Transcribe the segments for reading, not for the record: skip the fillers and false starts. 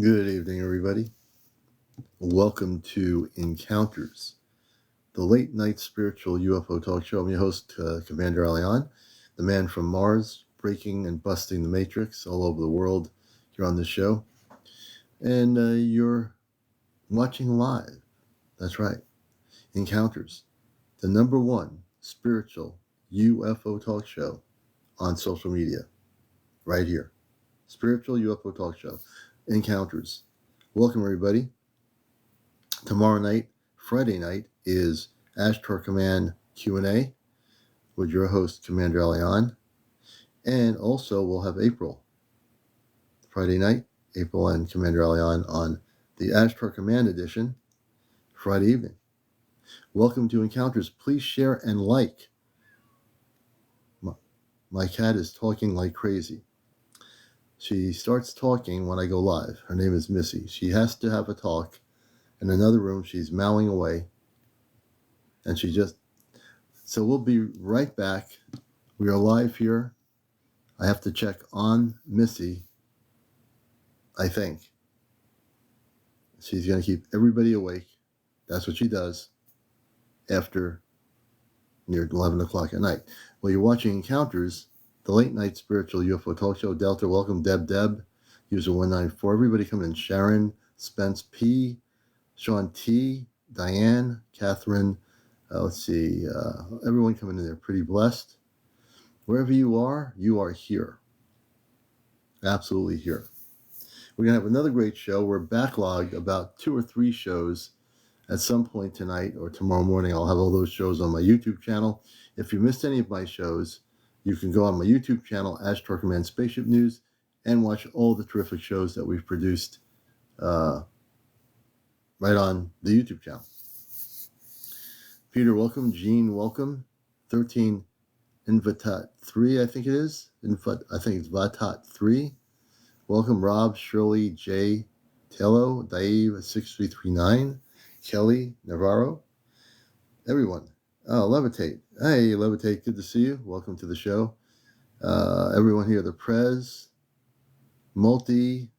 Good evening, everybody. Welcome to Encounters, the late night spiritual UFO talk show. I'm your host, CmdrAleon, the man from Mars, breaking and busting the matrix all over the world here on this show. And you're watching live. That's right. Encounters, the number one spiritual UFO talk show on social media, right here. Spiritual UFO talk show. Encounters. Welcome, everybody. Tomorrow night, Friday night, is Ashtar Command Q&A with your host, CmdrAleon. And also, we'll have April. Friday night, April and CmdrAleon on the Ashtar Command edition, Friday evening. Welcome to Encounters. Please share and like. My cat is talking like crazy. She starts talking when I go live. Her name is Missy. She has to have a talk. In another room, she's mowing away. And so we'll be right back. We are live here. I have to check on Missy, I think. She's going to keep everybody awake. That's what she does after near 11 o'clock at night. Well, you're watching Encounters, the late night spiritual UFO talk show. Delta, welcome. Deb, user 194. Everybody coming in. Sharon, Spence P, Sean T, Diane, Catherine. Let's see. Everyone coming in there. Pretty blessed. Wherever you are here. Absolutely here. We're going to have another great show. We're backlogged about 2 or 3 shows at some point tonight or tomorrow morning. I'll have all those shows on my YouTube channel. If you missed any of my shows, you can go on my YouTube channel, Ashtar Command Spaceship News, and watch all the terrific shows that we've produced right on the YouTube channel. Peter, welcome. Gene, welcome. 13 Invitat 3, I think it is. I think it's Vatat 3. Welcome, Rob, Shirley, Jay, Tello, Dave, 6339, Kelly, Navarro, everyone. Oh, Levitate. Hey, Levitate, good to see you. Welcome to the show. Everyone here, the Prez, Multi,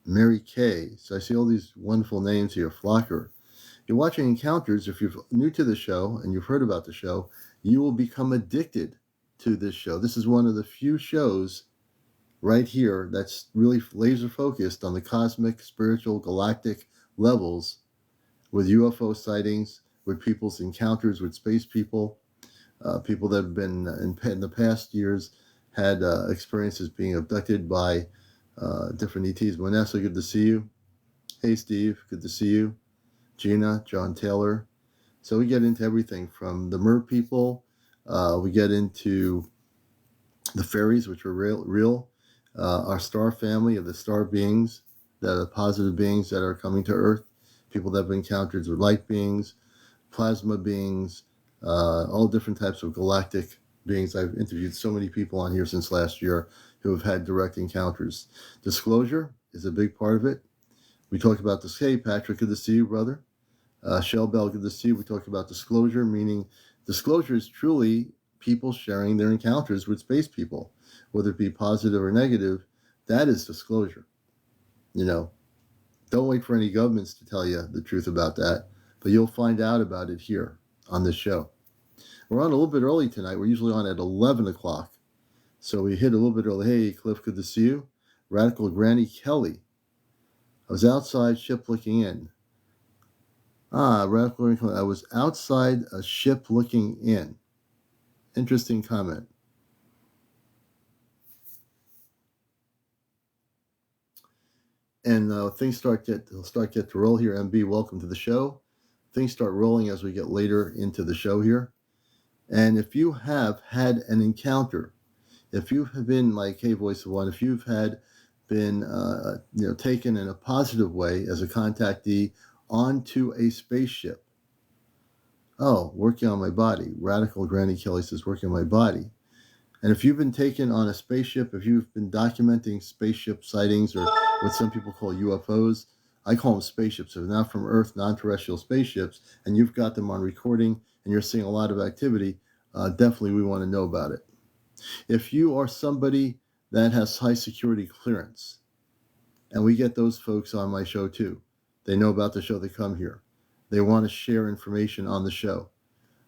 Mary Kay. So I see all these wonderful names here. Flocker. You're watching Encounters. If you're new to the show and you've heard about the show, you will become addicted to this show. This is one of the few shows right here that's really laser focused on the cosmic, spiritual, galactic levels with UFO sightings, with people's encounters with space people, people that have been in the past years had experiences being abducted by different ETs. Vanessa, good to see you. Hey, Steve, good to see you. Gina, John Taylor. So we get into everything from the mer people. We get into the fairies, which are real. Our star family of the star beings, that are positive beings that are coming to Earth, people that have encountered with light beings, plasma beings, all different types of galactic beings. I've interviewed so many people on here since last year who have had direct encounters. Disclosure is a big part of it. We talk about this. Hey, Patrick, good to see you, brother. Shell Bell, good to see you. We talk about disclosure, meaning disclosure is truly people sharing their encounters with space people, whether it be positive or negative. That is disclosure. Don't wait for any governments to tell you the truth about that, but you'll find out about it here on this show. We're on a little bit early tonight. We're usually on at 11 o'clock. So we hit a little bit early. Hey, Cliff, good to see you. Radical Granny Kelly. I was outside ship looking in. Radical Granny Kelly. I was outside a ship looking in. Interesting comment. And things start to roll here. MB, welcome to the show. Things start rolling as we get later into the show here. And if you have had an encounter, if you have been like, hey, Voice of One, if you've been taken in a positive way as a contactee onto a spaceship. Oh, working on my body. Radical Granny Kelly says, working on my body. And if you've been taken on a spaceship, if you've been documenting spaceship sightings or what some people call UFOs, I call them spaceships. If they're not from Earth, non-terrestrial spaceships, and you've got them on recording and you're seeing a lot of activity, definitely we want to know about it. If you are somebody that has high security clearance And we get those folks on my show too. They know about the show. They come here. They want to share information on the show.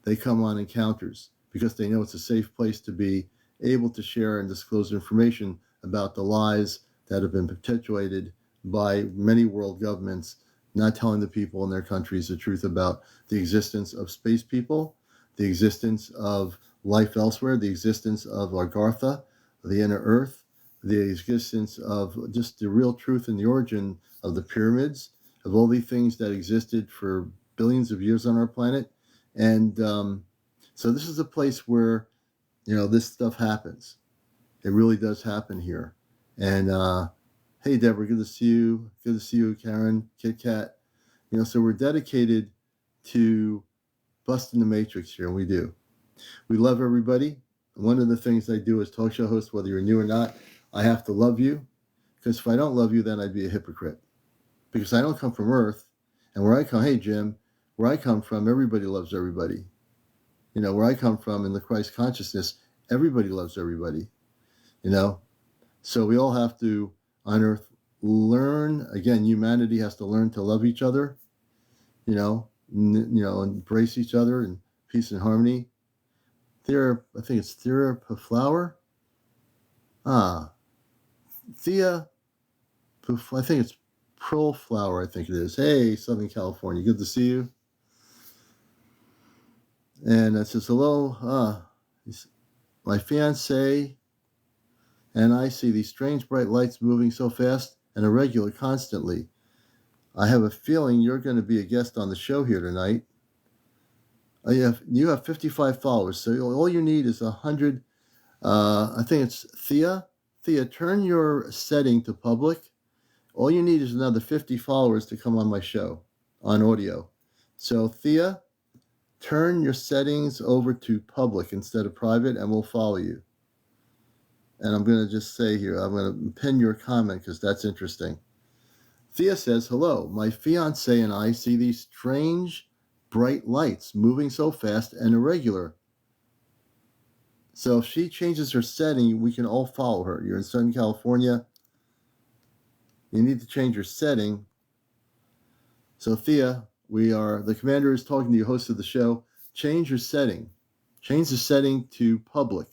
They come on encounters because they know it's a safe place to be able to share and disclose information about the lies that have been perpetuated by many world governments, not telling the people in their countries the truth about the existence of space people, the existence of life elsewhere, the existence of Lagartha, the inner earth, the existence of just the real truth and the origin of the pyramids, of all these things that existed for billions of years on our planet. And so this is a place where, this stuff happens. It really does happen here. And hey, Deborah, good to see you. Good to see you, Karen, Kit Kat. So we're dedicated to busting the matrix here, and we do. We love everybody. One of the things I do as talk show host, whether you're new or not, I have to love you, because if I don't love you, then I'd be a hypocrite. Because I don't come from Earth, and where I come, hey, Jim, where I come from, everybody loves everybody. Where I come from in the Christ consciousness, everybody loves everybody. So we all have to, on Earth, learn. Again, humanity has to learn to love each other, embrace each other in peace and harmony. I think it's Thea Flower. Thea, I think it's Pearl Flower, I think it is. Hey, Southern California, good to see you. And it says, hello, my fiance and I see these strange bright lights moving so fast and irregular constantly. I have a feeling you're going to be a guest on the show here tonight. You have 55 followers, so all you need is 100. I think it's Thea. Thea, turn your setting to public. All you need is another 50 followers to come on my show on audio. So Thea, turn your settings over to public instead of private, and we'll follow you. And I'm going to just say here, I'm going to pin your comment because that's interesting. Thea says, hello, my fiance and I see these strange bright lights moving so fast and irregular. So if she changes her setting, we can all follow her. You're in Southern California. You need to change your setting. So Thea, the commander is talking to you, host of the show. Change your setting. Change the setting to public.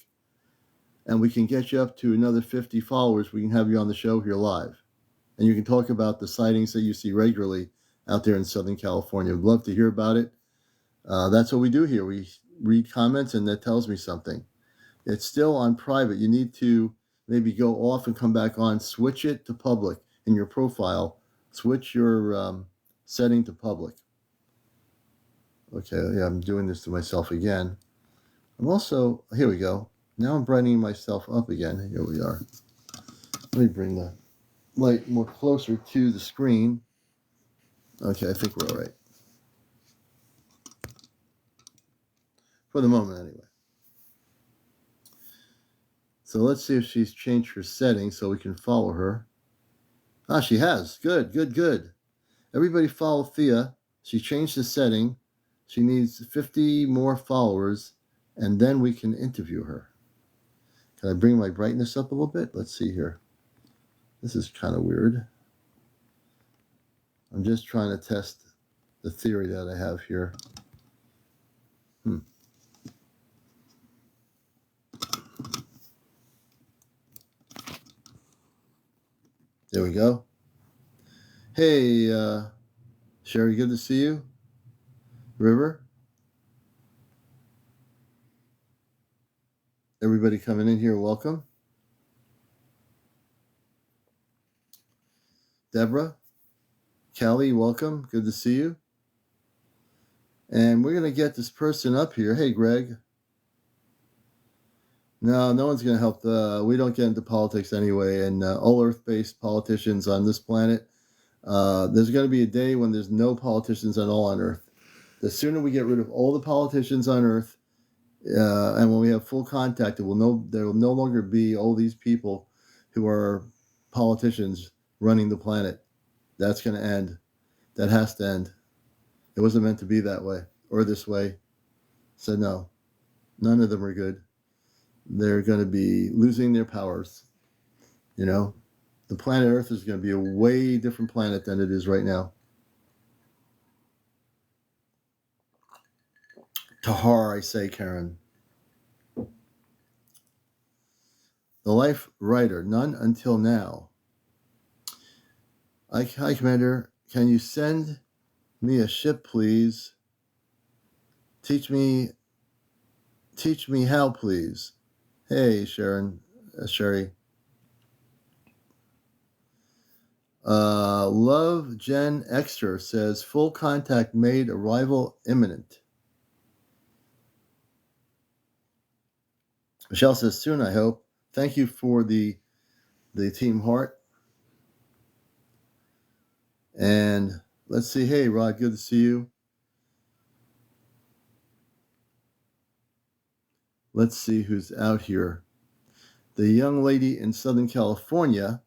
And we can get you up to another 50 followers. We can have you on the show here live. And you can talk about the sightings that you see regularly out there in Southern California. We'd love to hear about it. That's what we do here. We read comments, and that tells me something. It's still on private. You need to maybe go off and come back on. Switch it to public in your profile. Switch your setting to public. Okay, yeah, I'm doing this to myself again. Here we go. Now I'm brightening myself up again. Here we are. Let me bring the light more closer to the screen. Okay, I think we're all right. For the moment, anyway. So let's see if she's changed her settings so we can follow her. She has. Good, good, good. Everybody follow Thea. She changed the setting. She needs 50 more followers, and then we can interview her. Can I bring my brightness up a little bit? Let's see here. This is kind of weird. I'm just trying to test the theory that I have here. There we go. Hey, Sherry, good to see you. River. Everybody coming in here, welcome. Deborah, Kelly, welcome. Good to see you. And we're going to get this person up here. Hey, Greg. No one's going to help. We don't get into politics anyway. And all Earth-based politicians on this planet, there's going to be a day when there's no politicians at all on Earth. The sooner we get rid of all the politicians on Earth, and when we have full contact, there will no longer be all these people who are politicians running the planet. That's going to end. That has to end. It wasn't meant to be that way or this way. So no, none of them are good. They're going to be losing their powers. The the planet Earth is going to be a way different planet than it is right now. Tahar, I say, Karen. The Life Writer, none until now. Hi, Commander. Can you send me a ship, please? Teach me how, please. Hey, Sherry. Love Jen Extra says full contact made, arrival imminent. Michelle says soon, I hope. Thank you for the team heart. And let's see. Hey, Rod, good to see you. Let's see who's out here. The young lady in Southern California,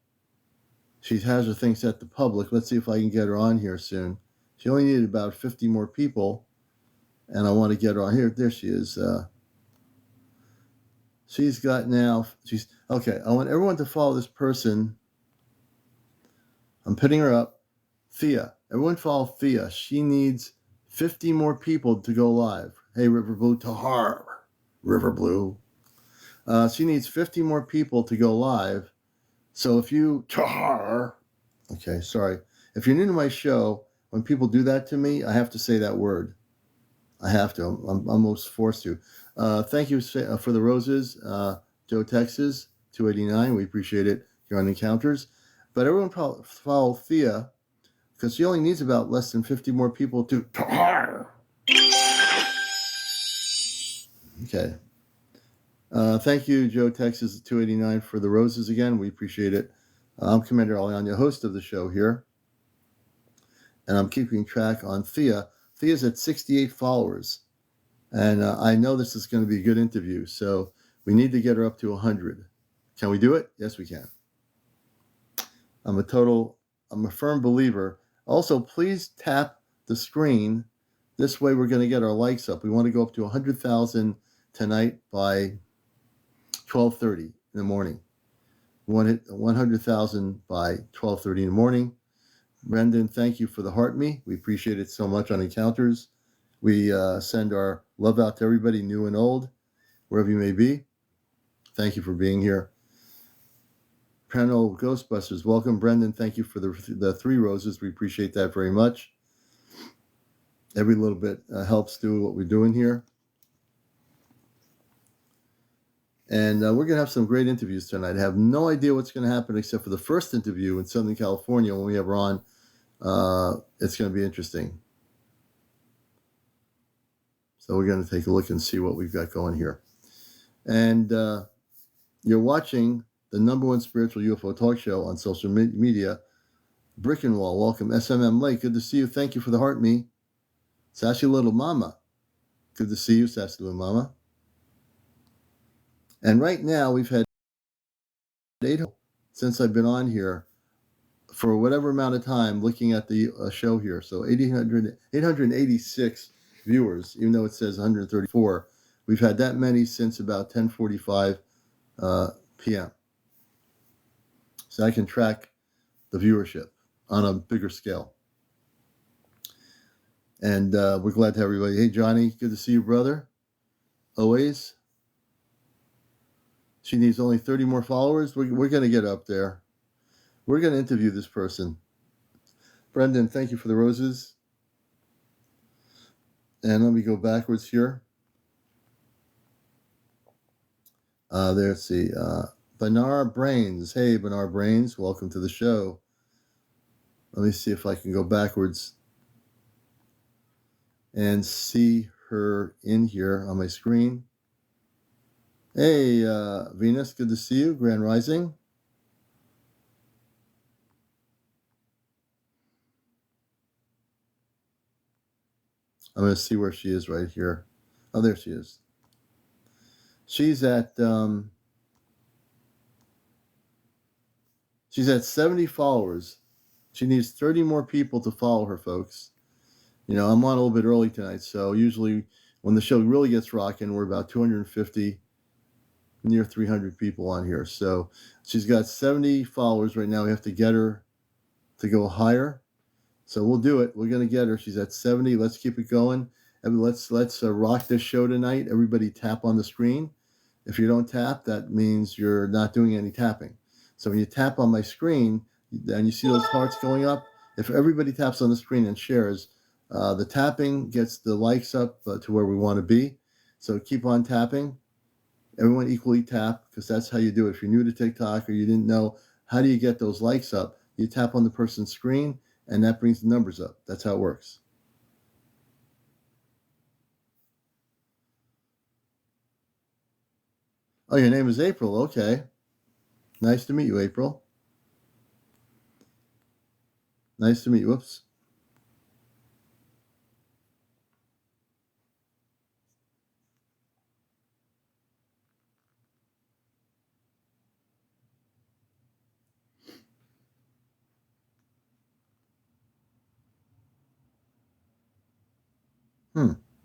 she has her thing set to public. Let's see if I can get her on here soon. She only needed about 50 more people, and I want to get her on here. There she is. She's got now, okay, I want everyone to follow this person. I'm putting her up. Thea. Everyone follow Thea. She needs 50 more people to go live. Hey, River Blue, Tahar. River Blue. She needs 50 more people to go live. So if you, Tahar. Okay, sorry. If you're new to my show, when people do that to me, I have to say that word. I have to. I'm almost forced to. Thank you for the roses, Joe Texas, 289. We appreciate it here on Encounters. But everyone follow Thea, because she only needs about less than 50 more people to Tahar. Okay. Thank you, Joe Texas, 289, for the roses again. We appreciate it. I'm CmdrAleon, your host of the show here. And I'm keeping track on Thea. Thea's at 68 followers. And I know this is going to be a good interview, so we need to get her up to 100. Can we do it? Yes, we can. I'm a firm believer. Also, please tap the screen. This way we're going to get our likes up. We want to go up to 100,000 tonight by 12:30 in the morning. We want to hit 100,000 by 12:30 in the morning. Brendan, thank you for the heart me. We appreciate it so much on Encounters. We send our love out to everybody, new and old, wherever you may be. Thank you for being here. Panel Ghostbusters, welcome. Brendan, thank you for the 3 roses. We appreciate that very much. Every little bit helps do what we're doing here. And we're going to have some great interviews tonight. I have no idea what's going to happen except for the first interview in Southern California when we have her on. It's going to be interesting. So we're going to take a look and see what we've got going here. And you're watching the #1 spiritual UFO talk show on social media. Brick and Wall, welcome. SMM Lake, good to see you. Thank you for the heart me. Sassy Little Mama, good to see you, Sassy Little Mama. And right now we've had 8 since I've been on here for whatever amount of time looking at the show here. So 886 viewers, even though it says 134. We've had that many since about 10:45 p.m. So I can track the viewership on a bigger scale. And we're glad to have everybody. Hey, Johnny, good to see you, brother. Always. She needs only 30 more followers. We're going to get up there. We're going to interview this person. Brendan, thank you for the roses. And let me go backwards here. Let's see. Benar Brains. Hey, Benar Brains. Welcome to the show. Let me see if I can go backwards and see her in here on my screen. Hey, Venus, good to see you. Grand Rising. I'm going to see where she is right here. Oh, there she is. She's at 70 followers. She needs 30 more people to follow her, folks. You know, I'm on a little bit early tonight, so usually when the show really gets rocking, we're about 250, near 300 people on here. So she's got 70 followers right now. We have to get her to go higher. So we'll do it. We're going to get her. She's at 70. Let's keep it going. And let's rock this show tonight. Everybody tap on the screen. If you don't tap, that means you're not doing any tapping. So when you tap on my screen and you see those hearts going up, if everybody taps on the screen and shares, the tapping gets the likes up to where we want to be. So keep on tapping. Everyone equally tap, because that's how you do it. If you're new to TikTok or you didn't know, how do you get those likes up? You tap on the person's screen, and that brings the numbers up. That's how it works. Oh, your name is April. Okay. Nice to meet you, April. Nice to meet you. Whoops.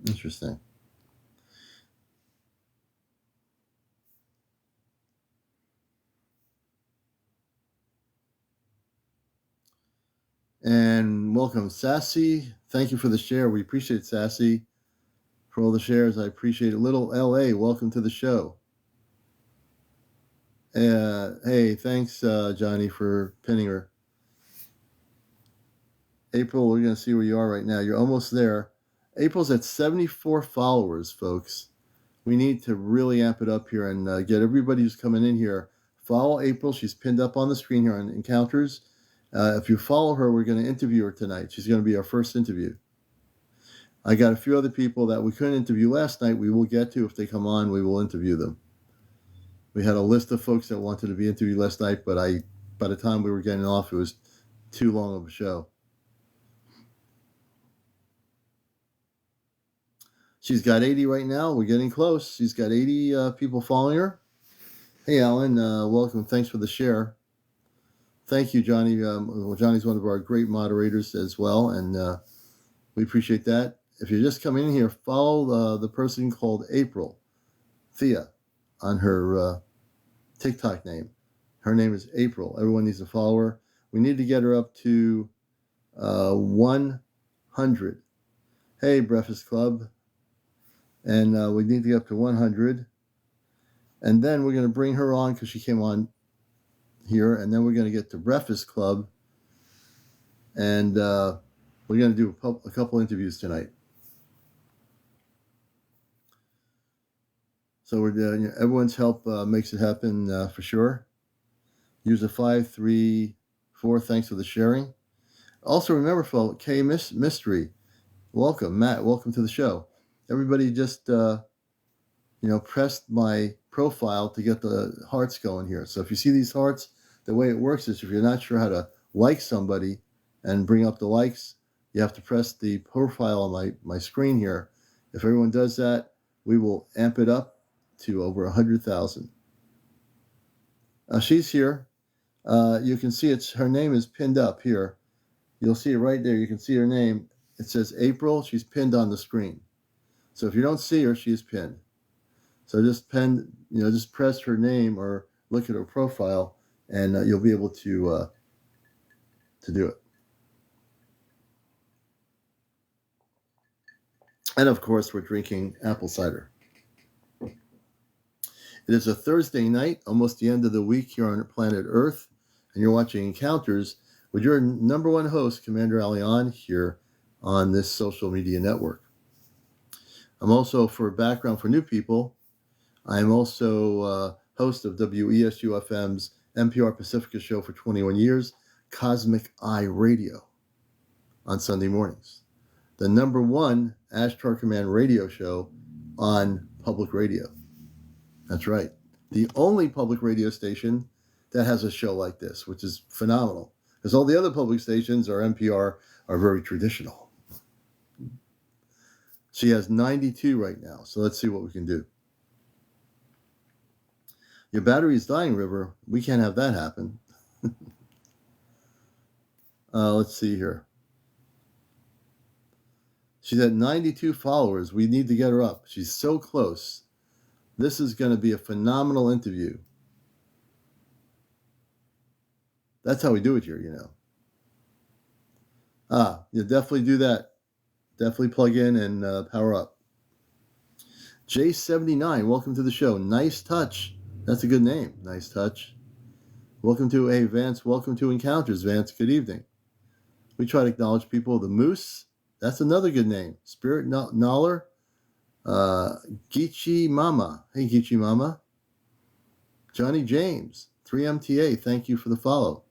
Interesting. And welcome, Sassy. Thank you for the share. We appreciate Sassy for all the shares. I appreciate it. Little LA, welcome to the show. Hey, thanks, Johnny, for pinning her. April, we're going to see where you are right now. You're almost there. April's at 74 followers, folks. We need to really amp it up here and get everybody who's coming in here. Follow April. She's pinned up on the screen here on Encounters. If you follow her, we're going to interview her tonight. She's going to be our first interview. I got a few other people that we couldn't interview last night. We will get to. If they come on, we will interview them. We had a list of folks that wanted to be interviewed last night, but by the time we were getting off, it was too long of a show. She's got 80 right now. We're getting close. She's got 80 people following her. Hey, Alan, welcome. Thanks for the share. Thank you, Johnny. Johnny's one of our great moderators as well, and we appreciate that. If you're just coming in here, follow the person called April, Thea, on her TikTok name. Her name is April. Everyone needs to follow her. We need to get her up to 100. Hey, Breakfast Club. And we need to get up to 100. And then we're going to bring her on because she came on here. And then we're going to get to Breakfast Club. And we're going to do a couple interviews tonight. So we're doing, everyone's help makes it happen for sure. User 534, thanks for the sharing. Also remember, folks, K Mystery, welcome. Matt, welcome to the show. Everybody just, pressed my profile to get the hearts going here. So if you see these hearts, the way it works is if you're not sure how to like somebody and bring up the likes, you have to press the profile on my screen here. If everyone does that, we will amp it up to over 100,000. She's here. You can see her name is pinned up here. You'll see it right there. You can see her name. It says April. She's pinned on the screen. So if you don't see her, she's pinned. So just press her name or look at her profile, and you'll be able to do it. And of course, we're drinking apple cider. It is a Thursday night, almost the end of the week here on planet Earth, and you're watching Encounters with your number one host, CmdrAleon, here on this social media network. I'm also, for background for new people, I'm also host of WESU-FM's NPR Pacifica show for 21 years, Cosmic Eye Radio, on Sunday mornings. The number one Ashtar Command radio show on public radio. That's right. The only public radio station that has a show like this, which is phenomenal. Because all the other public stations, or NPR, are very traditional. She has 92 right now, so let's see what we can do. Your battery is dying, River. We can't have that happen. Let's see here. She's at 92 followers. We need to get her up. She's so close. This is going to be a phenomenal interview. That's how we do it here, you know. You definitely do that. Definitely plug in and power up. J79, welcome to the show. Nice touch. That's a good name. Nice touch. Welcome to Vance. Welcome to Encounters, Vance. Good evening. We try to acknowledge people. The Moose. That's another good name. Spirit Noller. Geechee Mama. Hey, Geechee Mama. Johnny James. 3MTA. Thank you for the follow.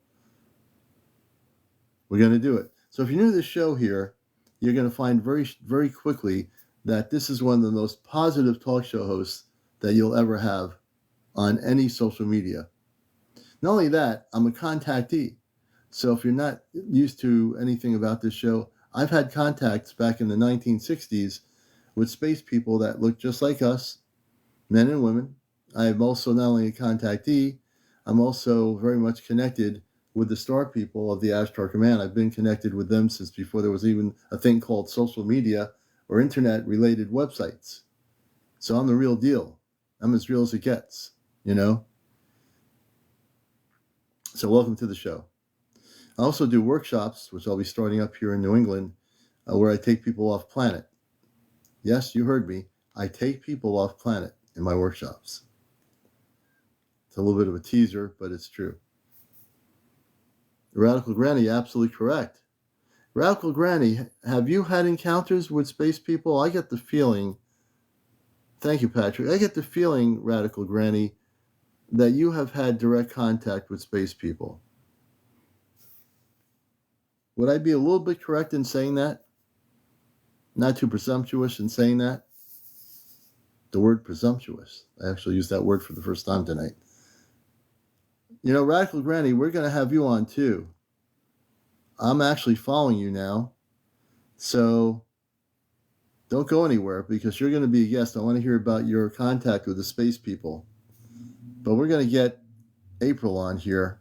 We're going to do it. So if you're new to the show here, you're going to find very, very quickly that this is one of the most positive talk show hosts that you'll ever have on any social media. Not only that, I'm a contactee. So if you're not used to anything about this show, I've had contacts back in the 1960s with space people that look just like us, men and women. I'm also not only a contactee, I'm also very much connected with the star people of the Ashtar Command. I've been connected with them since before there was even a thing called social media or internet-related websites. So I'm the real deal. I'm as real as it gets, you know? So welcome to the show. I also do workshops, which I'll be starting up here in New England, where I take people off planet. Yes, you heard me. I take people off planet in my workshops. It's a little bit of a teaser, but it's true. Radical Granny, absolutely correct. Radical Granny, have you had encounters with space people? I get the feeling, thank you, Patrick, I get the feeling, Radical Granny, that you have had direct contact with space people. Would I be a little bit correct in saying that? Not too presumptuous in saying that? The word presumptuous. I actually used that word for the first time tonight. You know, Radical Granny, we're going to have you on too. I'm actually following you now. So don't go anywhere because you're going to be a guest. I want to hear about your contact with the space people. But we're going to get April on here.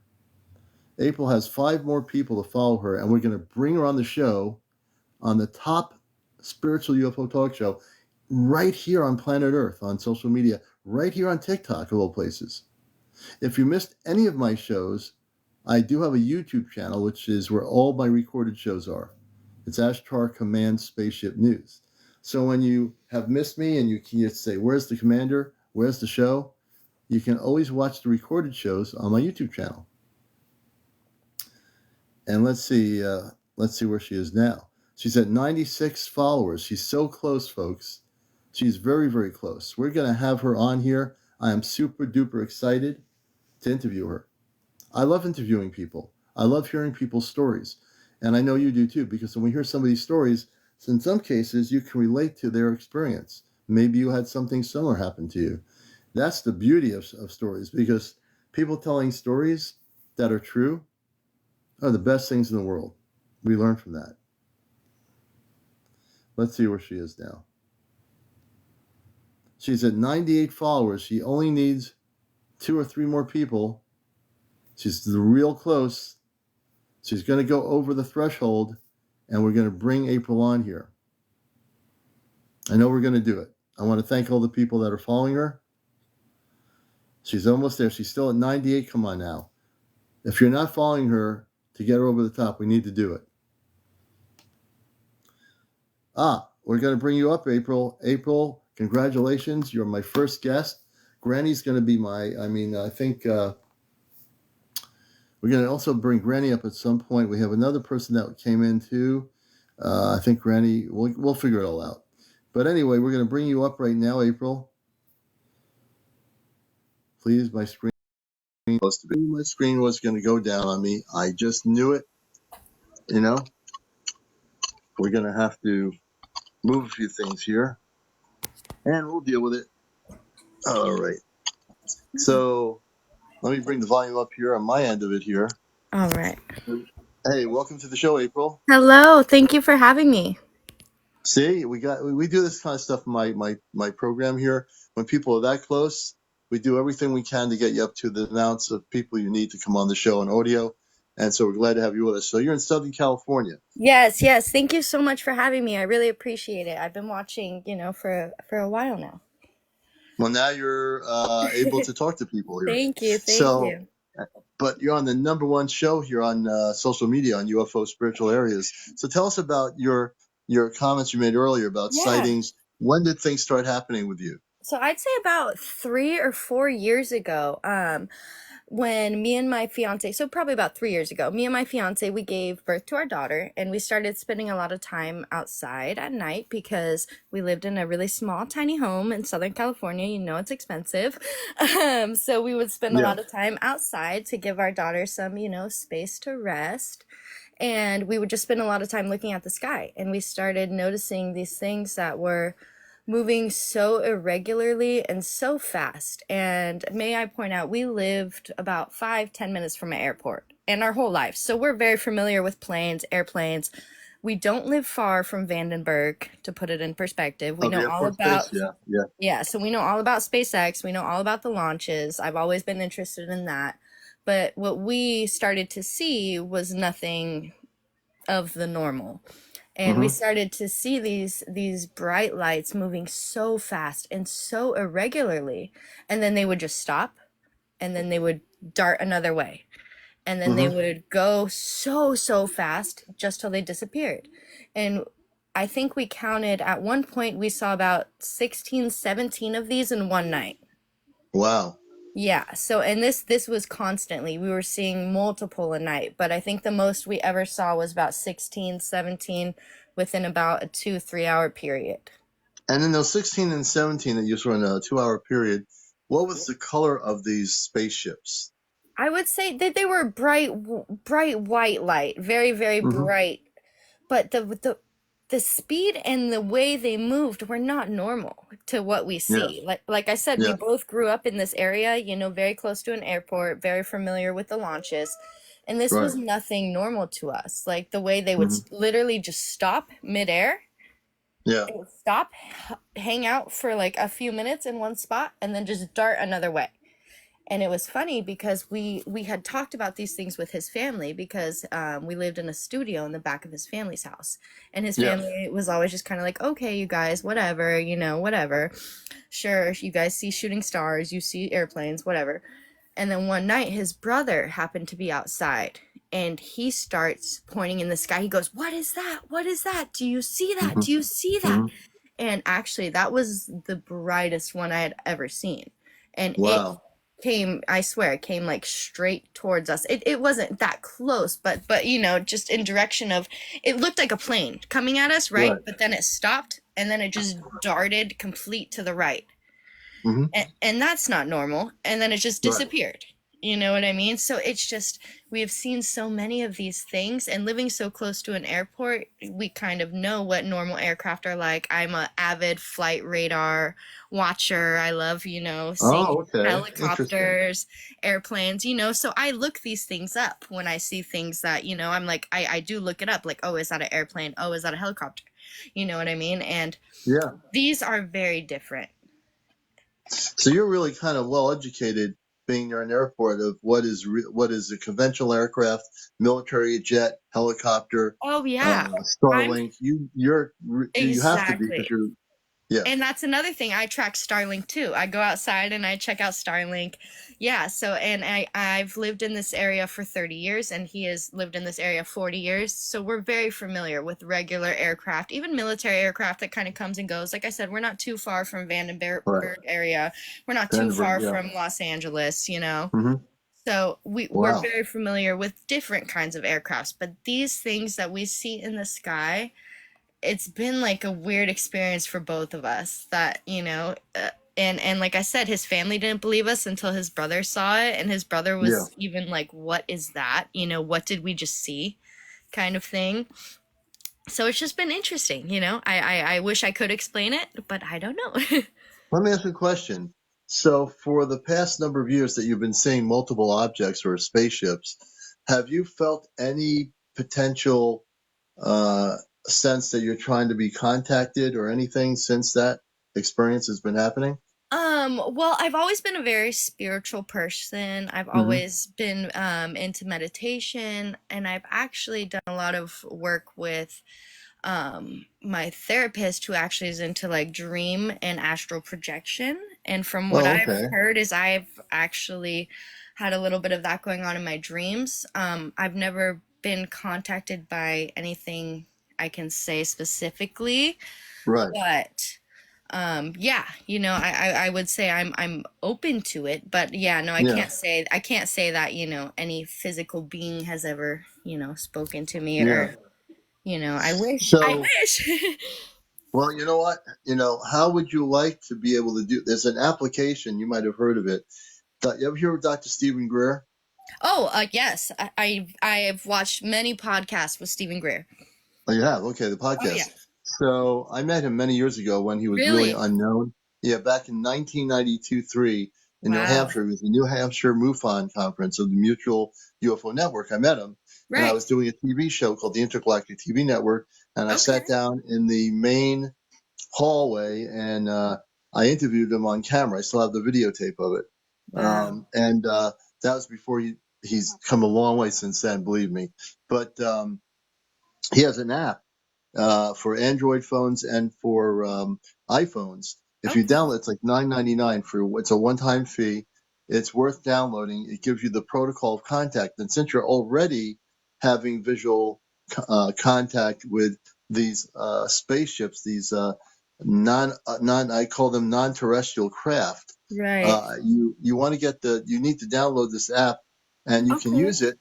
April has 5 more people to follow her, and we're going to bring her on the show on the top spiritual UFO talk show right here on planet Earth, on social media, right here on TikTok, of all places. If you missed any of my shows, I do have a YouTube channel, which is where all my recorded shows are. It's Ashtar Command Spaceship News. So when you have missed me and you can say, where's the commander? Where's the show? You can always watch the recorded shows on my YouTube channel. And let's see where she is now. She's at 96 followers. She's so close, folks. She's very, very close. We're going to have her on here. I am super duper excited to interview her. I love interviewing people. I love hearing people's stories. And I know you do too, because when we hear somebody's stories, in some cases, you can relate to their experience. Maybe you had something similar happen to you. That's the beauty of stories, because people telling stories that are true are the best things in the world. We learn from that. Let's see where she is now. She's at 98 followers. She only needs 2 or 3 more people. She's real close. She's going to go over the threshold, and we're going to bring April on here. I know we're going to do it. I want to thank all the people that are following her. She's almost there. She's still at 98. Come on now. If you're not following her to get her over the top, we need to do it. We're going to bring you up, April. April, congratulations. You're my first guest. Granny's going to be I think we're going to also bring Granny up at some point. We have another person that came in too. I think Granny, we'll figure it all out. But anyway, we're going to bring you up right now, April. Please, my screen was going to go down on me. I just knew it. You know, we're going to have to move a few things here, and we'll deal with it. All right. So let me bring the volume up here on my end of it here. All right. Hey, welcome to the show, April. Hello. Thank you for having me. See, we do this kind of stuff in my program here. When people are that close, we do everything we can to get you up to the amounts of people you need to come on the show in audio. And so we're glad to have you with us. So you're in Southern California. Yes. Thank you so much for having me. I really appreciate it. I've been watching, for a while now. Well, now you're able to talk to people here. Thank you. Thank So, you. but you're on the number one show here on social media on UFO spiritual areas. So tell us about your comments you made earlier about Yeah. sightings. When did things start happening with you? So I'd say about 3 or 4 years ago, when me and my fiance, so probably about 3 years ago, me and my fiance, we gave birth to our daughter and we started spending a lot of time outside at night because we lived in a really small, tiny home in Southern California. You know, it's expensive. So we would spend a Yeah. lot of time outside to give our daughter some, space to rest. And we would just spend a lot of time looking at the sky. And we started noticing these things that were moving so irregularly and so fast. And may I point out, we lived about 5-10 minutes from an airport and our whole life. So we're very familiar with planes, airplanes. We don't live far from Vandenberg, to put it in perspective. We Oh, the know Air all Force Base. about, Yeah. Yeah. yeah, so we know all about SpaceX. We know all about the launches. I've always been interested in that. But what we started to see was nothing of the normal, and we Mm-hmm. started to see these bright lights moving so fast and so irregularly, and then they would just stop, and then they would dart another way, and then they Mm-hmm. would go so fast just till they disappeared. And I think we counted at one point, we saw about 16, 17 of these in one night. Wow. Yeah, so and this was constantly. We were seeing multiple a night, but I think the most we ever saw was about 16, 17 within about a 2-3 hour period. And in those 16 and 17 that you saw in a 2 hour period, what was the color of these spaceships? I would say that they were bright white light, very very Mm-hmm. bright, but the speed and the way they moved were not normal to what we Yeah. see. Like I said, we Yeah. both grew up in this area, very close to an airport, very familiar with the launches. And this Right. was nothing normal to us. Like the way they would Mm-hmm. literally just stop midair, Yeah. they would stop, hang out for like a few minutes in one spot, and then just dart another way. And it was funny because we had talked about these things with his family because we lived in a studio in the back of his family's house, and his Yeah. family was always just kind of like, okay, you guys, whatever, whatever, sure, you guys see shooting stars, you see airplanes, whatever. And then one night his brother happened to be outside, and he starts pointing in the sky. He goes, what is that, what is that, do you see that, Mm-hmm. do you see that? Mm-hmm. And actually that was the brightest one I had ever seen. And it Wow. came, I swear, it came like straight towards us. It wasn't that close, but just in direction of, it looked like a plane coming at us, right? Right. But then it stopped, and then it just darted complete to the right. Mm-hmm. And that's not normal. And then it just Right. disappeared. You know what I mean? So it's just, we have seen so many of these things, and living so close to an airport, we kind of know what normal aircraft are like. I'm a avid flight radar watcher. I love, seeing Oh, okay. Interesting. helicopters, airplanes, so I look these things up when I see things that, I'm like, I do look it up, like, oh, is that an airplane? Oh, is that a helicopter? You know what I mean? And Yeah. these are very different. So you're really kind of well educated, being near an airport, of what is a conventional aircraft, military jet, helicopter, Oh yeah. I'm Starlink. You have to be because exactly. you're yeah. And that's another thing. I track Starlink too. I go outside and I check out Starlink. Yeah, so and I've lived in this area for 30 years, and he has lived in this area 40 years. So we're very familiar with regular aircraft, even military aircraft that kind of comes and goes. Like I said, we're not too far from Vandenberg Right. area. We're not too Denver. far Yeah. from Los Angeles. Mm-hmm. So we're Wow. very familiar with different kinds of aircrafts, but these things that we see in the sky, it's been like a weird experience for both of us that, and like I said, his family didn't believe us until his brother saw it, and his brother Yeah. was even like, what is that? What did we just see? Kind of thing. So it's just been interesting. I wish I could explain it, but I don't know. Let me ask you a question. So, for the past number of years that you've been seeing multiple objects or spaceships, have you felt any potential uh, sense that you're trying to be contacted or anything since that experience has been happening? Well, I've always been a very spiritual person. I've Mm-hmm. always been into meditation, and I've actually done a lot of work with my therapist, who actually is into like dream and astral projection. And from what Oh, I've okay. heard is I've actually had a little bit of that going on in my dreams. I've never been contacted by anything I can say specifically, Right. but yeah, I would say I'm open to it, but yeah, no, Yeah. I can't say that, any physical being has ever, spoken to me, Yeah. or, I So, wish. well, you know what? How would you like to be able to do? There's an application, you might have heard of it. You ever hear of Dr. Stephen Greer? Oh, yes, I have watched many podcasts with Stephen Greer. Oh, you have? Okay, the Oh yeah. podcast. So I met him many years ago when he was really Really? unknown. Yeah, back in 1992, 3 in New Wow. Hampshire. It was the New Hampshire MUFON conference of the Mutual UFO Network. I met him, and I Right. was doing a TV show called the Intergalactic TV Network, and I Okay. sat down in the main hallway and I interviewed him on camera. I still have the videotape of it. Wow. And that was before he's come a long way since then, believe me. But he has an app for Android phones and for iPhones. If you Okay. download, it's like $9.99 for it's a one-time fee. It's worth downloading. It gives you the protocol of contact, and since you're already having visual contact with these spaceships, these non I call them non-terrestrial craft. Right. You want to you need to download this app, and you can Okay. use it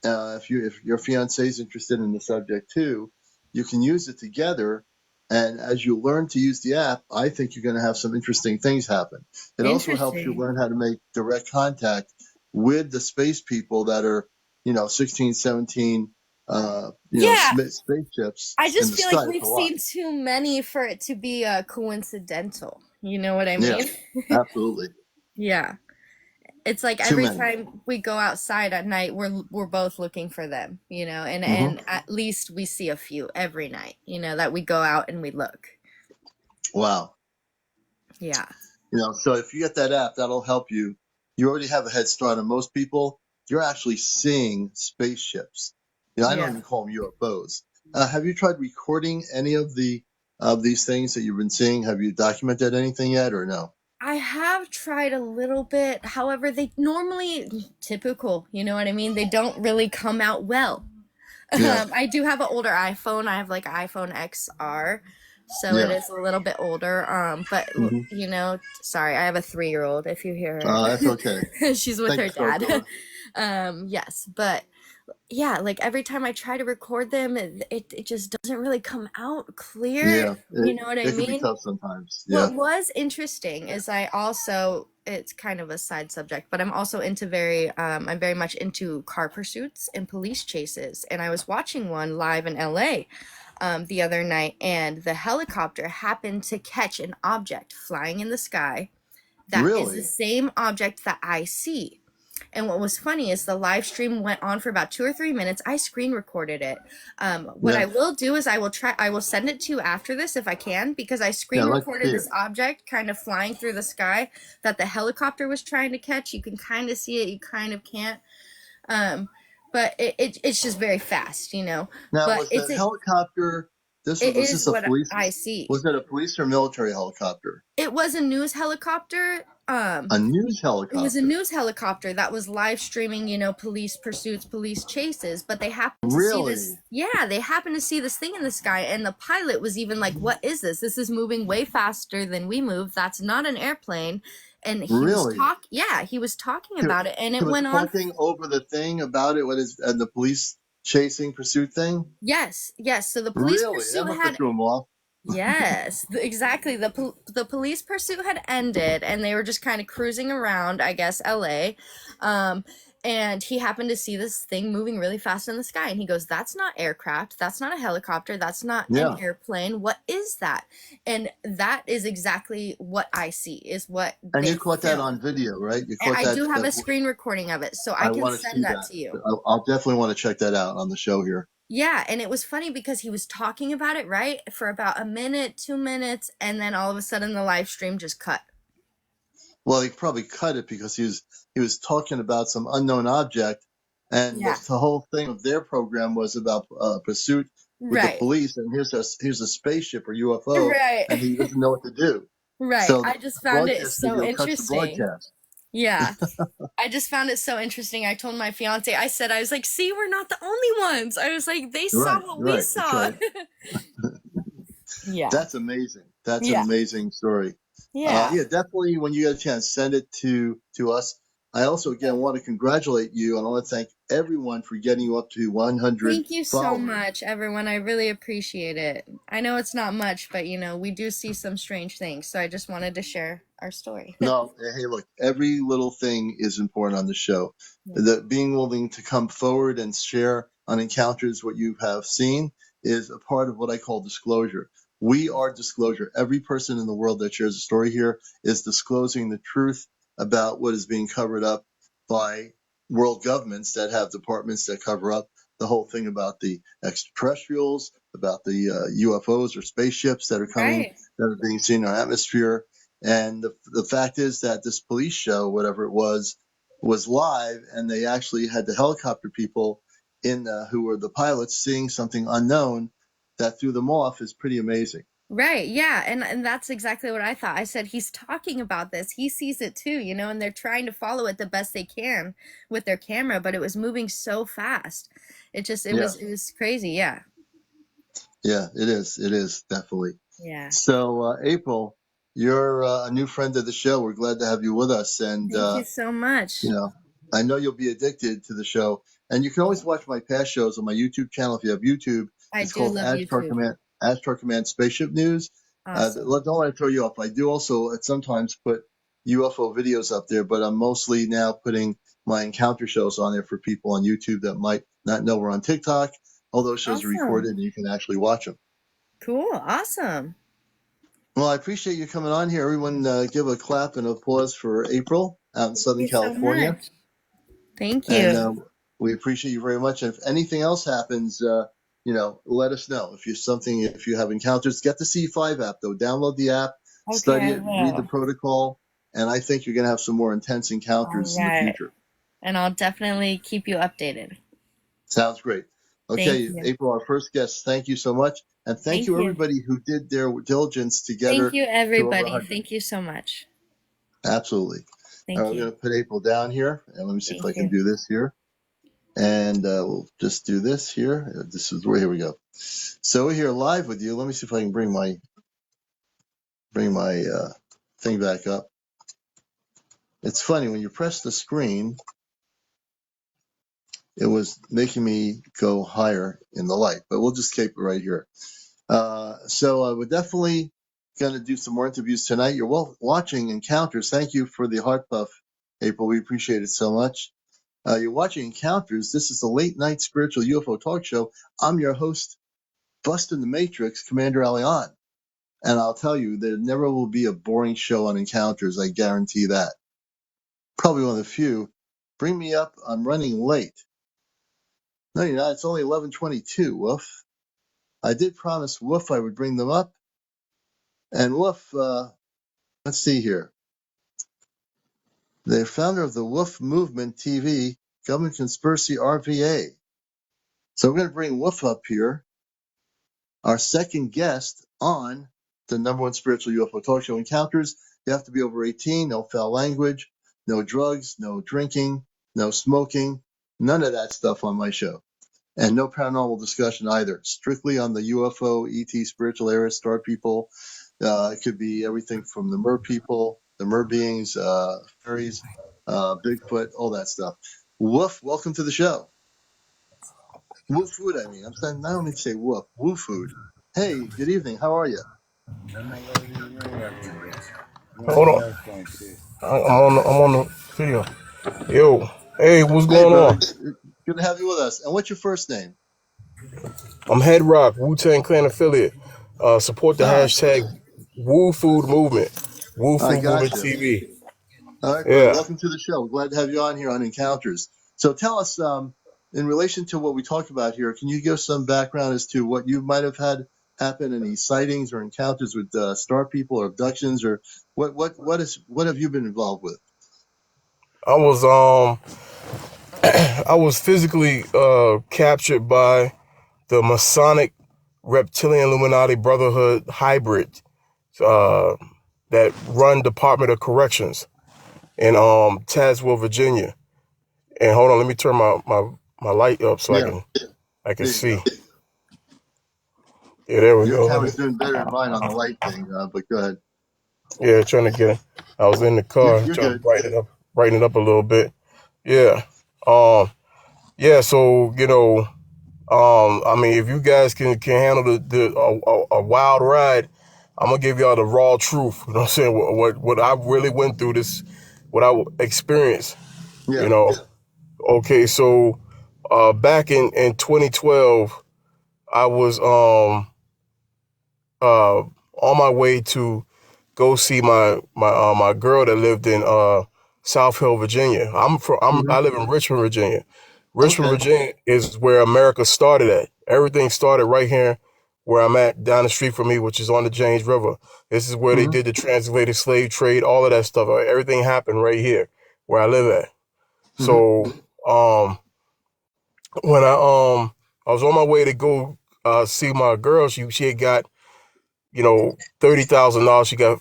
if your fiance is interested in the subject too, you can use it together. And as you learn to use the app, I think you're going to have some interesting things happen. It also helps you Interesting. learn how to make direct contact with the space people that are, 16, 17, Yeah, spaceships I in just the feel like sky. It's a we've lot. seen too many for it to be coincidental. You know what I Yeah, mean? absolutely. Yeah. It's like Too every many. time we go outside at night, we're both looking for them, and Hmm. at least we see a few every night, that we go out and we look. Wow. Yeah. So if you get that app, that'll help you. You already have a head start on most people. You're actually seeing spaceships. I don't Yeah. even call them UFOs. Have you tried recording any of these things that you've been seeing? Have you documented anything yet, or no? I have tried a little bit. However, they normally typical, you know what I mean? They don't really come out well. Yeah, I do have an older iPhone. I have like iPhone XR, so it yeah. is a little bit older. But Hmm. sorry, I have a 3-year-old. If you hear That's okay. her, she's with Thanks her for dad. Dora. Yes, but yeah, like every time I try to record them, it just doesn't really come out clear. Yeah, You know what I it can be mean? tough sometimes. Yeah, What was interesting is it's kind of a side subject, but I'm very much into car pursuits and police chases. And I was watching one live in LA the other night, and the helicopter happened to catch an object flying in the sky that is the really. same object that I see. And what was funny is the live stream went on for about 2 or 3 minutes. I screen recorded it. What Yeah, I will do is I will send it to you after this if I can, because I yeah. screen I'd like to recorded see it. this object kind of flying through the sky that the helicopter was trying to catch. You can kind of see it, you kind of can't. Um, but it's just very fast, Now, But was the helicopter? it Was is this a what police? I see. Was it a police or military helicopter? It was a news helicopter. A news It was a helicopter. news helicopter that was live streaming, police pursuits, police chases, but they happened to see this. Really? Yeah, they happened to see this thing in the sky, and the pilot was even like, "What is this? This is moving way faster than we move. That's not an airplane." And Really? he was talking He, about it, and he it was went on. talking over the thing about it. What is and the police chasing pursuit thing? Yes, yes. So the police Really? That pursuit must have had threw him off. Yes, exactly. The police pursuit had ended, and they were just kind of cruising around, I guess, LA. Um, and he happened to see this thing moving really fast in the sky, and he goes, "That's not aircraft. That's not a helicopter. That's not an Yeah. airplane. What is that?" And that is exactly what I see. Is what And you they caught that filmed. on video, right? You And caught I that. do have That a screen recording of it, so I I can want to see send that that. to you. I'll definitely want to check that out on the show here. Yeah, and it was funny because he was talking about it, right, for about a minute, 2 minutes, and then all of a sudden the live stream just cut. Well, he probably cut it because he was talking about some unknown object, and Yeah. the whole thing of their program was about pursuit with the Right. police. And here's a spaceship or UFO, Right. and he doesn't know what to do. Right. So the I just found it broadcast so video cuts the interesting. broadcast. Yeah. I just found it so interesting. I told my fiance, I was like, see, we're not the only ones. I was like, they You're saw right. what You're we right. That's saw. right. Yeah. That's amazing. That's an Yeah. amazing story. Yeah. Yeah, definitely. When you get a chance, send it to us. I also again want to congratulate you, and I want to thank everyone for getting you up to 100 Thank you so followers. much, everyone. I really appreciate it. I know it's not much, but we do see some strange things. So I just wanted to share our story. No, hey, look, every little thing is important on the show. Yeah. The being willing to come forward and share on encounters what you have seen is a part of what I call disclosure. We are disclosure. Every person in the world that shares a story here is disclosing the truth about what is being covered up by world governments that have departments that cover up the whole thing about the extraterrestrials, about the UFOs or spaceships that are coming, Right. that are being seen in our atmosphere. And the fact is that this police show, whatever it was live, and they actually had the helicopter people in who were the pilots seeing something unknown that threw them off is pretty amazing. Right. Yeah. And that's exactly what I thought. I said, he's talking about this. He sees it too, and they're trying to follow it the best they can with their camera, but it was moving so fast. Yeah, It was crazy. Yeah. yeah, it is. It is definitely. Yeah. So, April, you're a new friend of the show. We're glad to have you with us, and Thank you so you much. know, I know you'll be addicted to the show. And you can always watch my past shows on my YouTube channel. If you have YouTube, I it's do called love YouTube. Ashtar Command Spaceship News. Awesome. Don't want to throw you off. I do also at sometimes put UFO videos up there, but I'm mostly now putting my encounter shows on there for people on YouTube that might not know we're on TikTok. All those shows are Awesome. recorded and you can actually watch them. Cool. Awesome. Well, I appreciate you coming on here. Everyone, give a clap and applause for April out in Thank Southern you so California. much. Thank And you. we appreciate you very much. And if anything else happens, let us know. If you have encounters, get the C5 app though. Download the app, Okay, study I it, read the will. protocol, and I think you're going to have some more intense All encounters in the right. future. And I'll definitely keep you updated. Sounds great. Thank Okay, you. April, our first guest. Thank you so much, and thank Thank you you. everybody who did their diligence to get Thank her you, to over everybody. 100. Thank you so much. Absolutely. All right, Thank we're you. going to put April down here, and let me see if I Thank can you. do this here. And we'll just do this here. This is where here we go. So we're here live with you. Let me see if I can bring my thing back up. It's funny when you press the screen, it was making me go higher in the light, but we'll just keep it right here. So we're definitely going to do some more interviews tonight. You're watching Encounters. Thank you for the heart puff, April. We appreciate it so much. You're watching Encounters. This is the late night spiritual UFO talk show. I'm your host, Bustin' the Matrix, CmdrAleon. And I'll tell you, there never will be a boring show on Encounters. I guarantee that. Probably one of the few. Bring me up. I'm running late. No, you're not. It's only 11:22. Woof. I did promise Woof I would bring them up. And Woof, let's see here. The founder of the Woof Movement TV, Government Conspiracy RVA. So we're going to bring Woof up here, our second guest on the number one spiritual UFO talk show Encounters. You have to be over 18, no foul language, no drugs, no drinking, no smoking, none of that stuff on my show. And no paranormal discussion either. Strictly on the UFO, ET, spiritual era, star people. It could be everything from the mer people, the mer beings, fairies, Bigfoot, all that stuff. Woof, welcome to the show. Woo food, I mean. I'm saying, I don't mean to say woof. Woo food. Hey, good evening. How are you? Hold on. I'm on the video. Yo, hey, what's Hey, going brother. on? Good to have you with us. And what's your first name? I'm Head Rock, Wu-Tang Clan affiliate. Support the Ah, hashtag Woo Food Movement. Woo I Food Movement got you. TV. All right, brother. Yeah. Welcome to the show. Glad to have you on here on Encounters. So tell us, in relation to what we talked about here, can you give some background as to what you might have had happen, any sightings or encounters with star people or abductions, or what have you been involved with? I was I was physically captured by the Masonic Reptilian Illuminati Brotherhood hybrid. Uh that run Department of Corrections in Tazewell, Virginia. And hold on, let me turn my light up so Yeah. I can There you see. go. Yeah, there we Your go. Let me, camera's doing better than mine on the light thing, but go ahead. yeah, trying to get it. I was in the car You're trying to good. brighten it up a little bit. Yeah. Um. Yeah. So I mean, if you guys can handle a wild ride, I'm gonna give y'all the raw truth. You know what I'm saying? What I really went through this, what I experienced. You Yeah. know. Okay. So, back in 2012, I was on my way to go see my girl that lived in South Hill, Virginia. Hmm. I live in Richmond, Virginia. Richmond, Okay. Virginia is where America started at. Everything started right here where I'm at, down the street from me, which is on the James River. This is where they Hmm. did the transatlantic slave trade, all of that stuff. Everything happened right here where I live at. Hmm. So um when I was on my way to go see my girl, she had got $30,000. She got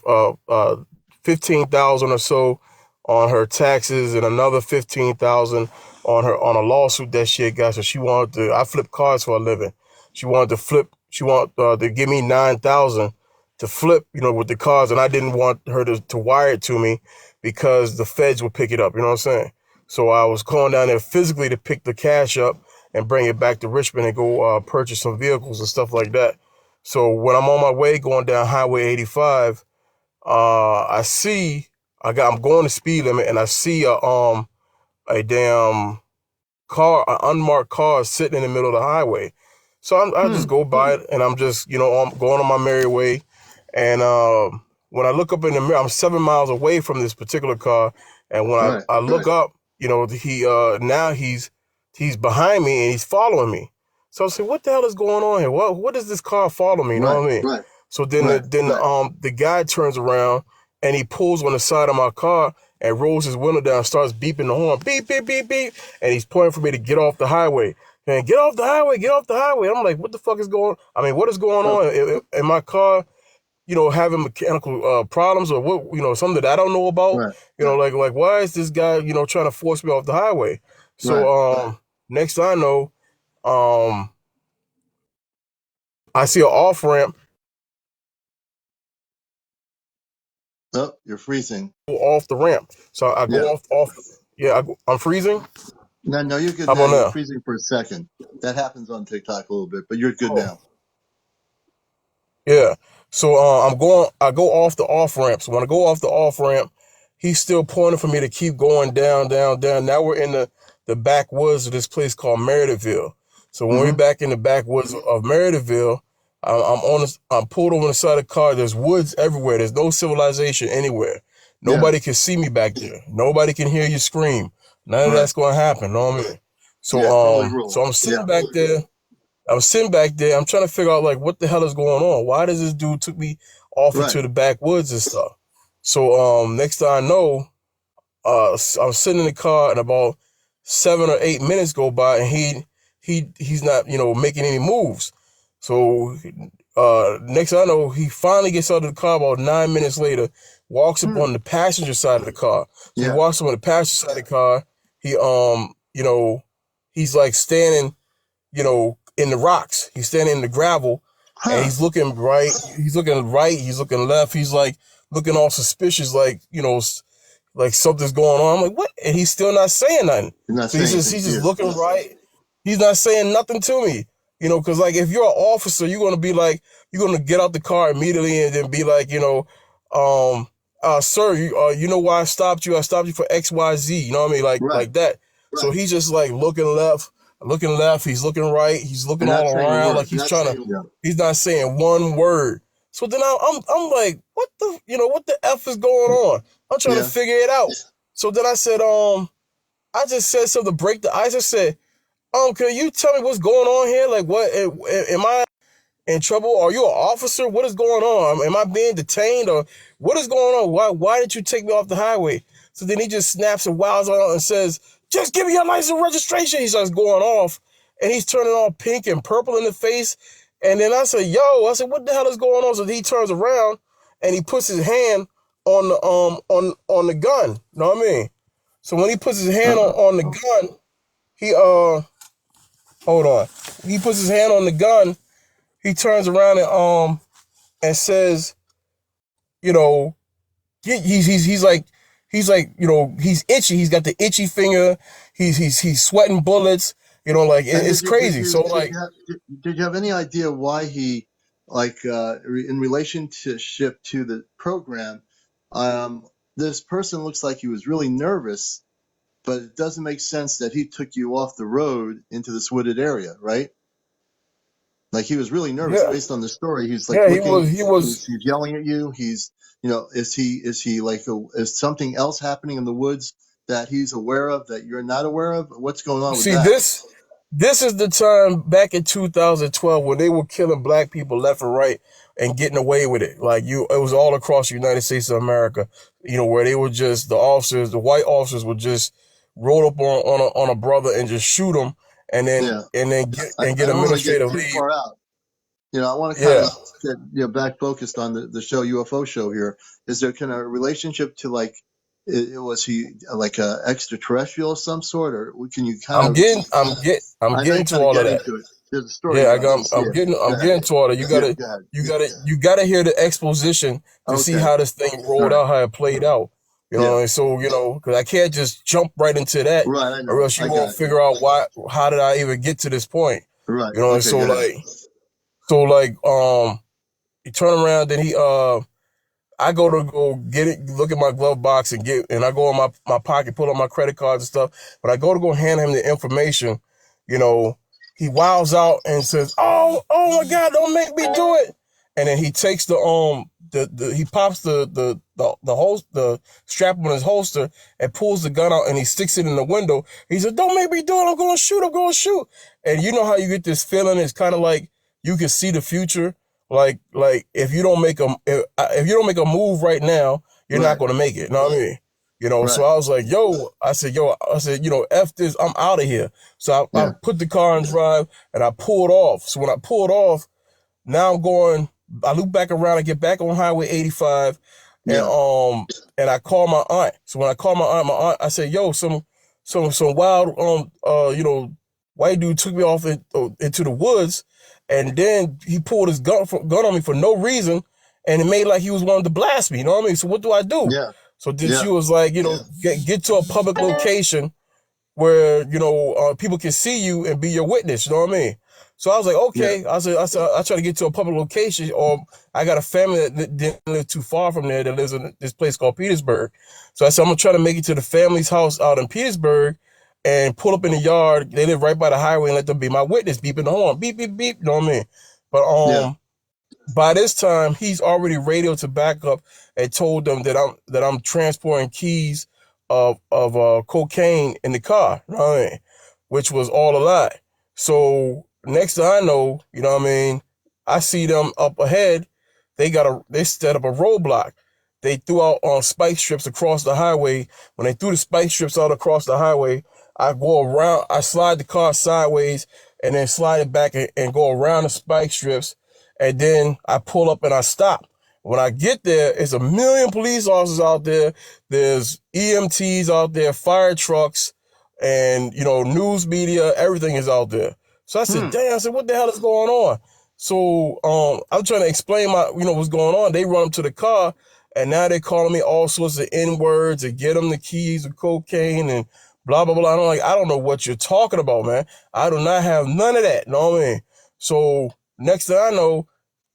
15,000 or so on her taxes, and another 15,000 on a lawsuit that she had got. So she wanted to. I flip cars for a living. She wanted to flip. She wanted to give me 9,000 to flip, with the cars, and I didn't want her to wire it to me because the feds would pick it up. You know what I'm saying? So I was going down there physically to pick the cash up and bring it back to Richmond and go purchase some vehicles and stuff like that. So when I'm on my way going down Highway 85, I see I'm going the speed limit, and I see a damn car, an unmarked car sitting in the middle of the highway. So I just Hmm. go by it, and I'm just I'm going on my merry way. And when I look up in the mirror, I'm 7 miles away from this particular car, and when Right. I look up, he now he's behind me and he's following me. So I say, what the hell is going on here? What does this car follow me? You know Right. what I mean? So then Right. the guy turns around and he pulls on the side of my car and rolls his window down, starts beeping the horn, beep beep beep beep, and he's pointing for me to get off the highway. And get off the highway, get off the highway. I'm like, what the fuck is going? I mean, what is going on in my car? Having mechanical problems, or what, something that I don't know about. Right. Like why is this guy, trying to force me off the highway? So Right. next I know, um, I see an off ramp Oh, you're freezing. off the ramp. So I Yeah. go off. Yeah, I'm freezing. No, you're good How now. about You were now? freezing for a second. That happens on TikTok a little bit, but you're good Oh, now. yeah. So I go off the off ramp. So when I go off the off ramp, he's still pointing for me to keep going down, down, down. Now we're in the backwoods of this place called Meredithville. So when we're Hmm. back in the backwoods of Meredithville, I'm pulled over on the side of the car. There's woods everywhere. There's no civilization anywhere. Yeah. Nobody can see me back there. Nobody can hear you scream. None of Right. that's gonna happen. Know what I mean? Yeah. So Totally rule. so I'm sitting Yeah. back there. I'm sitting back there. I'm trying to figure out like what the hell is going on. Why does this dude took me off Right. into the backwoods and stuff? So next thing I know, I'm sitting in the car and about 7 or 8 minutes go by and he's not making any moves. So next thing I know, he finally gets out of the car about 9 minutes later, walks up Hmm. on the passenger side of the car. So he Yeah. walks up on the passenger side of the car. He he's like standing in the rocks. He's standing in the gravel, and Huh. he's looking right. He's looking right. He's looking left. He's like looking all suspicious, like like something's going on. I'm like, what? And he's still not saying nothing. You're not So saying anything he's to just you. looking right. He's not saying nothing to me. Because like if you're an officer, you're gonna be like, you're gonna get out the car immediately and then be like, um, sir, you know why I stopped you? I stopped you for X, Y, Z. You know what I mean? Right. Like that. So he's just like looking left. He's looking right. He's looking And not all saying a around like word. he's trying to. Yeah. He's not saying one word. So then I'm like, what the f is going on? I'm trying to Yeah. figure it out. So then I said, I just said something to break the ice. I said, can you tell me what's going on here? Like, what am I in trouble? Are you an officer? What is going on? Am I being detained or what is going on? Why did you take me off the highway? So then he just snaps and wows out and says, just give me your license and registration. He starts going off and he's turning all pink and purple in the face. And then I said, what the hell is going on? So he turns around and he puts his hand on the on the gun. You know what I mean? So when he puts his hand on the gun, he hold on. He puts his hand on the gun. He turns around and says, you know, he's like, you know, he's itchy. He's got the itchy finger. He's sweating bullets. You know, like And it's crazy. So like, did you have any idea why he, like, in relationship to the program, this person looks like he was really nervous, but it doesn't make sense that he took you off the road into this wooded area, right? Like he was really nervous yeah, based on the story. He's like yeah, looking, he was. he's yelling at you. He's, you know, is he like, is something else happening in the woods that he's aware of that you're not aware of? What's going on with See, that? this is the time back in 2012 when they were killing black people left and right and getting away with it. Like it was all across the United States of America. You know, where they were just the white officers would just roll up on a brother and just shoot him, Yeah. and then I get don't want to get administrative too leave. far out. You know, I want to kind Yeah, of get, you know, back focused on the show UFO show here. Is there kind of a relationship to like, was he like a extraterrestrial of some sort, or can you kind of? I'm I know you getting to kind of all of get that. into it. There's a story Yeah, there. I didn't see it. Go I'm ahead. getting to all that. Yeah, go ahead. You gotta hear the exposition to see Okay. how this thing All rolled right. out, how it played out. You Yeah. know, and so because I can't just jump right into that, Right. I or know. else you I won't got you. figure out how did I even get to this point. Right. You know, and Okay. Go ahead. so like he turn around, then I go get it, look at my glove box and I go in my pocket, pull out my credit cards and stuff. But I go to go hand him the information, you know, he wows out and says, oh my God, don't make me do it. And then he takes he pops the strap on his holster and pulls the gun out and he sticks it in the window. He said, don't make me do it. I'm going to shoot. And you know how you get this feeling? It's kind of like you can see the future, like if you don't make if you don't make a move right now, you're not Right. gonna make it. You know what I mean? You know, so Right. I was like, I said, you know, F this, I'm out of here. So I Yeah. put the car in drive and I pulled off. So when I pulled off, now I loop back around, I get back on Highway 85 and Yeah. I call my aunt. So when I call my aunt, I said, yo, some wild white dude took me off into the woods, and then he pulled his gun on me for no reason, and it made like he was wanting to blast me. You know what I mean? So what do I do? Yeah. So then Yeah. she was like, get to a public location where people can see you and be your witness. You know what I mean? So I was like, Yeah. okay. I try to get to a public location, or I got a family that didn't live too far from there that lives in this place called Petersburg. So I said, I'm gonna try to make it to the family's house out in Petersburg and pull up in the yard. They live right by the highway and let them be my witness, beeping the horn, beep beep beep. You know what I mean? But Yeah. by this time, he's already radioed to backup and told them that I'm transporting keys of cocaine in the car, you know what I mean? Which was all a lie. So next thing I know, you know what I mean, I see them up ahead. They set up a roadblock. They threw out on spike strips across the highway. When they threw the spike strips out across the highway, I go around, I slide the car sideways and then slide it back and go around the spike strips, and then I pull up and I stop. When I get there, it's a million police officers out there. There's EMTs out there, fire trucks, and news media. Everything is out there. So I said, Hmm. "Damn!" I said, "What the hell is going on?" So I'm trying to explain what's going on. They run up to the car, and now they're calling me all sorts of N words and get them the keys of cocaine and blah blah blah. I'm like, I don't know what you're talking about, man. I do not have none of that. You know what I mean? So next thing I know,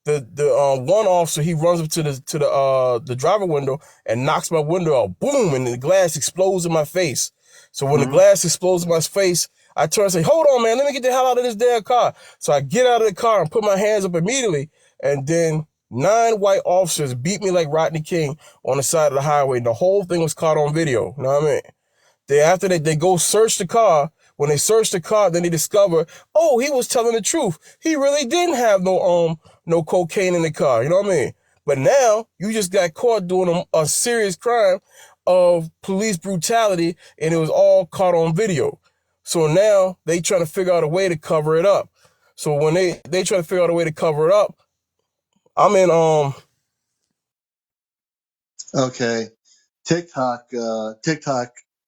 the one officer, he runs up to the driver window and knocks my window out, boom, and the glass explodes in my face. So when the Hmm. glass explodes in my face, I turn and say, hold on, man, let me get the hell out of this damn car. So I get out of the car and put my hands up immediately, and then 9 white officers beat me like Rodney King on the side of the highway. The whole thing was caught on video. You know what I mean? After they go search the car. When they search the car, then they discover, oh, he was telling the truth. He really didn't have no cocaine in the car. You know what I mean? But now you just got caught doing a serious crime of police brutality, and it was all caught on video. So now they trying to figure out a way to cover it up. So when they try to figure out a way to cover it up, I'm in Okay. TikTok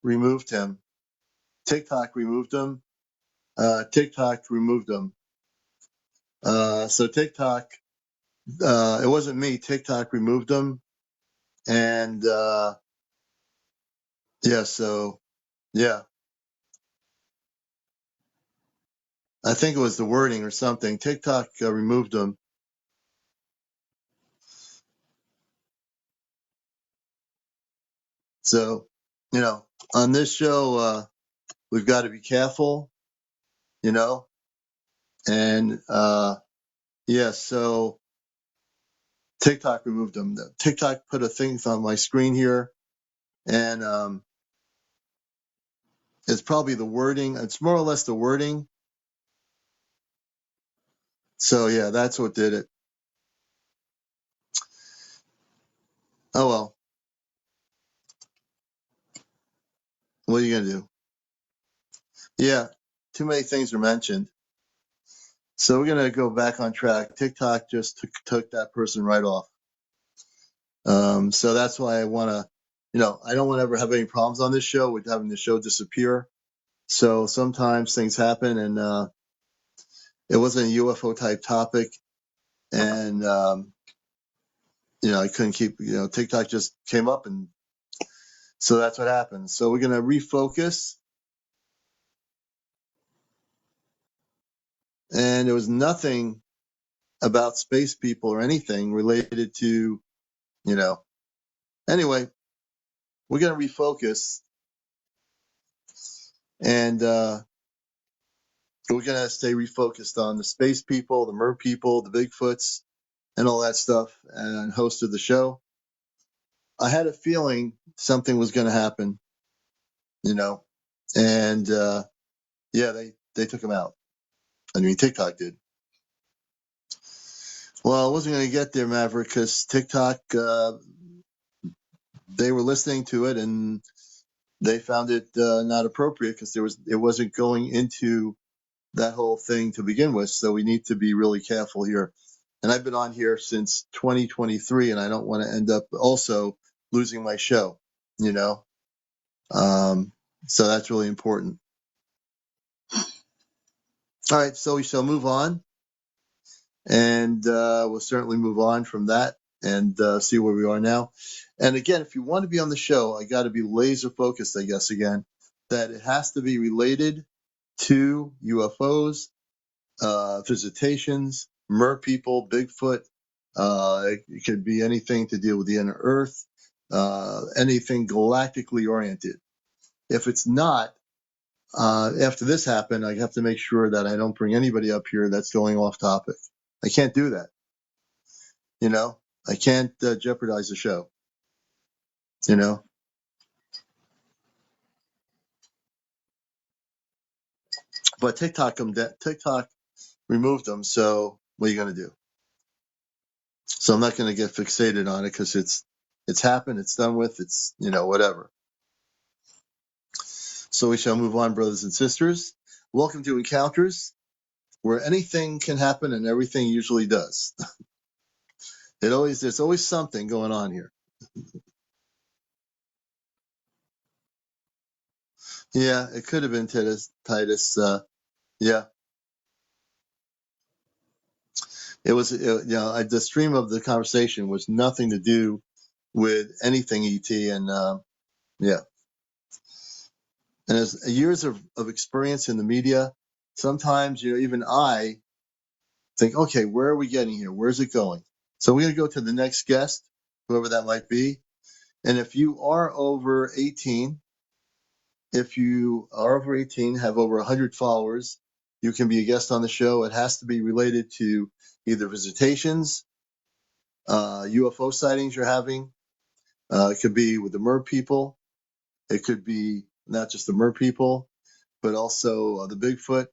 removed him. TikTok removed him. TikTok removed him. So TikTok, it wasn't me. TikTok removed him. And, yeah, so, yeah, I think it was the wording or something. TikTok removed him. So, on this show, we've got to be careful, and, yeah, so TikTok removed him. TikTok put a thing on my screen here, and, it's probably the wording. It's more or less the wording. So yeah, that's what did it. Oh well, what are you gonna do? Yeah, too many things were mentioned. So we're gonna go back on track. TikTok just took that person right off. So that's why I want to, I don't want to ever have any problems on this show with having the show disappear. So sometimes things happen, and it wasn't a UFO type topic, and I couldn't keep, TikTok just came up, and so that's what happened. So we're gonna refocus, and there was nothing about space people or anything related to, anyway, we're going to refocus, and we're going to stay refocused on the space people, the mer people, the Bigfoots, and all that stuff, and hosted the show. I had a feeling something was going to happen, and yeah, they took him out. I mean, TikTok did. Well, I wasn't going to get there, Maverick, because TikTok, they were listening to it, and they found it not appropriate because it wasn't going into that whole thing to begin with. So we need to be really careful here. And I've been on here since 2023, and I don't want to end up also losing my show, you know. So that's really important. All right, so we shall move on, and we'll certainly move on from that and see where we are now. And again, if you want to be on the show, I got to be laser focused, I guess, again, that it has to be related to UFOs, visitations, mer people, Bigfoot. It could be anything to deal with the inner Earth, anything galactically oriented. If it's not, after this happened, I have to make sure that I don't bring anybody up here that's going off topic. I can't do that. I can't jeopardize the show. But TikTok removed them. So what are you going to do? So I'm not going to get fixated on it because it's happened. It's done with. It's whatever. So we shall move on, brothers and sisters. Welcome to Encounters, where anything can happen and everything usually does. There's always something going on here. Yeah, it could have been Titus. Yeah, it was. The stream of the conversation was nothing to do with anything ET, and yeah, and as years of experience in the media, sometimes even I think, okay, where are we getting here? Where's it going? So we're going to go to the next guest, whoever that might be. And if you are over 18, have over 100 followers, you can be a guest on the show. It has to be related to either visitations, UFO sightings you're having. It could be with the mer people. It could be not just the mer people, but also the Bigfoot,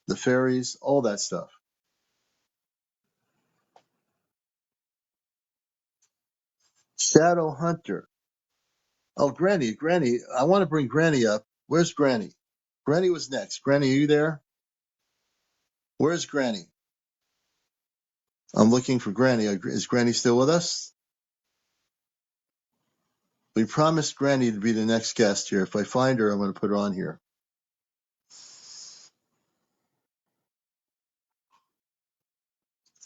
the fairies, all that stuff. Shadow Hunter. Oh, Granny. I want to bring Granny up. Where's Granny? Granny was next. Granny, are you there? Where's Granny? I'm looking for Granny. Is Granny still with us? We promised Granny to be the next guest here. If I find her, I'm going to put her on here.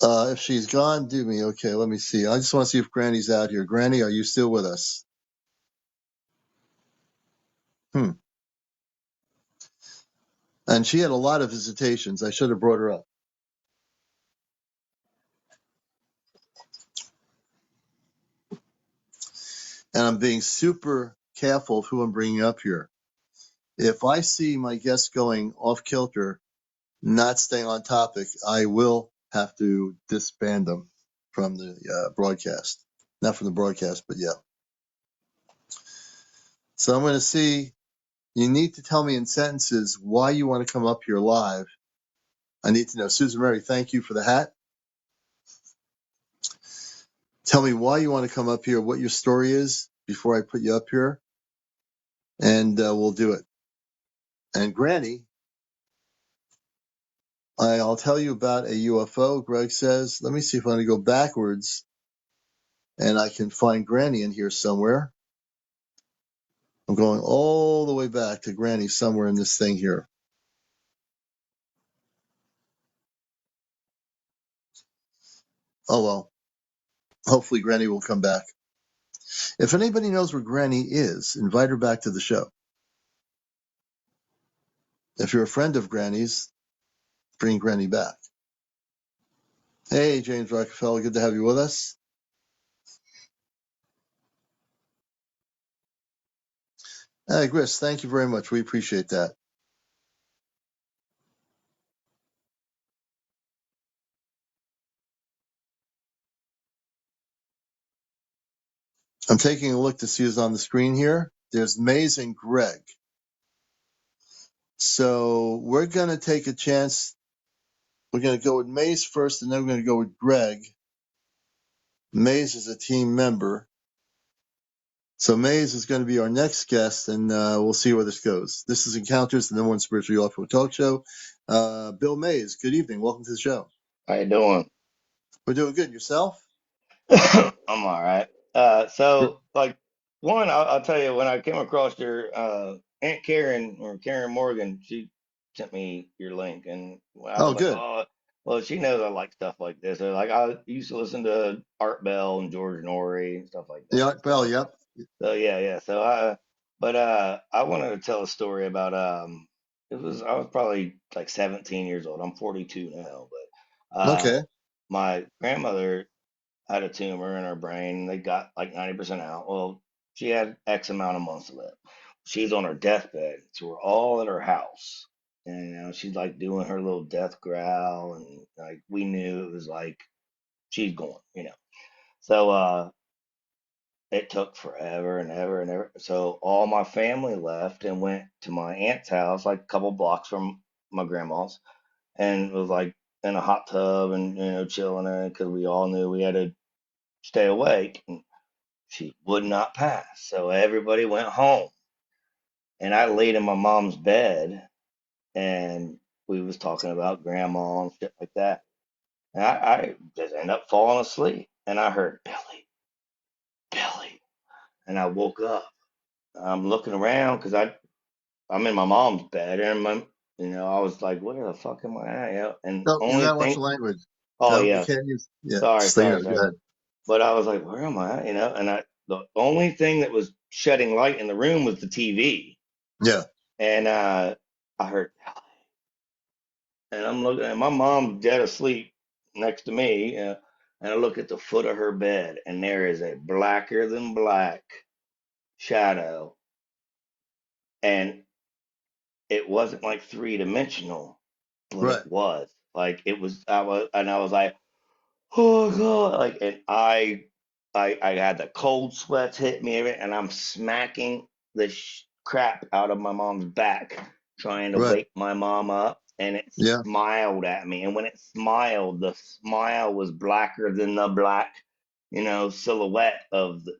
If she's gone, do me. Okay, let me see. I just want to see if Granny's out here. Granny, are you still with us? And she had a lot of visitations. I should have brought her up. And I'm being super careful of who I'm bringing up here. If I see my guests going off kilter, not staying on topic, I will have to disband them from the broadcast. Not from the broadcast, but yeah. So I'm going to see. You need to tell me in sentences why you want to come up here live. I need to know. Susan Mary, thank you for the hat. Tell me why you want to come up here, what your story is before I put you up here, and we'll do it. And Granny, I'll tell you about a UFO. Greg says, let me see if I'm going to go backwards and I can find Granny in here somewhere. I'm going all the way back to Granny somewhere in this thing here. Oh, well, hopefully Granny will come back. If anybody knows where Granny is, invite her back to the show. If you're a friend of Granny's, bring Granny back. Hey, James Rockefeller, good to have you with us. Hey, Chris, thank you very much. We appreciate that. I'm taking a look to see who's on the screen here. There's Maze and Greg. So we're going to take a chance. We're going to go with Maze first, and then we're going to go with Greg. Maze is a team member. So Maze is going to be our next guest, and we'll see where this goes. This is Encounters, the #1 spiritual UFO talk show. Bill Maze, good evening. Welcome to the show. How you doing? We're doing good. Yourself? I'm all right. So like I'll tell you when I came across your Aunt Karen or Karen Morgan, she sent me your link, and I Oh, was like, good. oh, well, she knows I like stuff like this. So, like I used to listen to Art Bell and George Norrie and stuff like The that. Art Bell, yep. So yeah, yeah. But I wanted to tell a story about I was probably like 17 years old. I'm 42 now, but Okay. my grandmother had a tumor in her brain. They got like 90% out. Well, she had X amount of months left. She's on her deathbed. So we're all at her house. And she's like doing her little death growl. And like we knew it was like she's going. So it took forever and ever and ever. So all my family left and went to my aunt's house, like a couple blocks from my grandma's. And it was like in a hot tub and chilling in it because we all knew we had to stay awake. And she would not pass. So everybody went home. And I laid in my mom's bed and we was talking about grandma and shit like that. And I just ended up falling asleep. And I heard Billy, Billy. And I woke up. I'm looking around because I'm in my mom's bed and I was like, where the fuck am I at? And No, you only gotta watch the thing, language. oh No, you yeah, can't use. Yeah, sorry, stay sorry, there. Go sorry. ahead. But I was like, where am I at? And the only thing that was shedding light in the room was the TV. Yeah, And I heard, and I'm looking, and my mom's dead asleep next to me. And I look at the foot of her bed, and there is a blacker than black shadow. And it wasn't like three-dimensional, but right. it was. Like it was, I was like, oh God. Like, and I had the cold sweats hit me, and I'm smacking the crap out of my mom's back, trying to Right. wake my mom up. And it Yeah. smiled at me. And when it smiled, the smile was blacker than the black, silhouette of the.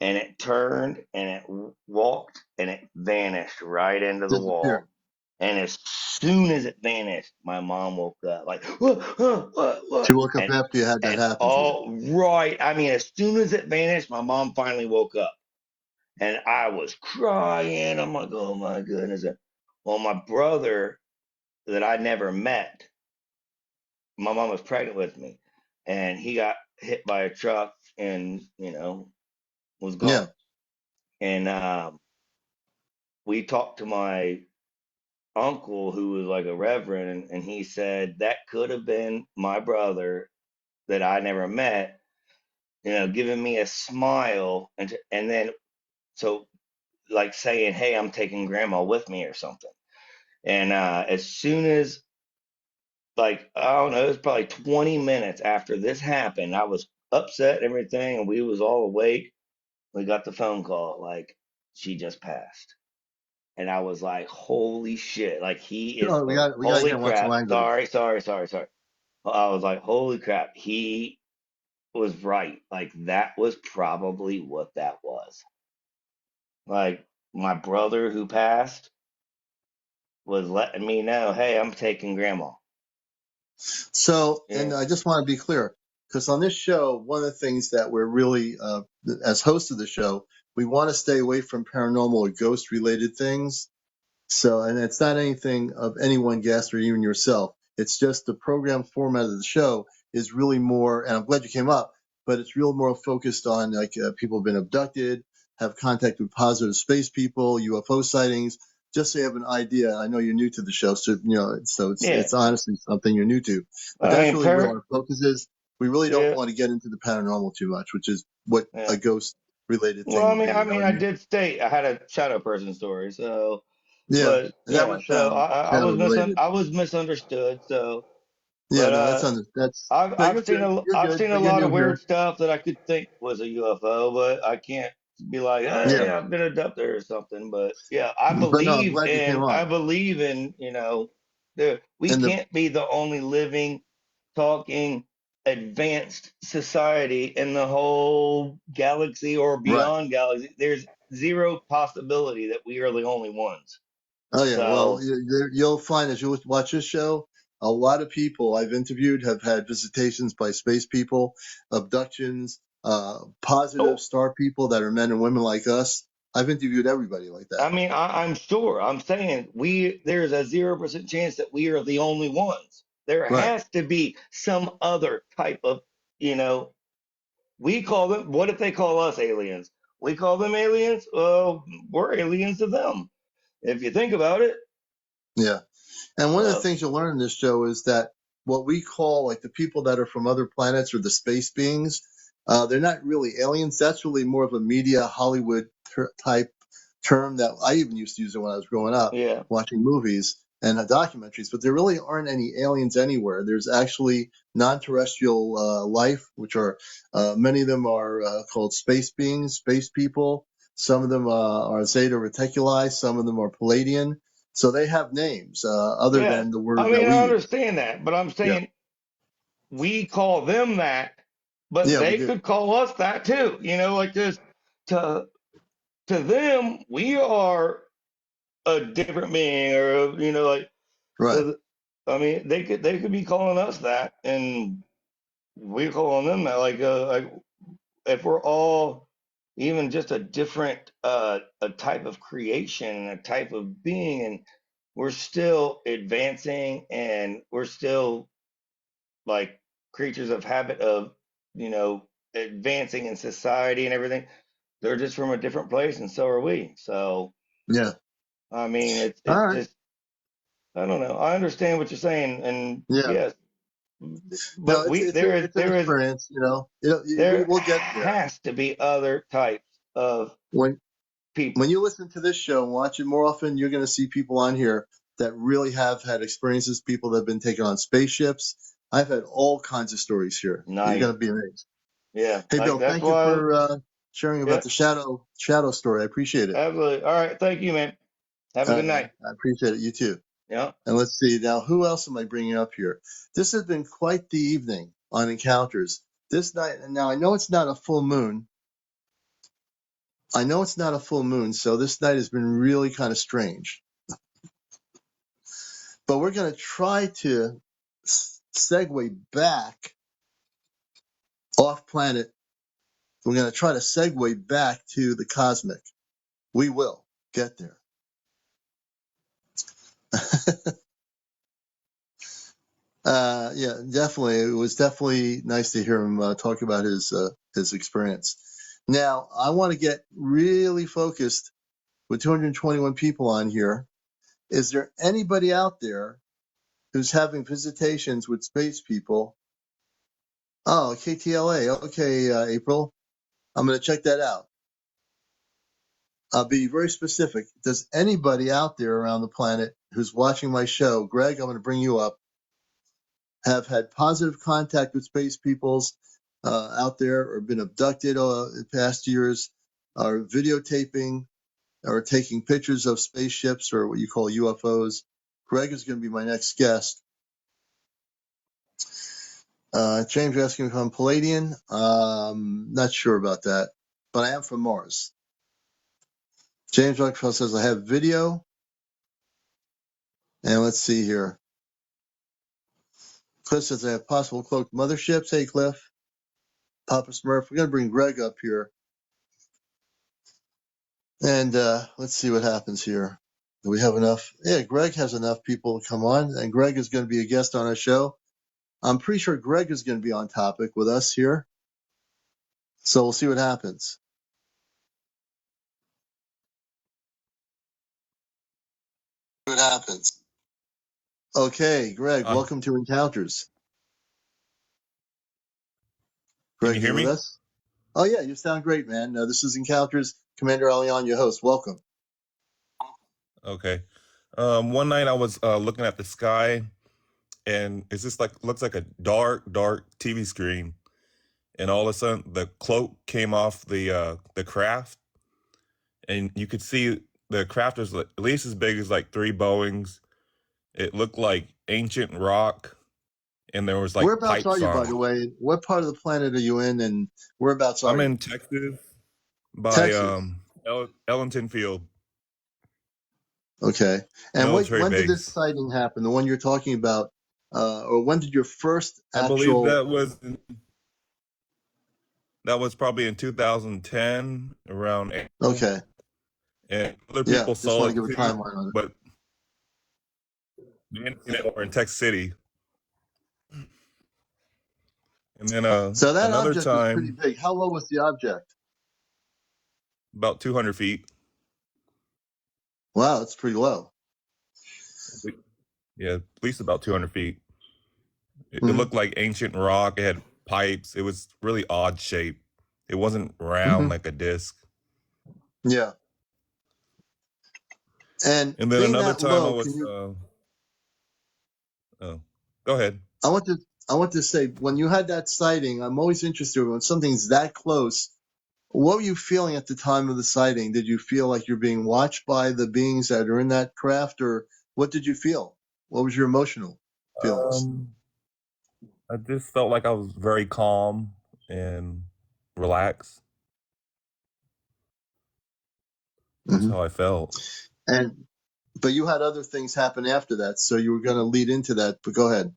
And it turned and it walked and it vanished right into the Disappeared. wall. And as soon as it vanished, my mom woke up like, what? She woke up after you had that And happen to you. all right. I mean, as soon as it vanished, my mom finally woke up. And I was crying. I'm like, oh my goodness. Well, my brother that I never met, my mom was pregnant with me, and he got hit by a truck and, was Yeah. gone. And we talked to my uncle, who was like a reverend, and he said that could have been my brother that I never met, giving me a smile, and then so like saying, "Hey, I'm taking grandma with me" or something. And as soon as, like, I don't know, it was probably 20 minutes after this happened, I was upset and everything, and we was all awake. We got the phone call, like, she just passed. And I was like, holy shit, like, he is, Oh, we or got to holy hear what's the crap, language. sorry. I was like, holy crap, he was right. Like, that was probably what that was. Like, my brother who passed was letting me know, hey, I'm taking grandma. So, and Yeah. I just want to be clear, because on this show, one of the things that we're really, as hosts of the show, we want to stay away from paranormal or ghost related things. So, and it's not anything of any one guest or even yourself. It's just the program format of the show is really more, and I'm glad you came up, but it's real more focused on like people have been abducted, have contact with positive space people, UFO sightings, just so you have an idea. I know you're new to the show, so so Yeah. it's honestly something you're new to, but I that's mean, really where our focus is. We really don't yeah, want to get into the paranormal too much, which is what yeah. a ghost related Well, thing would be. I You know mean, what I I mean? did state I had a shadow person story, so, Yeah, but and that yeah, was so I shadow related. I was misunderstood. So, Yeah, but no, that's I've no, you're good, you're I've good, seen a but you're lot new of weird here. stuff that I could think was a UFO, but I can't be like, Yeah, hey, I've been abducted or something. But yeah, but no, I'm glad you came I on. believe in, we And the can't be the only living, talking, advanced society in the whole galaxy or right. beyond galaxy. There's zero possibility that we are the only ones. Oh yeah, well, So, you'll find as you watch this show, a lot of people I've interviewed have had visitations by space people, abductions, positive oh, star people that are men and women like us. I've interviewed everybody like that. I mean, I'm sure. I'm saying there's a 0% chance that we are the only ones. There Right. has to be some other type of, you know, we call them, what if they call us aliens? We call them aliens. Well, we're aliens to them, if you think about it. Yeah. And one of the So, things you'll learn in this show is that what we call like the people that are from other planets or the space beings, they're not really aliens. That's really more of a media Hollywood type term that I even used to use it when I was growing up, yeah. watching movies and documentaries. But there really aren't any aliens anywhere. There's actually non-terrestrial life, which are many of them are called space beings, space people. Some of them are Zeta Reticuli. Some of them are Palladian. So they have names other Yeah. than the word I that mean, we I use. understand that, but I'm Yeah, saying we call them that, but yeah, we they do. could call us that too. Like this, to them, we are a different being, or like, Right. so I mean, they could be calling us that, and we calling them that. Like if we're all even just a different a type of creation and a type of being, and we're still advancing, and we're still like creatures of habit of you know advancing in society and everything. They're just from a different place, and so are we. So Yeah. I mean, All it's right. just, I don't know. I understand what you're saying, and Yeah. yes, No, but we there is it's an experience. We there will get there has to be other types of when people. you listen to this show and watch it more often. You're going to see people on here that really have had experiences. People that have been taken on spaceships. I've had all kinds of stories here. You're Nice. going to be amazed. Yeah, Hey, like Bill, that's thank you why. for sharing Yeah, about the shadow story. I appreciate it. absolutely. All right, thank you, man. Have a good Man, night. I appreciate it. You too. Yeah. And let's see now, who else am I bringing up here? This has been quite the evening on Encounters. This night, and now I know it's not a full moon. I know it's not a full moon, so this night has been really kind of strange. But we're going to try to segue back off planet. We're going to try to segue back to the cosmic. We will get there. Yeah, definitely. It was definitely nice to hear him talk about his experience. Now, I want to get really focused with 221 people on here. Is there anybody out there who's having visitations with space people? Oh, KTLA. Okay, April. I'm going to check that out. I'll be very specific. Does anybody out there around the planet who's watching my show, Greg, I'm going to bring you up, have had positive contact with space peoples out there or been abducted in past years, are videotaping or taking pictures of spaceships or what you call UFOs? Greg is going to be my next guest. James, you're asking if I'm Palladian. Not sure about that, but I am from Mars. James Rockefeller says I have video. And let's see here. Cliff says I have possible cloaked motherships. Hey, Cliff. Papa Smurf. We're going to bring Greg up here. And let's see what happens here. Do we have enough? Yeah, Greg has enough people to come on. And Greg is going to be a guest on our show. I'm pretty sure Greg is going to be on topic with us here. So we'll see what happens. What happens? Okay, Greg, welcome to Encounters. Can Greg, you you hear with me? us? Oh, yeah, you sound great, man. This is Encounters. CmdrAleon, your host. Welcome. Okay. One night I was looking at the sky, and it's just like looks like a dark TV screen, and all of a sudden the cloak came off the craft, and you could see the craft was like, at least as big as like three Boeings. It looked like ancient rock, and there was like Whereabouts are pipes you, on by it. the way? What part of the planet are you in, and whereabouts are I'm you? in Texas by Texas. Ellington Field Okay. And military when did this base. sighting happen? The one you're talking about, or when did your first I believe actual? that was probably in 2010 around April. Okay. And other Yeah. people Just saw want to it give a too, timeline on it. but they didn't see that over in Texas City. And then So that another object was pretty time, big. How low was the object? about 200 feet. Wow, that's pretty low. Yeah, at least about 200 feet. It Hmm. looked like ancient rock. It had pipes. It was really odd shape. It wasn't round Hmm. like a disc. Yeah. And And then being another that time I low, can was, you? oh, go ahead. I want to. I want to say when you had that sighting, I'm always interested when something's that close. What were you feeling at the time of the sighting? Did you feel like you're being watched by the beings that are in that craft, or what did you feel? What was your emotional feelings? Um, I just felt like I was very calm and relaxed. That's Hmm. how I felt. And but you had other things happen after that, so you were going to lead into that. But go ahead.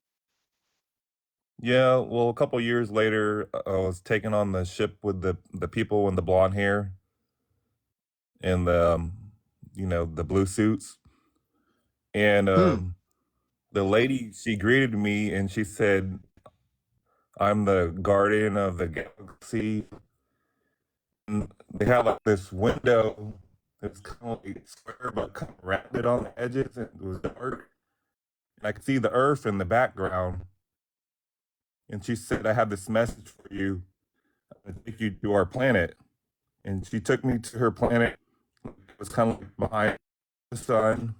Yeah, well, a couple years later, I was taken on the ship with the people in the blonde hair and the blue suits. And Hmm. the lady, she greeted me and she said, "I'm the guardian of the galaxy." And they had like this window that was kind of like square but kind of rounded on the edges, and it was dark. And I could see the Earth in the background. And she said, "I have this message for you. I'm gonna take you to our planet." And she took me to her planet. It was kind of like behind the sun.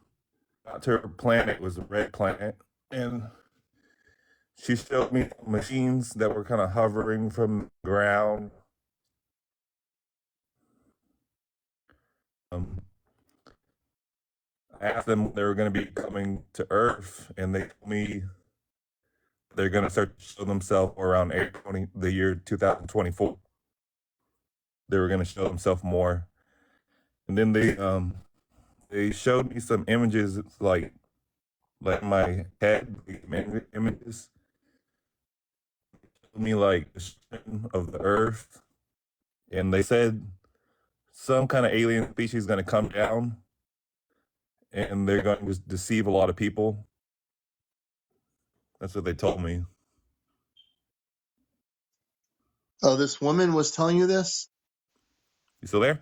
Got to her planet, it was a red planet. And she showed me machines that were kind of hovering from the ground. Um, I asked them if they were going to be coming to Earth, and they told me they're going to start to show themselves around the year 2024. They were going to show themselves more. And then they showed me some images, like my head, images, me like the strength of the earth, and they said some kind of alien species is going to come down, and they're going to deceive a lot of people. That's what they told me. Oh, this woman was telling you this? You still there?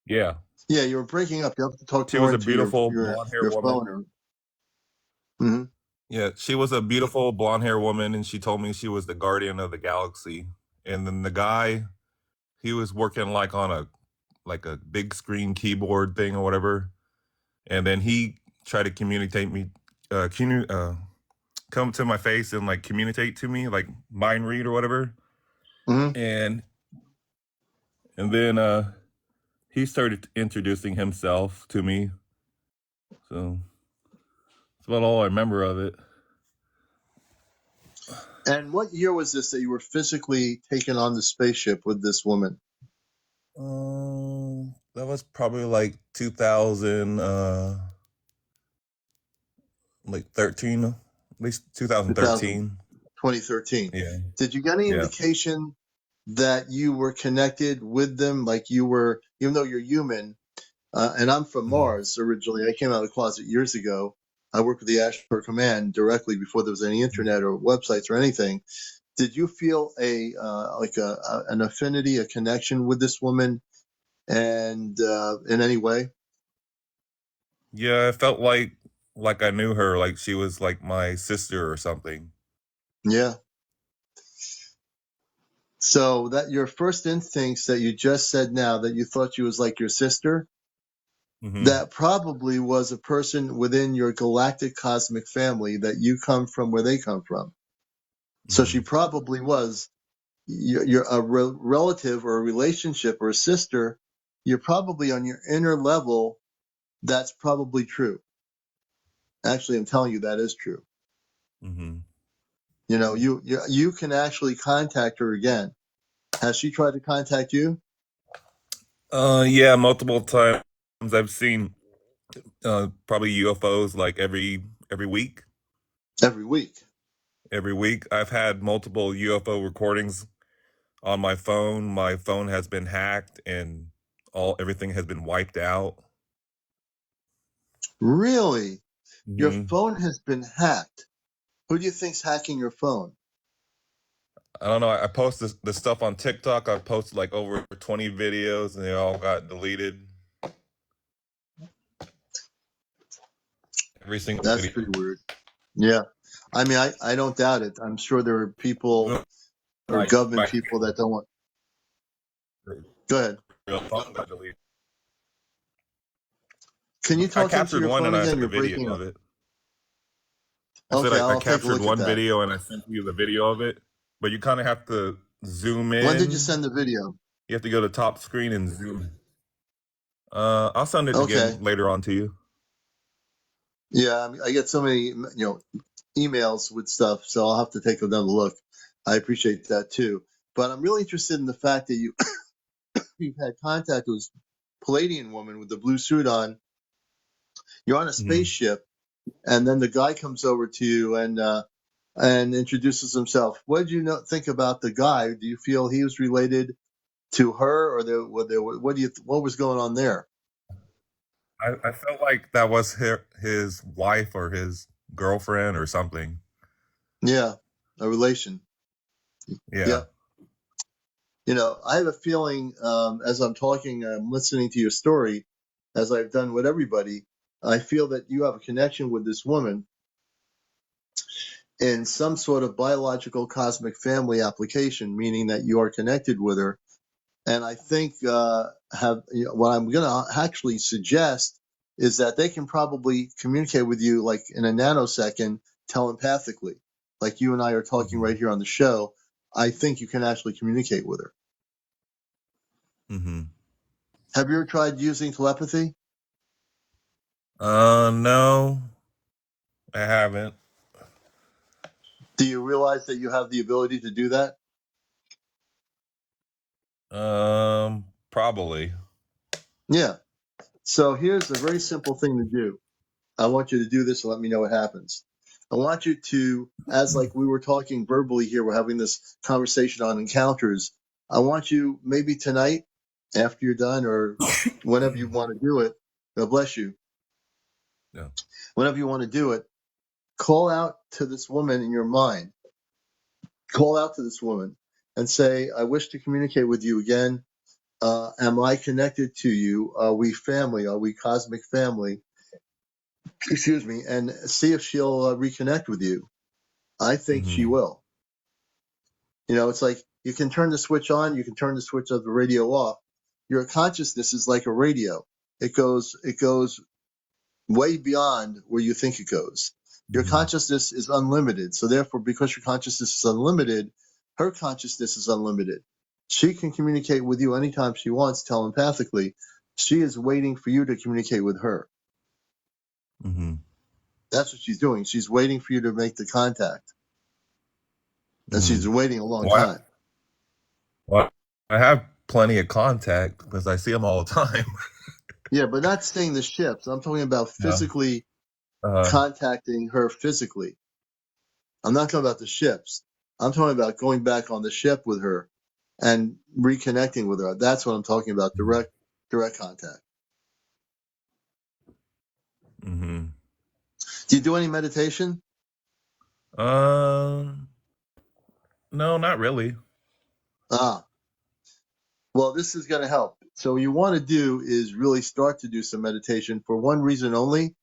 Yeah. Yeah, you were breaking up. You have to talk She more was a into beautiful blonde hair your woman. phone. Mm-hmm. Yeah, she was a beautiful blonde hair woman, and she told me she was the guardian of the galaxy. And then the guy, he was working like on a big screen keyboard thing or whatever. And then he tried to come to my face and like communicate to me, like mind read or whatever. Mm-hmm. And then he started introducing himself to me. So that's about all I remember of it. And what year was this that you were physically taken on the spaceship with this woman? That was probably like 2000, like 13, at least 2013. 2013. Yeah, Did you get any yeah. indication that you were connected with them? Like you were, even though you're human, and I'm from Mhm. Mars originally. I came out of the closet years ago. I worked with the Ashford Command directly before there was any internet or websites or anything. Did you feel an affinity, a connection with this woman, and in any way? Yeah, I felt like I knew her, like she was like my sister or something. Yeah. So that your first instincts that you just said now that you thought she was like your sister, Hmm. that probably was a person within your galactic cosmic family that you come from where they come from. So she Hmm. probably was you're a relative or a relationship or a sister. You're probably on your inner level. That's probably true. Actually, I'm telling you that is true. Hmm. You know, you can actually contact her again. Has she tried to contact you Yeah, multiple times I've seen probably UFOs like every week. every week? Every week I've had multiple UFO recordings on my phone. My phone has been hacked and everything has been wiped out. Really? Your Hmm. phone has been hacked. Who do you think's hacking your phone? I don't know. I post this stuff on TikTok. I posted like over 20 videos and they all got deleted. Every single That's video. pretty weird. Yeah. I mean, I don't doubt it. I'm sure there are people or government My people that don't want. Go ahead. real phone got deleted. Can you I talk into captured your one phone and I again? sent a You're video breaking of up. it. I said Okay, I I'll take a captured look at one that. video and I sent you the video of it, but you kind of have to zoom When did you in. send the video? You have to go to top screen and zoom. I'll send it again Okay. later on to you. Yeah, I, mean, I get so many, emails with stuff, so I'll have to take another look. I appreciate that too. But I'm really interested in the fact that you've had contact with this Palladian woman with the blue suit on. You're on a Hmm. spaceship, and then the guy comes over to you and introduces himself. What did you think about the guy? Do you feel he was related to her, or what was going on there? I felt like that was his wife or his girlfriend or something. Yeah, a relation. Yeah. Yep. I have a feeling as I'm talking, I'm listening to your story, as I've done with everybody. I feel that you have a connection with this woman in some sort of biological cosmic family application, meaning that you are connected with her. And I think what I'm going to actually suggest is that they can probably communicate with you like in a nanosecond telepathically, like you and I are talking Hmm. right here on the show. I think you can actually communicate with her. Hmm. Have you ever tried using telepathy? No, I haven't. Do you realize that you have the ability to do that? Probably. Yeah. So here's a very simple thing to do. I want you to do this and let me know what happens. I want you to, as like we were talking verbally here, we're having this conversation on encounters. I want you maybe tonight. after you're done or whenever you want to do it. God bless you. Yeah. Whenever you want to do it, call out to this woman in your mind. Call out to this woman and say, I wish to communicate with you again. Am I connected to you? Are we family? Are we cosmic family? Excuse me. And see if she'll reconnect with you. I think she will. You know, it's like you can turn the switch on, you can turn the switch of the radio off. Your consciousness is like a radio. It goes way beyond where you think it goes. Your consciousness is unlimited. So therefore, because your consciousness is unlimited, her consciousness is unlimited. She can communicate with you anytime she wants telepathically. She is waiting for you to communicate with her. Mm-hmm. That's what she's doing. She's waiting for you to make the contact. And she's been waiting a long Well, time. well, I have plenty of contact because I see them all the time. Yeah, but not staying the ships. I'm talking about Yeah. physically Uh, contacting her physically. I'm not talking about the ships. I'm talking about going back on the ship with her and reconnecting with her. That's what I'm talking about. Direct contact. mm-hmm. Do you do any meditation? No, not really. Ah, well, this is going to help. So what you want to do is really start to do some meditation for one reason only.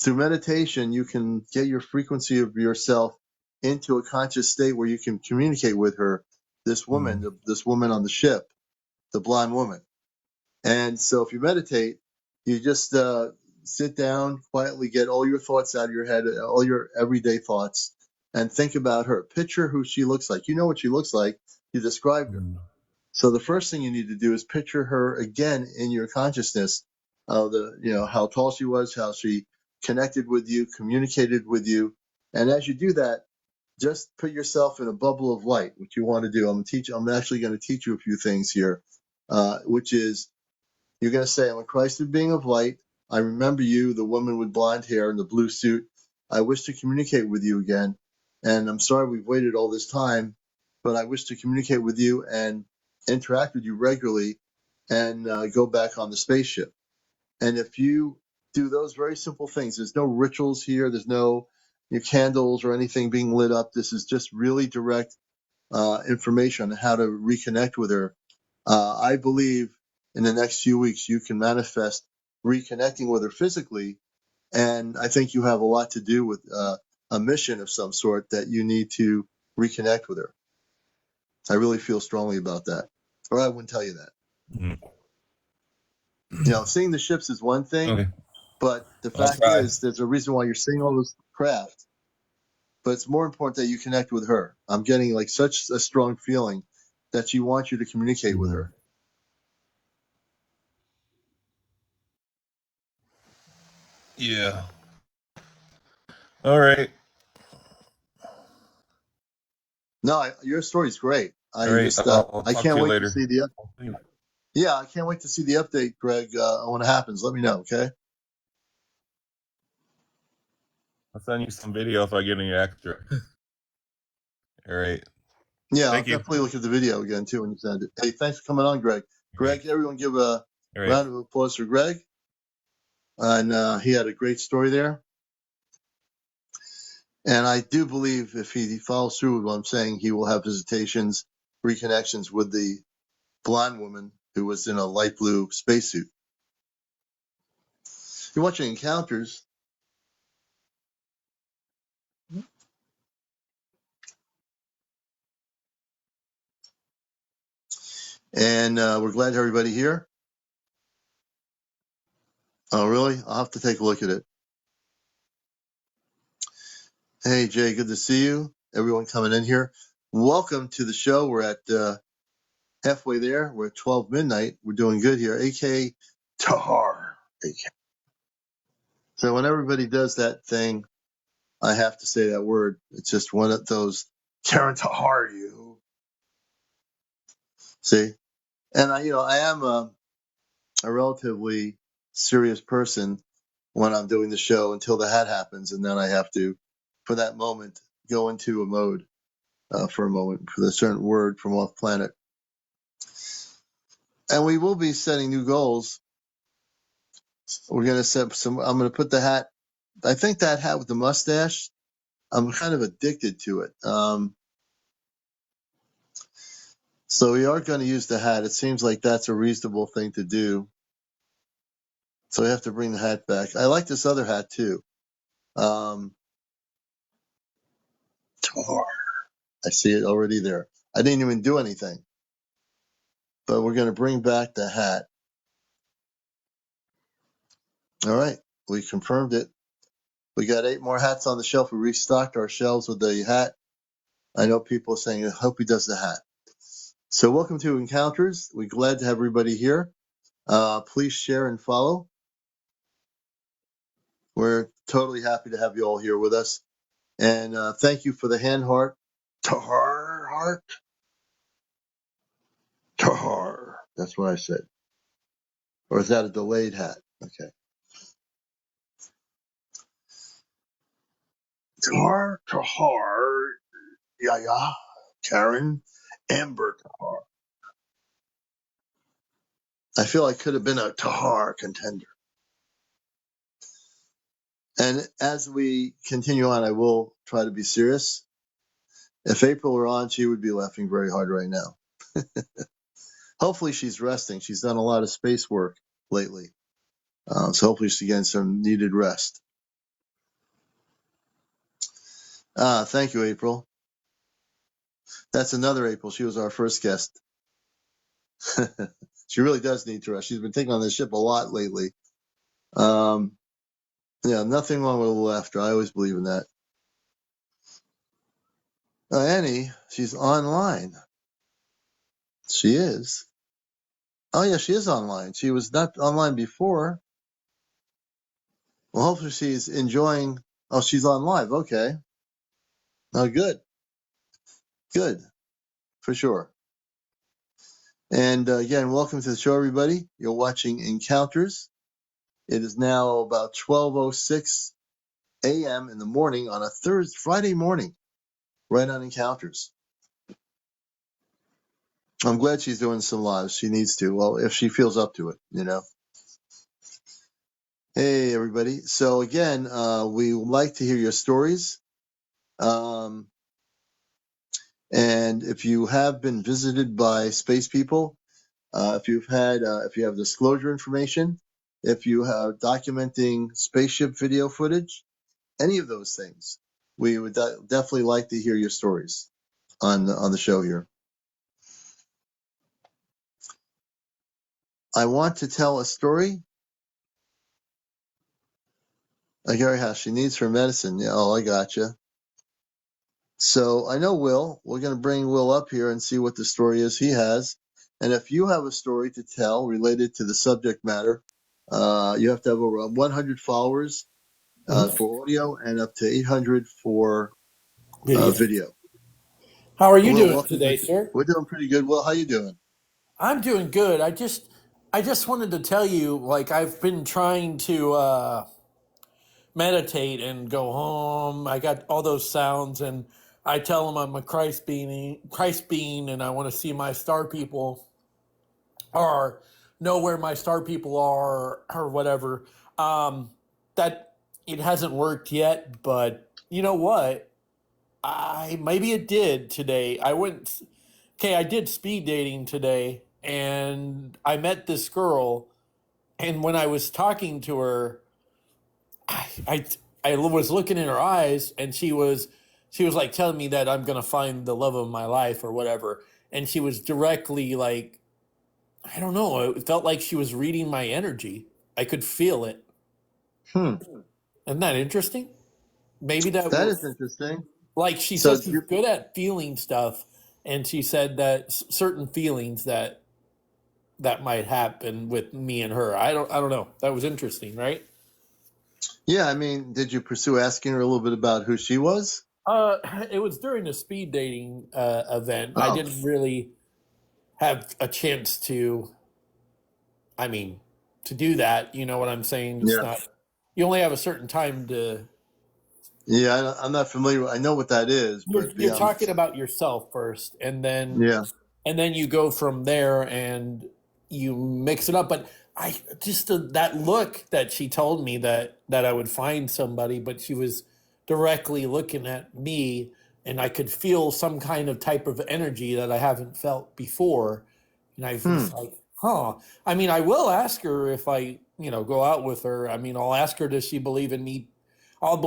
Through meditation, you can get your frequency of yourself into a conscious state where you can communicate with her, this woman on the ship, the blonde woman. And so if you meditate, you just sit down quietly, get all your thoughts out of your head, all your everyday thoughts, and think about her. Picture who she looks like. You know what she looks like. You described her. So the first thing you need to do is picture her again in your consciousness. How tall she was, how she connected with you, communicated with you. And as you do that, just put yourself in a bubble of light, which you want to do. I'm actually going to teach you a few things here, which is you're going to say, I'm a Christed being of light. I remember you, the woman with blonde hair and the blue suit. I wish to communicate with you again. And I'm sorry we've waited all this time, but I wish to communicate with you and interact with you regularly and go back on the spaceship. And if you do those very simple things, there's no rituals here, there's no candles or anything being lit up. This is just really direct information on how to reconnect with her. I believe in the next few weeks you can manifest reconnecting with her physically, and I think you have a lot to do with a mission of some sort that you need to reconnect with her. I really feel strongly about that, or I wouldn't tell you that. Seeing the ships is one thing, Okay. but the I'll fact try. is there's a reason why you're seeing all this craft. But it's more important that you connect with her. I'm getting like such a strong feeling that she wants you to communicate with her. Yeah. All right. No, your story's great. All I right. just I'll I talk can't to you wait to later. see I can't wait to see the update, Greg. When it happens, let me know, okay? I'll send you some video if I get any extra. All right. Yeah, I'll Thank you. definitely look at the video again too when you send it. Hey, thanks for coming on, Greg. All right. Greg, everyone give a All right. round of applause for Greg. And he had a great story there. And I do believe if he follows through with what I'm saying, he will have visitations, reconnections with the blonde woman who was in a light blue spacesuit. You're watching Encounters. And we're glad to have everybody here. Oh, really? I'll have to take a look at it. Hey, Jay, good to see you. Everyone coming in here. Welcome to the show. We're at halfway there. We're at 12 midnight. We're doing good here. AK Tahar. AK. So when everybody does that thing, I have to say that word. It's just one of those, Karen Tahar, you. See? And I am a relatively serious person when I'm doing the show until the hat happens. And then I have to, for that moment, go into a mode. For a moment, for the certain word from off planet. And we will be setting new goals. We're going to set some. I'm going to put the hat. I think that hat with the mustache. I'm kind of addicted to it. So we are going to use the hat. It seems like that's a reasonable thing to do. So we have to bring the hat back. I like this other hat too. Tar. I see it already there. I didn't even do anything. But we're going to bring back the hat. All right. We confirmed it. We got 8 more hats on the shelf. We restocked our shelves with the hat. I know people are saying, I hope he does the hat. So welcome to Encounters. We're glad to have everybody here. Please share and follow. We're totally happy to have you all here with us. And thank you for the hand heart. Tahar heart. Tahar. That's what I said. Or is that a delayed hat? Okay. Tahar, Tahar. Yaya, Karen, Amber Tahar. I feel I could have been a Tahar contender. And as we continue on, I will try to be serious. If April were on, she would be laughing very hard right now. Hopefully she's resting. She's done a lot of space work lately. So hopefully she's getting some needed rest. Thank you, April. That's another April. She was our first guest. She really does need to rest. She's been taking on the ship a lot lately. Yeah, nothing wrong with a little laughter. I always believe in that. Annie, she's online. She is. Oh, yeah, she is online. She was not online before. Well, hopefully she's enjoying. Oh, she's on live. Okay. Oh, good. Good. For sure. And again, welcome to the show, everybody. You're watching Encounters. It is now about 12:06 a.m. in the morning on a Friday morning, right on Encounters. I'm glad she's doing some lives. She needs to. Well, if she feels up to it, you know. Hey, everybody. So again, we would like to hear your stories. And if you have been visited by space people, if you have disclosure information, if you have documenting spaceship video footage, any of those things, we would definitely like to hear your stories on the show here. I want to tell a story. Gary House, she needs her medicine. Yeah, oh, I gotcha. So I know Will. We're going to bring Will up here and see what the story is he has. And if you have a story to tell related to the subject matter, you have to have over 100 followers for audio and up to 800 for Video. video. How are you Will, doing welcome. today, sir? We're doing pretty good. Will, how you doing? I'm doing good. I just wanted to tell you, like, I've been trying to meditate and go home. I got all those sounds, and I tell them I'm a Christ being, and I want to see my star people, or know where my star people are, or whatever. That it hasn't worked yet, but you know what? I maybe it did today. I did speed dating today, and I met this girl, and when I was talking to her, I I, I was looking in her eyes, and she was like telling me that I'm gonna find the love of my life or whatever, and she was directly like, I don't know, it felt like she was reading my energy. I could feel it. Hmm. Isn't that interesting? Maybe that That will, is interesting. like, she So said she's good at feeling stuff, and she said that certain feelings that might happen with me and her. I don't know. That was interesting, right? yeah, I mean, did you pursue asking her a little bit about who she was? Uh, it was during a speed dating event. I Oh, didn't really have a chance to. I mean, to do that. You know what I'm saying? It's yeah. not. You only have a certain time to. Yeah, I'm not familiar. I know what that is, but You're yeah, talking about yourself first, and then yeah. and then you go from there, and you mix it up. But I just that look that she told me that I would find somebody, but she was directly looking at me, and I could feel some kind of type of energy that I haven't felt before, and I Hmm. was like, huh. I mean, I will ask her if I, go out with her. I mean, I'll ask her, does she believe in me? I'll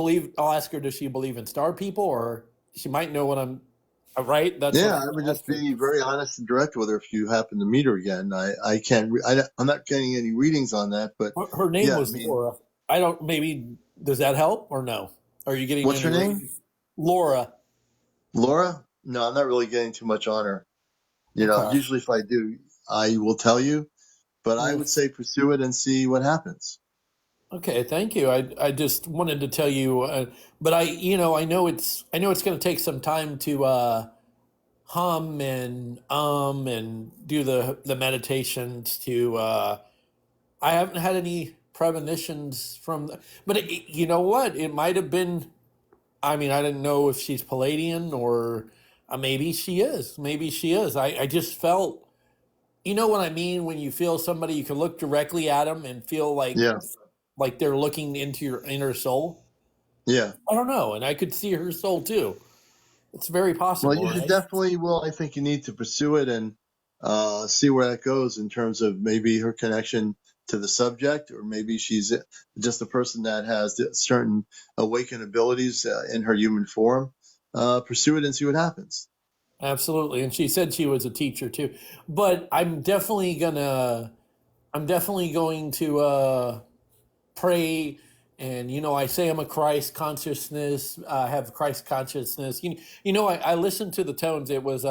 ask her, does she believe in star people, or she might know what I'm, right? That's what Yeah, I'm I going would to ask just her. be very honest and direct with her if you happen to meet her again. I can't. I'm not getting any readings on that, but Her name yeah, I was mean, Laura. I don't, maybe, does that help or no? Are you getting what's her any name? readings? Laura. Laura? No, I'm not really getting too much on her. Okay. Usually if I do, I will tell you, but I would Mm. say pursue it and see what happens. Okay, thank you. I just wanted to tell you, but I know it's going to take some time to hum and do the meditations to. I haven't had any premonitions from, but you know what? It might have been. I mean, I didn't know if she's Palladian or maybe she is. Maybe she is. I just felt, you know what I mean, when you feel somebody, you can look directly at them and feel Yeah, like they're looking into your inner soul. yeah. I don't know, and I could see her soul too. It's very Well, possible, you should right? definitely. Well, I think you need to pursue it and see where that goes in terms of maybe her connection to the subject, or maybe she's just a person that has certain awakened abilities in her human form. Pursue it and see what happens. Absolutely. And she said she was a teacher too. But I'm definitely going to pray, and I say I'm a Christ consciousness, have Christ consciousness. I listened to the tones. It was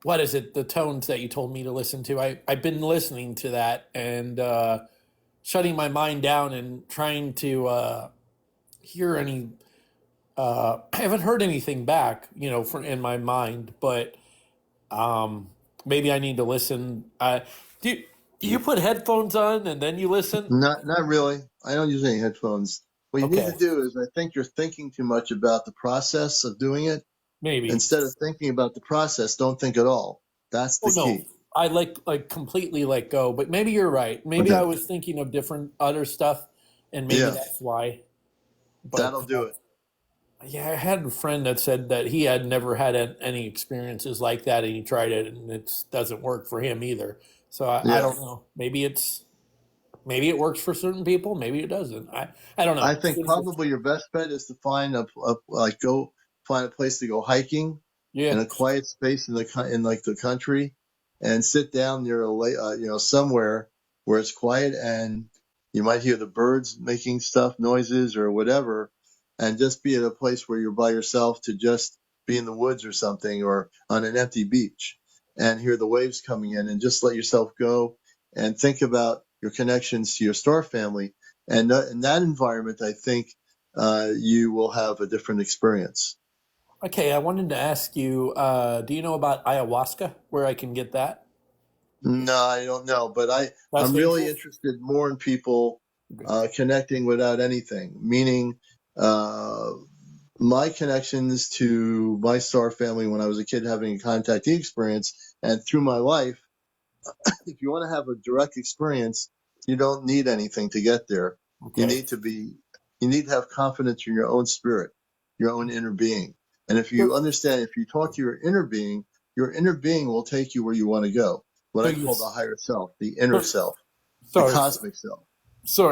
what is it? The tones that you told me to listen to. I've been listening to that and shutting my mind down and trying to hear any I haven't heard anything back, from in my mind, but Um, maybe I need to listen. Do you put headphones on and then you listen? Not really. I don't use any headphones. What you need Okay, to do is, I think you're thinking too much about the process of doing it. maybe. Instead of thinking about the process, don't think at all. That's Oh the no, key. I like completely let go. But maybe you're right. Maybe Okay. I was thinking of different other stuff, and maybe Yeah, that's why. that'll But do it. yeah, I had a friend that said that he had never had any experiences like that, and he tried it, and it doesn't work for him either. So I Yeah. don't know. Maybe it works for certain people. Maybe it doesn't. I don't I know. think probably your best bet is to find go find a place to go hiking Yeah. in a quiet space in in like the country, and sit down near a lake, somewhere where it's quiet and you might hear the birds making stuff noises or whatever, and just be at a place where you're by yourself, to just be in the woods or something, or on an empty beach, and hear the waves coming in, and just let yourself go and think about your connections to your star family, and in that environment, I think you will have a different experience. Okay, I wanted to ask you, do you know about ayahuasca, where I can get that? No, I don't know, but That's I'm really legal? interested more in people Okay. connecting without anything, meaning uh, my connections to my star family when I was a kid, having a contactee experience, and through my life. If you want to have a direct experience, you don't need anything to get there. You Okay. need to be, you need to have confidence in your own spirit, your own inner being. And if you understand, if you talk to your inner being will take you where you want to go. What So I you, call the higher self, the inner so, self, the sorry, cosmic self.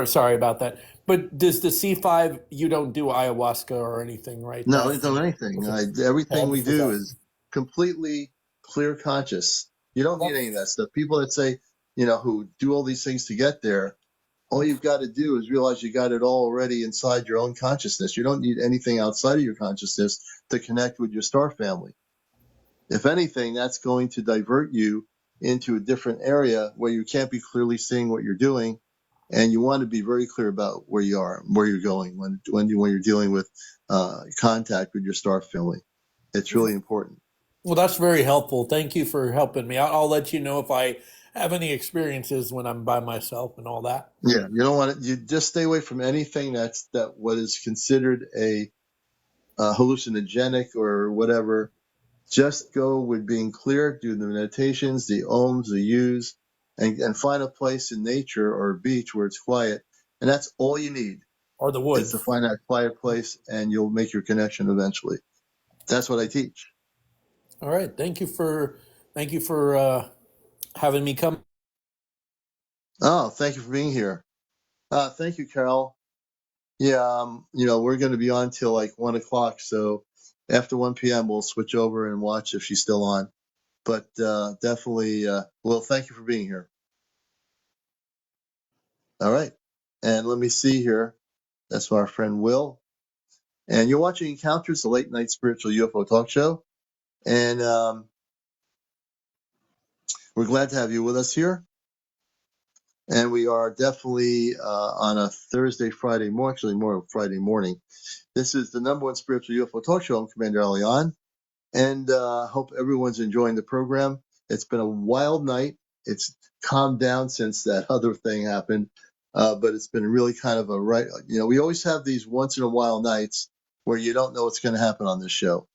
sorry about that. But does the C5, you don't do ayahuasca or anything, right? No, I That's don't do anything. okay. I Everything had to we forget. do is completely clear conscious. You don't need any of that stuff. People that say, who do all these things to get there, all you've got to do is realize you got it all already inside your own consciousness. You don't need anything outside of your consciousness to connect with your star family. If anything, that's going to divert you into a different area where you can't be clearly seeing what you're doing, and you want to be very clear about where you are, where you're going when you're dealing with contact with your star family. It's really important. Well, that's very helpful. Thank you for helping me. I'll let you know if I have any experiences when I'm by myself and all that. Yeah, you don't want to. You just stay away from anything that what is considered a hallucinogenic or whatever. Just go with being clear, do the meditations, the ohms, the yous, and find a place in nature or a beach where it's quiet. And that's all you need Or the is to woods. find that quiet place, and you'll make your connection eventually. That's what I teach. All right. Thank you for having me come. Oh, thank you for being here. Thank you, Carol. Yeah, we're going to be on till like 1 o'clock. So after 1 p.m., we'll switch over and watch if she's still on. But definitely, well, thank you for being here. All right. And let me see here. That's our friend Will. And you're watching Encounters, the late night spiritual UFO talk show. And we're glad to have you with us here. And we are definitely on a Thursday, Friday, more Friday morning. This is the number one spiritual UFO talk show. I'm CmdrAleon. And hope everyone's enjoying the program. It's been a wild night. It's calmed down since that other thing happened. But it's been really kind of we always have these once in a while nights where you don't know what's going to happen on this show.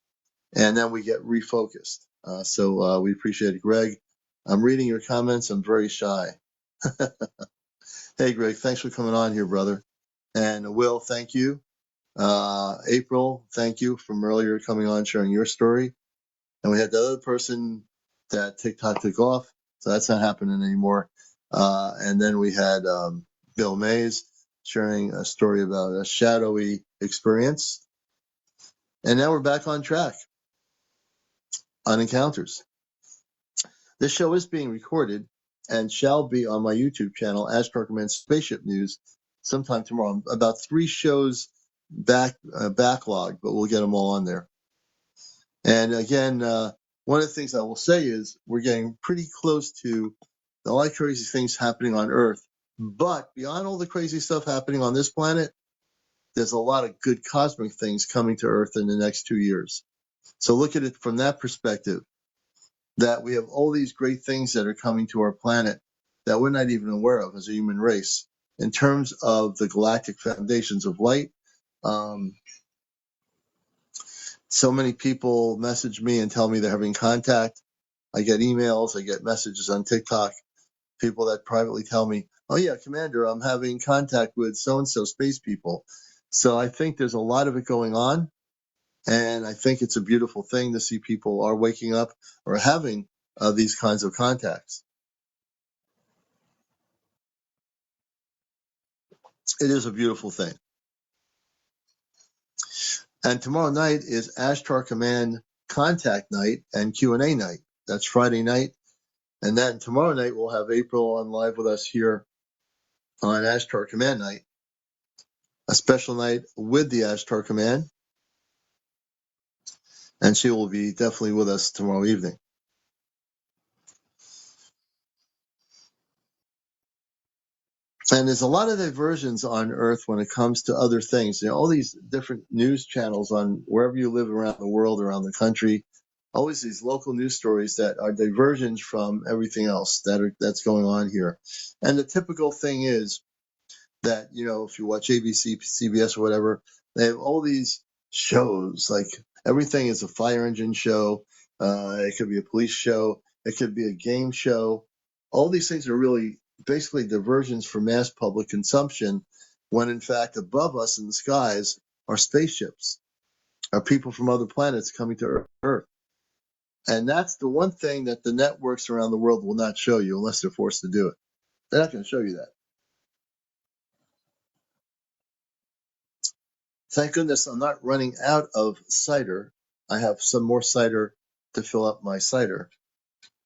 And then we get refocused. So we appreciate it, Greg. I'm reading your comments. I'm very shy. Hey, Greg, thanks for coming on here, brother. And Will, thank you. April, thank you from earlier coming on, sharing your story. And we had the other person that TikTok took off, so that's not happening anymore. And then we had Bill Mays sharing a story about a shadowy experience. And now we're back on track on Encounters. This show is being recorded and shall be on my YouTube channel, Ashtar Command Spaceship News, sometime tomorrow. About 3 shows backlog, but we'll get them all on there. And again, one of the things I will say is we're getting pretty close to a lot of crazy things happening on Earth. But beyond all the crazy stuff happening on this planet, there's a lot of good cosmic things coming to Earth in the next 2 years. So look at it from that perspective, that we have all these great things that are coming to our planet that we're not even aware of as a human race in terms of the galactic foundations of light. So many people message me and tell me they're having contact. I get emails, I get messages on TikTok, people that privately tell me, oh yeah, Commander, I'm having contact with so-and-so space people. So I think there's a lot of it going on. And I think it's a beautiful thing to see people are waking up or having these kinds of contacts. It is a beautiful thing. And tomorrow night is Ashtar Command Contact Night and Q&A night. That's Friday night. And then tomorrow night, we'll have April on live with us here on Ashtar Command Night, a special night with the Ashtar Command. And she will be definitely with us tomorrow evening. And there's a lot of diversions on Earth when it comes to other things. All these different news channels on wherever you live around the world, around the country, always these local news stories that are diversions from everything else that's going on here. And the typical thing is that, if you watch ABC, CBS, or whatever, they have all these shows. Like everything is a fire engine show. It could be a police show. It could be a game show. All these things are really basically diversions for mass public consumption, when in fact above us in the skies are spaceships, are people from other planets coming to Earth. And that's the one thing that the networks around the world will not show you unless they're forced to do it. They're not going to show you that. Thank goodness I'm not running out of cider. I have some more cider to fill up my cider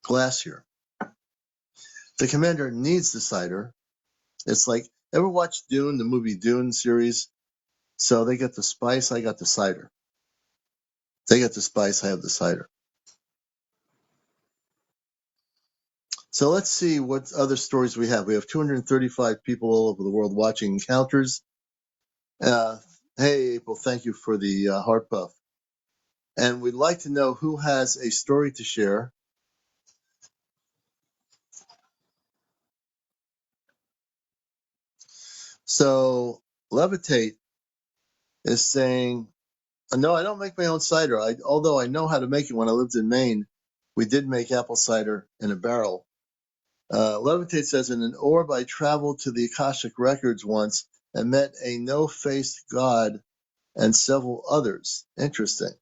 glass here. The commander needs the cider. It's like, ever watch Dune, the movie Dune series? So they get the spice, I got the cider. They get the spice, I have the cider. So let's see what other stories we have. We have 235 people all over the world watching Encounters. Hey, April, thank you for the heart puff. And we'd like to know who has a story to share. So Levitate is saying, no, I don't make my own cider. Although I know how to make it when I lived in Maine, we did make apple cider in a barrel Levitate says, in an orb, I traveled to the Akashic records once and met a no-faced god and several others. Interesting.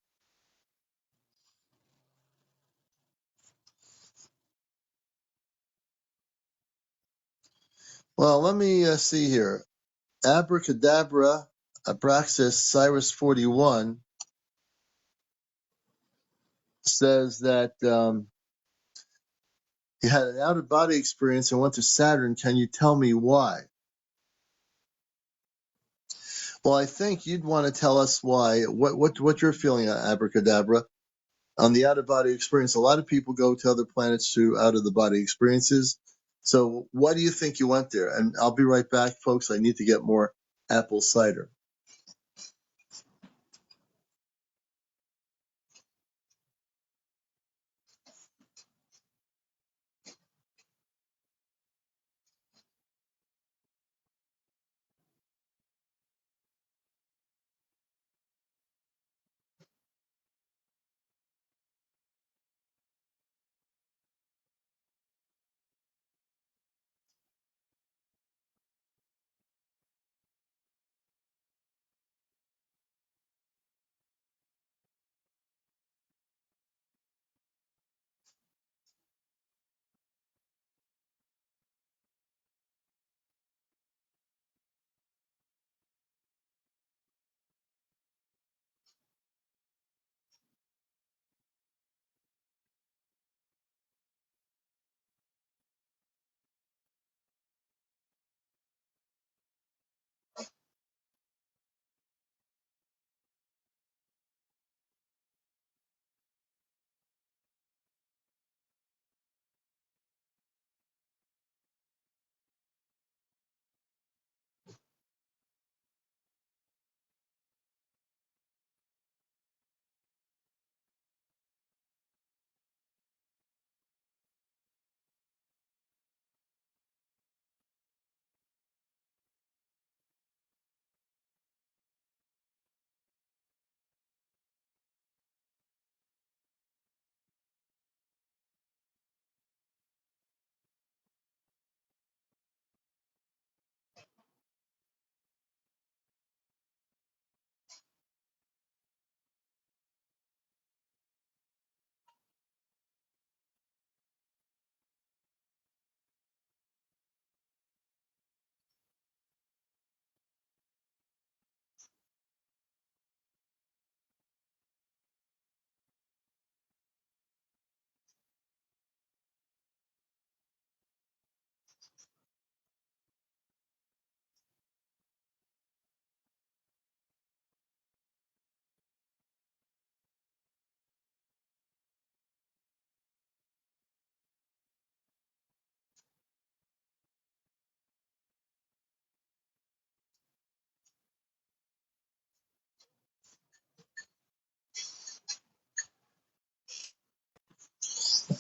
Well, let me see here. Abracadabra, Abraxas, Cyrus 41 says that he had an out-of-body experience and went to Saturn. Can you tell me why? Well, I think you'd want to tell us why. What you're feeling, Abracadabra, on the out-of-body experience. A lot of people go to other planets through out-of-the-body experiences. So why do you think you went there? And I'll be right back, folks. I need to get more apple cider.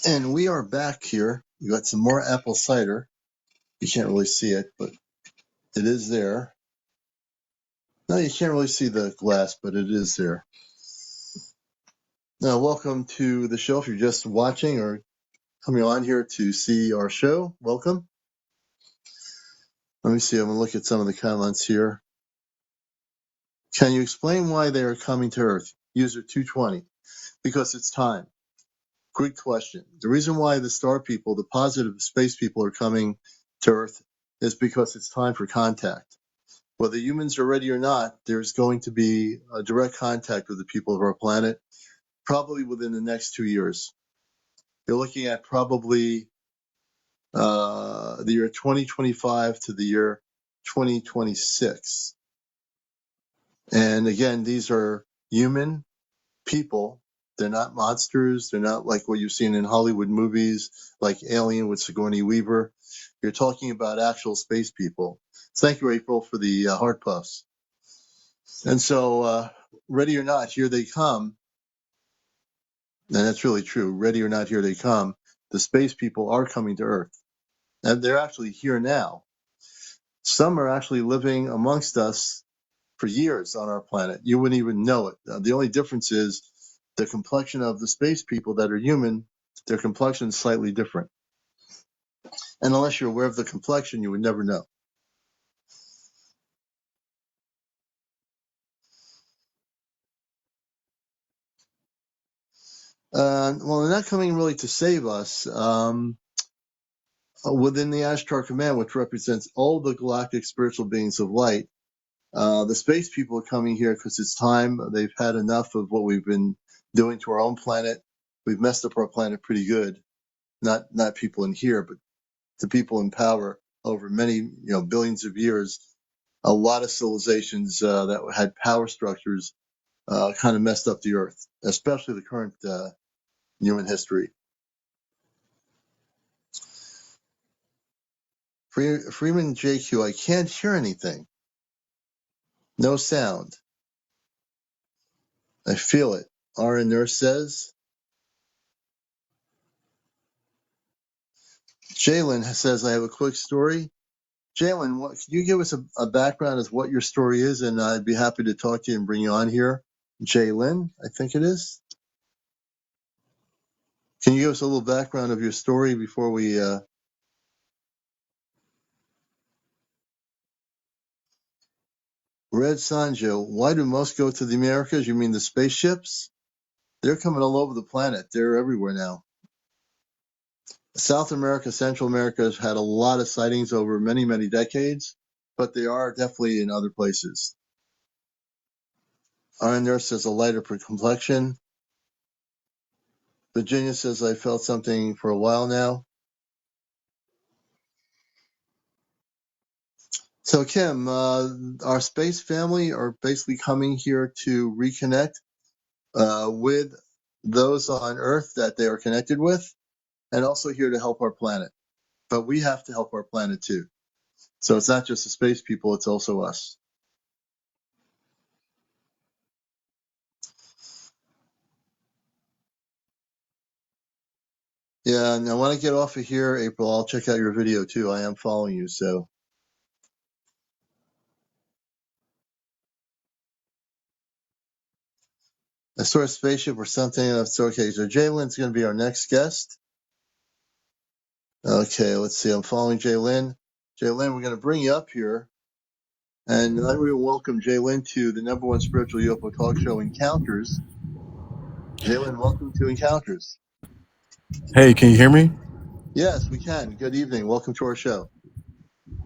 And we are back here. We got some more apple cider. You can't really see it, but it is there. No, you can't really see the glass, but it is there. Now, welcome to the show. If you're just watching or coming on here to see our show, welcome. Let me see. I'm going to look at some of the comments here. Can you explain why they are coming to Earth? User 220. Because it's time. Good question. The reason why the star people, the positive space people, are coming to Earth is because it's time for contact. Whether humans are ready or not, there's going to be a direct contact with the people of our planet, probably within the next 2 years. You're looking at probably the year 2025 to the year 2026. And again, these are human people. They're not monsters. They're not like what you've seen in Hollywood movies, like Alien with Sigourney Weaver. You're talking about actual space people. Thank you, April, for the heart puffs. And so, ready or not, here they come. And that's really true. Ready or not, here they come. The space people are coming to Earth. And they're actually here now. Some are actually living amongst us for years on our planet. You wouldn't even know it. The only difference is the complexion of the space people that are human, their complexion is slightly different. And unless you're aware of the complexion, you would never know. Well, they're not coming really to save us. Within the Ashtar Command, which represents all the galactic spiritual beings of light, the space people are coming here because it's time. They've had enough of what we've been doing to our own planet. We've messed up our planet pretty good. Not people in here, but the people in power over many billions of years. A lot of civilizations that had power structures kind of messed up the Earth, especially the current human history. Freeman JQ, I can't hear anything. No sound. I feel it. RN Nurse says. Jalen says, I have a quick story. Jalen, can you give us a background as what your story is? And I'd be happy to talk to you and bring you on here. Jalen, I think it is. Can you give us a little background of your story before we... Red Sanjo, why do most go to the Americas? You mean the spaceships? They're coming all over the planet. They're everywhere now. South America, Central America has had a lot of sightings over many, many decades, but they are definitely in other places. Iron Nurse says a lighter complexion. Virginia says I felt something for a while now. So Kim, our space family are basically coming here to reconnect with those on Earth that they are connected with, and also here to help our planet. But we have to help our planet too. So it's not just the space people, it's also us. Yeah, and I want to get off of here, April. I'll check out your video too. I am following you, so. I saw a spaceship or something. So, okay, so Jaylen's going to be our next guest. Okay, let's see. I'm following Jaylen. Jaylen, we're going to bring you up here. And I will welcome Jaylen to the number one spiritual UFO talk show, Encounters. Jaylen, welcome to Encounters. Hey, can you hear me? Yes, we can. Good evening. Welcome to our show.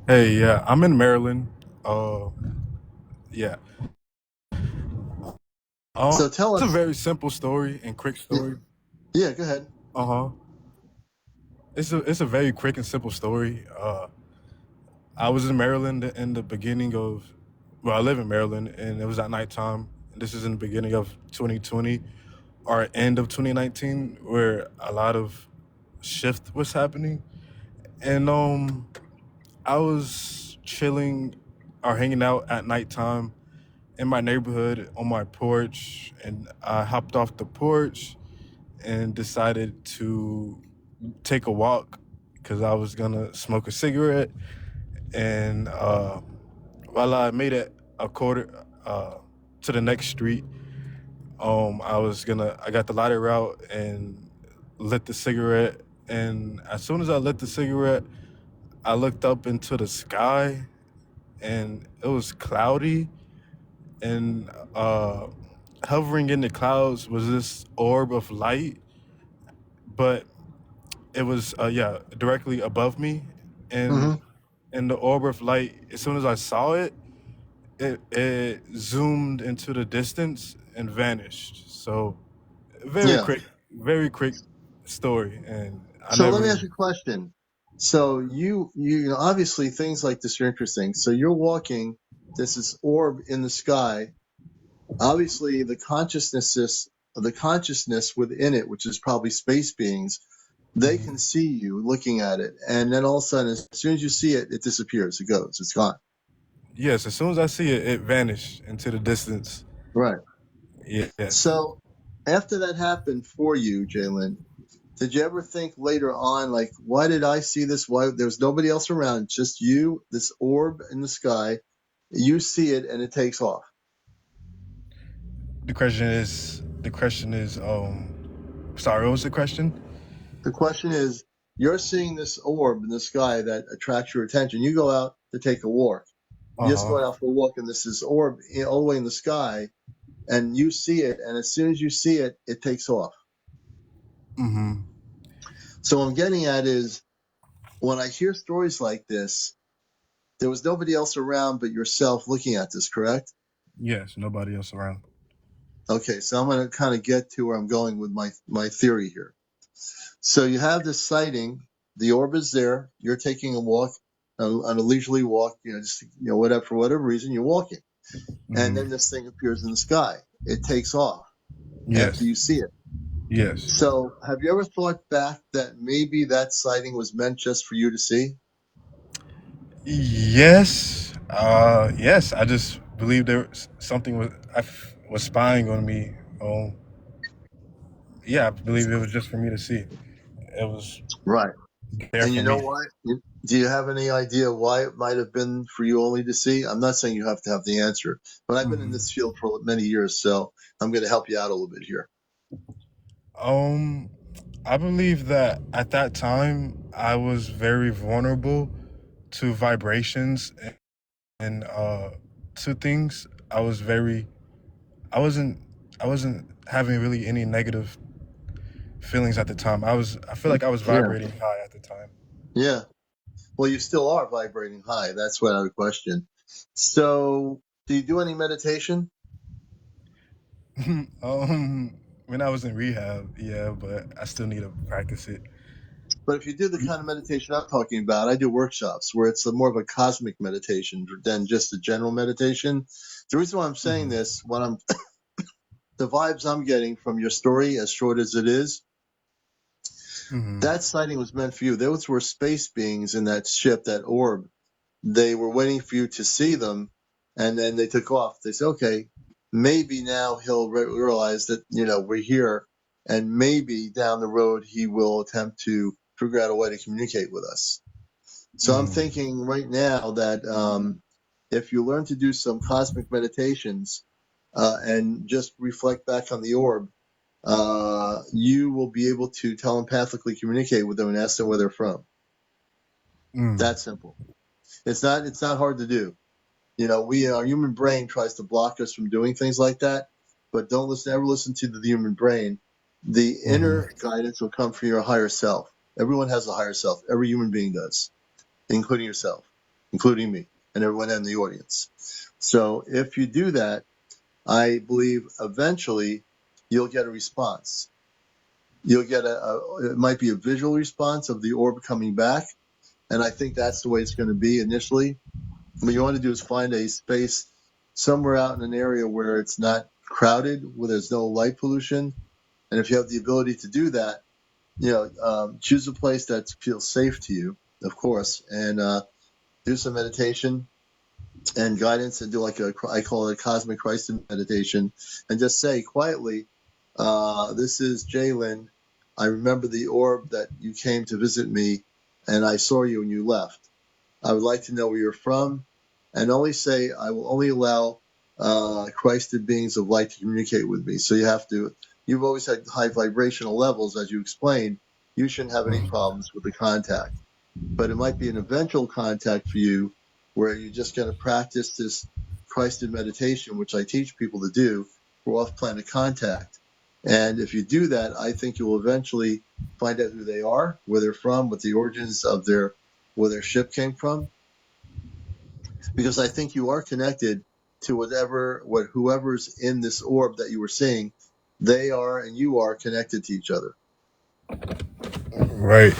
Hey, yeah, I'm in Maryland. Uh, yeah. So tell It's a us. very simple story and quick story. Yeah, go ahead. Uh huh. It's a very quick and simple story. I was in Maryland in the beginning of, well, I live in Maryland, and it was at nighttime. This is in the beginning of 2020 or end of 2019, where a lot of shift was happening, and I was chilling or hanging out at nighttime in my neighborhood on my porch, and I hopped off the porch and decided to take a walk because I was gonna smoke a cigarette. And while I made it a quarter to the next street, I got the lighter out and lit the cigarette. And as soon as I lit the cigarette, I looked up into the sky, and it was cloudy, and hovering in the clouds was this orb of light, but it was directly above me, and Mm-hmm. the orb of light, as soon as I saw it, it zoomed into the distance and vanished. So Yeah. very quick story, and I So let me ask never. you a question. So you know, obviously things like this are interesting. So you're walking, there's this orb in the sky. Obviously the consciousness within it, which is probably space beings, they can see you looking at it, and then all of a sudden, as soon as you see it, it disappears. It goes. It's gone. Yes, as soon as I see it, it vanished into the distance. Right. Yes. So after that happened for you, Jalen, did you ever think later on, like, why did I see this? Why there was nobody else around, just you, this orb in the sky. You see it, and it takes off. The question is sorry, what was the question? The question is, you're seeing this orb in the sky that attracts your attention. You go out to take a walk. Uh You're just huh. going out for a walk, and this is orb all the way in the sky, and you see it, and as soon as you see it, it takes off. Mm-hmm. So what I'm getting at is when I hear stories like this, there was nobody else around but yourself looking at this, correct? Yes, nobody else around. Okay, so I'm going to kind of get to where I'm going with my theory here. So you have this sighting, the orb is there, you're taking a walk, on a leisurely walk, just whatever, for whatever reason, you're walking, and Mm-hmm. then this thing appears in the sky. It takes off after Yes. you see it. Yes. So have you ever thought back that maybe that sighting was meant just for you to see? Yes. Yes. I just believe there was something was spying on me. Yeah, I believe it was just for me to see. It was Right. there And for you know me. why? Do you have any idea why it might have been for you only to see? I'm not saying you have to have the answer, but I've been in Hmm. this field for many years, so I'm going to help you out a little bit here. Um, I believe that at that time I was very vulnerable to vibrations and to things. I wasn't I wasn't having really any negative feelings at the time. I feel like I was Yeah. vibrating high at the time. Yeah. Well, you still are vibrating high. That's what I would question. So, do you do any meditation? When I was in rehab, yeah, but I still need to practice it. But if you do the kind of meditation I'm talking about, I do workshops where it's more of a cosmic meditation than just a general meditation. The reason why I'm saying Hmm. this, the vibes I'm getting from your story, as short as it is, Hmm. that sighting was meant for you. Those were space beings in that ship, that orb. They were waiting for you to see them, and then they took off. They said, okay, maybe now he'll realize that, we're here, and maybe down the road he will attempt to figure out a way to communicate with us. So I'm Hmm. thinking right now that if you learn to do some cosmic meditations and just reflect back on the orb, you will be able to telepathically communicate with them and ask them where they're from. Mm. That simple. It's not hard to do. Our human brain tries to block us from doing things like that, but don't ever listen to the human brain. The Hmm. inner guidance will come from your higher self. Everyone has a higher self. Every human being does, including yourself, including me, and everyone in the audience. So if you do that, I believe eventually you'll get a response. You'll get it might be a visual response of the orb coming back, and I think that's the way it's going to be initially. What you want to do is find a space somewhere out in an area where it's not crowded, where there's no light pollution. And if you have the ability to do that, choose a place that feels safe to you, of course, and do some meditation and guidance, and do like I call it a cosmic Christ meditation, and just say quietly, this is Jalen. I remember the orb that you came to visit me, and I saw you and you left. I would like to know where you're from, and only say, I will only allow Christed beings of light to communicate with me. So you've always had high vibrational levels, as you explained. You shouldn't have any problems with the contact. But it might be an eventual contact for you where you're just going to practice this Christed meditation, which I teach people to do for off planet contact. And if you do that, I think you'll eventually find out who they are, where they're from, what the origins of where their ship came from, because I think you are connected to whoever's in this orb that you were seeing. They are and you are connected to each other. Right.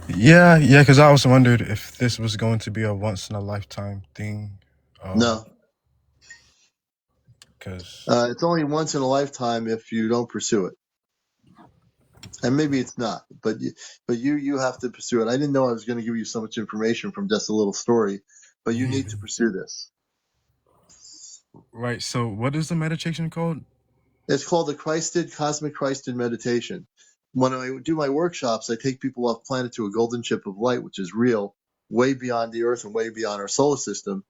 Yeah, yeah, because I also wondered if this was going to be a once in a lifetime thing. No, Because it's only once in a lifetime if you don't pursue it, and maybe it's not. But you have to pursue it. I didn't know I was going to give you so much information from just a little story, but you need to pursue this. right. So, what is the meditation called? It's called the Cosmic Christed Meditation. When I do my workshops, I take people off planet to a golden chip of light, which is real, way beyond the Earth and way beyond our solar system.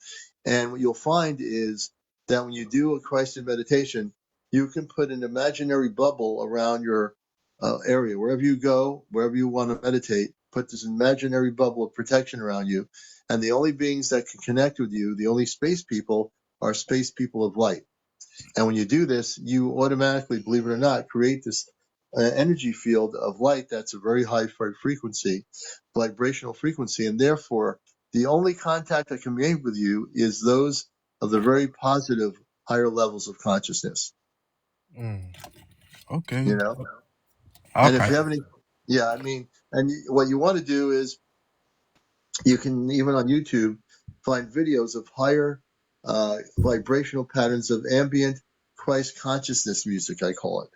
And what you'll find is that when you do a Christed meditation, you can put an imaginary bubble around your area. Wherever you go, wherever you want to meditate, put this imaginary bubble of protection around you. And the only beings that can connect with you, the only space people, are space people of light. And when you do this, you automatically, believe it or not, create this energy field of light that's a very high frequency, vibrational frequency. And therefore, the only contact that can be made with you is those of the very positive higher levels of consciousness, Mm, okay. you know? And if Okay. you have any, yeah, I mean, and what you want to do is you can, even on YouTube, find videos of higher vibrational patterns of ambient Christ consciousness music, I call it.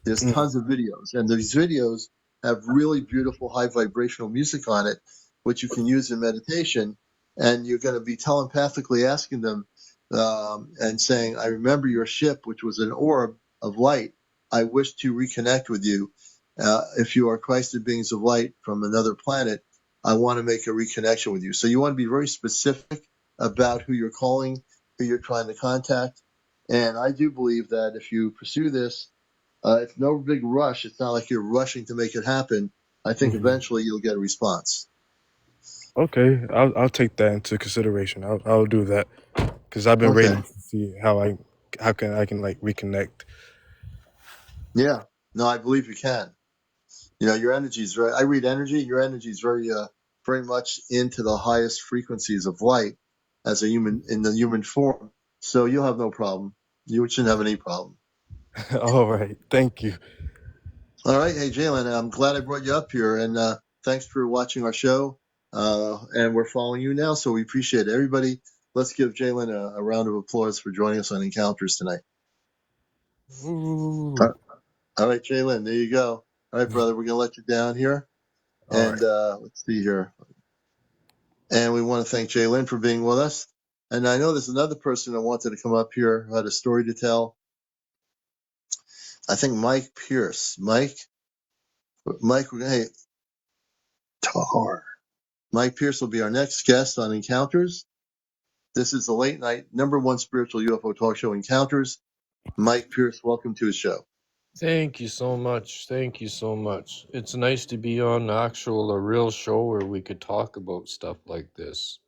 There's Mm, tons of videos, and these videos have really beautiful high vibrational music on it, which you can use in meditation. And you're going to be telepathically asking them and saying, I remember your ship, which was an orb of light. I wish to reconnect with you. If you are Christed beings of light from another planet, I want to make a reconnection with you. So you want to be very specific about who you're calling, who you're trying to contact. And I do believe that if you pursue this, it's no big rush. It's not like you're rushing to make it happen. I think mhm. eventually you'll get a response. Okay, I'll take that into consideration. I'll do that because I've been Okay. waiting to see how can I can like reconnect. Yeah. No, I believe you can. You know, your energy is very, I read energy. Your energy is very, very much into the highest frequencies of light as a human, in the human form. So you'll have no problem. You shouldn't have any problem. All right, thank you. All right. Hey, Jalen, I'm glad I brought you up here, and thanks for watching our show. And we're following you now, so we appreciate it. Everybody, let's give Jalen a round of applause for joining us on Encounters tonight. Ooh. All right, Jalen, there you go. All right, brother, we're going to let you down here. All And right. let's see here. And we want to thank Jalen for being with us. And I know there's another person that wanted to come up here who had a story to tell. I think Mike Pierce. Mike, hey, Tar. Mike Pierce will be our next guest on Encounters. This is the late night #1 spiritual UFO talk show, Encounters. Mike Pierce, welcome to his show. Thank you so much. Thank you so much. It's nice to be on a real show where we could talk about stuff like this.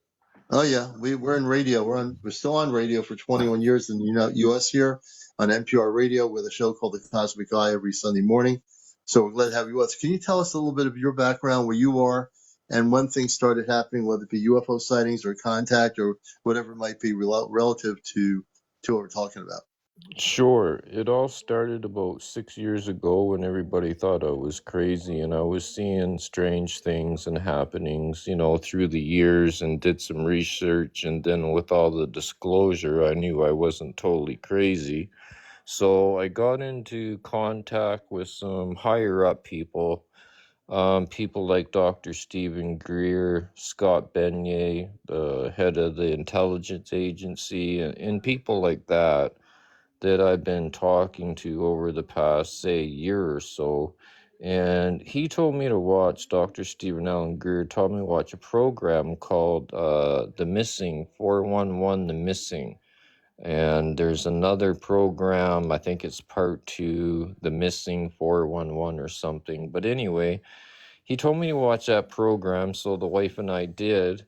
Oh yeah, we're in radio. We're still on radio for 21 years in the U.S. here on NPR Radio with a show called The Cosmic Eye every Sunday morning. So we're glad to have you with us. Can you tell us a little bit of your background, where you are, and when things started happening, whether it be UFO sightings or contact or whatever it might be relative to what we're talking about? Sure. It all started about 6 years ago when everybody thought I was crazy and I was seeing strange things and happenings, through the years and did some research. And then with all the disclosure, I knew I wasn't totally crazy. So I got into contact with some higher up people. People like Dr. Stephen Greer, Scott Benyay, the head of the intelligence agency, and people like that I've been talking to over the past, say, year or so. And he told me to watch, Dr. Stephen Allen Greer told me to watch a program called The Missing, 411 The Missing. And there's another program, I think it's part 2, The Missing 411 or something. But anyway, he told me to watch that program, so the wife and I did.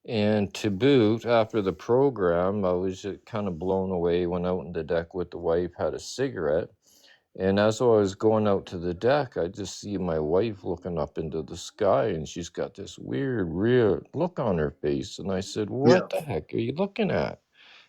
And to boot, after the program, I was kind of blown away. Went out on the deck with the wife, had a cigarette. And as I was going out to the deck, I just see my wife looking up into the sky, and she's got this weird look on her face. And I said, Yeah. "What the heck are you looking at?"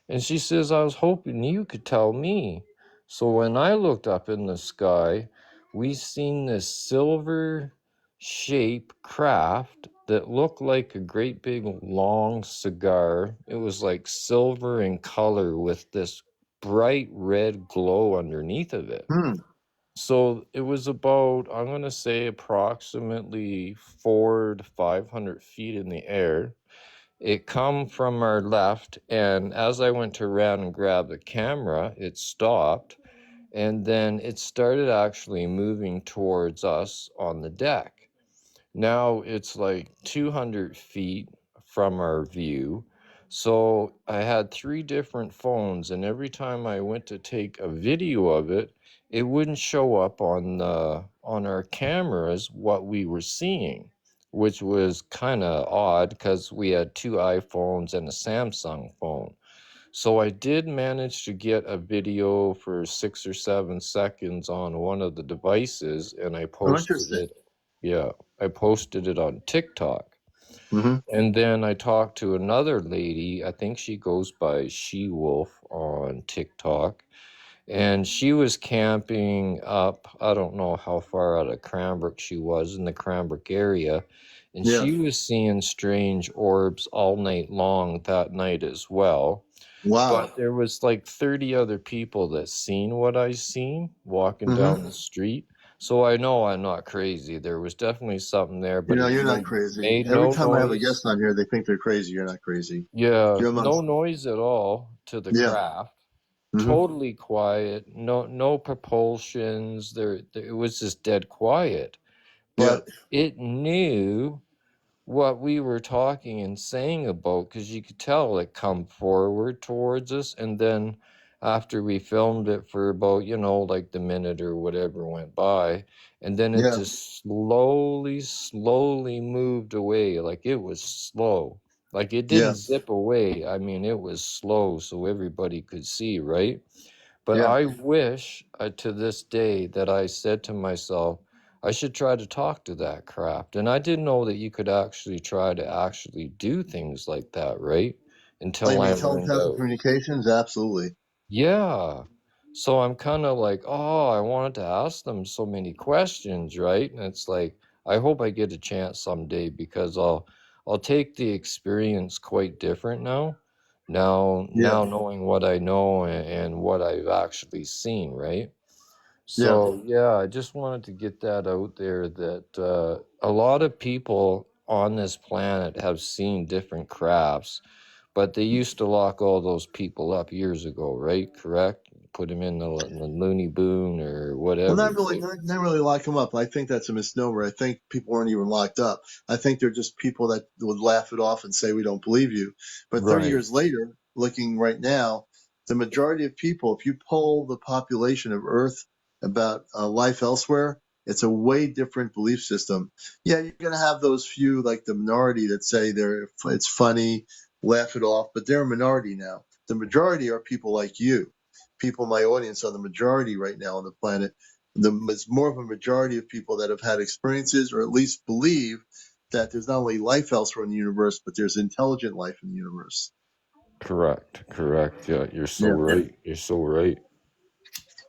And she says, "I was hoping you could tell me." So when I looked up in the sky, we seen this silver shape craft that looked like a great big long cigar. It was like silver in color with this bright red glow underneath of it. Hmm. So it was about, I'm going to say, approximately 400 to 500 feet in the air. It come from our left, and as I went to run and grab the camera, it stopped, and then it started actually moving towards us on the deck. Now it's like 200 feet from our view. So I had 3 different phones, and every time I went to take a video of it, it wouldn't show up on our cameras what we were seeing. which was kind of odd because we had two iPhones and a Samsung phone. So I did manage to get a video for 6 or 7 seconds on one of the devices, and I Oh, posted interesting. it. Yeah, I posted it on TikTok. Mm-hmm. And then I talked to another lady. I think she goes by She Wolf on TikTok. And she was camping up, I don't know how far out of Cranbrook she was, in the Cranbrook area. And Yeah. she was seeing strange orbs all night long that night as well. Wow. But there was like 30 other people that seen what I seen walking Mm-hmm. down the street. So I know I'm not crazy. There was definitely something there, You but know, it you're not made crazy. made Every no time I have a noise. guest on here, they think they're crazy. You're not crazy. Yeah, You're no amongst. noise at all to the Yeah. craft. Mm-hmm. Totally quiet. No propulsions. There it was just dead quiet. Yeah. But it knew what we were talking and saying about, because you could tell it come forward towards us, and then after we filmed it for about, like the minute or whatever went by, and then it Yeah. just slowly moved away. Like it was slow, like it didn't Yeah. zip away. I mean, it was slow so everybody could see, right? But Yeah. I wish to this day that I said to myself, I should try to talk to that craft. And I didn't know that you could actually try to actually do things like that, right? Oh, you Until mean I learned telepathic out. communications? Absolutely. Yeah. So I'm kind of like, oh, I wanted to ask them so many questions, right? And it's like, I hope I get a chance someday because I'll take the experience quite different now. Yeah. Now knowing what I know and what I've actually seen, right? Yeah. So yeah, I just wanted to get that out there that a lot of people on this planet have seen different crafts, but they used to lock all those people up years ago, right? Correct? Put them in the loony boon or Well, whatever. not really, not really lock them up. I think that's a misnomer. I think people weren't even locked up. I think they're just people that would laugh it off and say we don't believe you. But 30 Right. years later, looking right now, the majority of people, if you poll the population of Earth about life elsewhere, it's a way different belief system. Yeah, you're going to have those few, like the minority, that say it's funny, laugh it off, but they're a minority now. The majority are people like you. People in my audience are the majority right now on the planet. It's more of a majority of people that have had experiences or at least believe that there's not only life elsewhere in the universe, but there's intelligent life in the universe. Correct. Yeah, you're so Yeah. right. You're so right.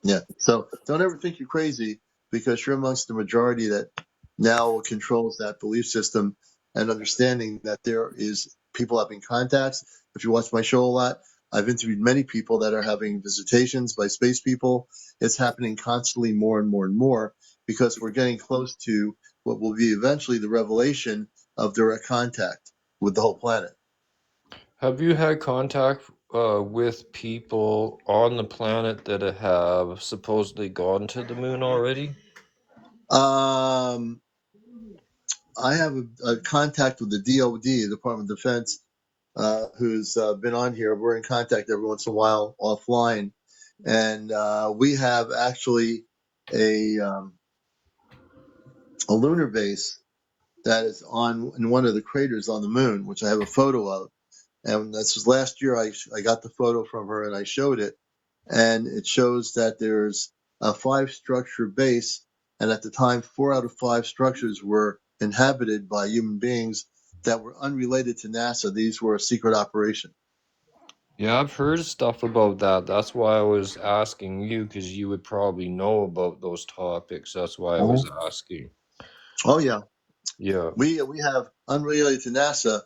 Yeah. So don't ever think you're crazy because you're amongst the majority that now controls that belief system and understanding that there is people having contacts. If you watch my show a lot, I've interviewed many people that are having visitations by space people. It's happening constantly more and more and more because we're getting close to what will be eventually the revelation of direct contact with the whole planet. Have you had contact with people on the planet that have supposedly gone to the moon already? Um, I have a contact with the DoD, Department of Defense, who's been on here. We're in contact every once in a while offline, and we have actually a a lunar base that is on in one of the craters on the moon, which I have a photo of. And this was last year. I got the photo from her and I showed it, and it shows that there's a 5 structure base, and at the time, 4 out of 5 structures were inhabited by human beings that were unrelated to NASA. These were a secret operation. Yeah, I've heard stuff about that. That's why I was asking you, because you would probably know about those topics. That's why I Mhm. was asking. Oh yeah, Yeah, we have unrelated to NASA.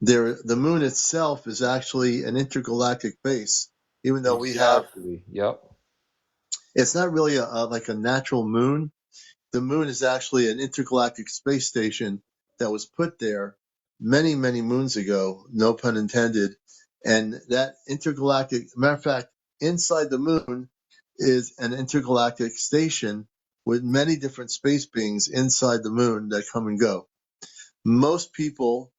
The moon itself is actually an intergalactic base, even though we have. exactly. Yep. It's not really like a natural moon. The moon is actually an intergalactic space station that was put there many, many moons ago, no pun intended. And that intergalactic, matter of fact, inside the moon is an intergalactic station with many different space beings inside the moon that come and go. Most people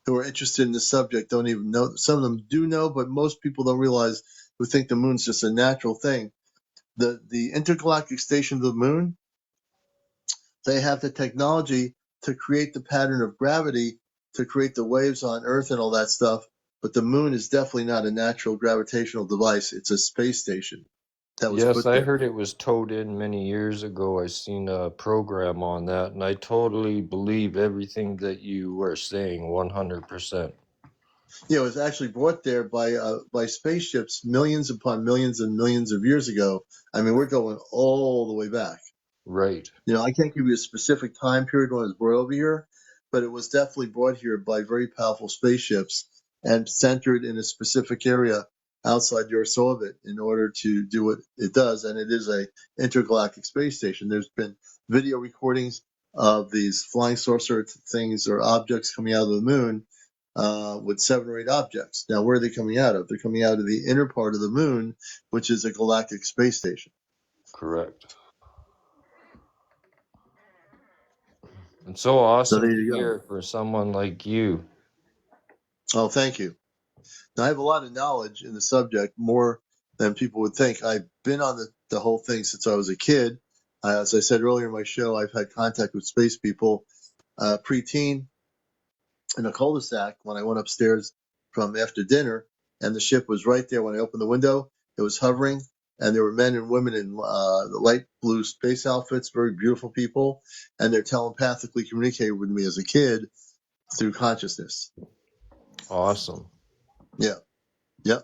who are interested in the subject don't even know. Some of them do know, but most people don't realize, who think the moon's just a natural thing. The intergalactic station of the moon, they have the technology to create the pattern of gravity, to create the waves on Earth and all that stuff. But the moon is definitely not a natural gravitational device. It's a space station that was Yes, put I there. heard it was towed in many years ago. I seen a program on that, and I totally believe everything that you were saying 100%. It was actually brought there by spaceships millions upon millions and millions of years ago. I mean, we're going all the way back. Right. I can't give you a specific time period when it was brought over here, but it was definitely brought here by very powerful spaceships and centered in a specific area outside the Earth's orbit in order to do what it does. And it is a intergalactic space station. There's been video recordings of these flying saucer things or objects coming out of the moon with 7 or 8 objects. Now, where are they coming out of? They're coming out of the inner part of the moon, which is a galactic space station. Correct. It's so So awesome there to you go. hear for someone like you. Oh, thank you. Now, I have a lot of knowledge in the subject, more than people would think. I've been on the whole thing since I was a kid. As I said earlier in my show, I've had contact with space people preteen in a cul-de-sac when I went upstairs from after dinner, and the ship was right there when I opened the window. It was hovering, and there were men and women in the light blue space outfits, very beautiful people, and they're telepathically communicating with me as a kid through consciousness. Awesome. Yeah. Yep.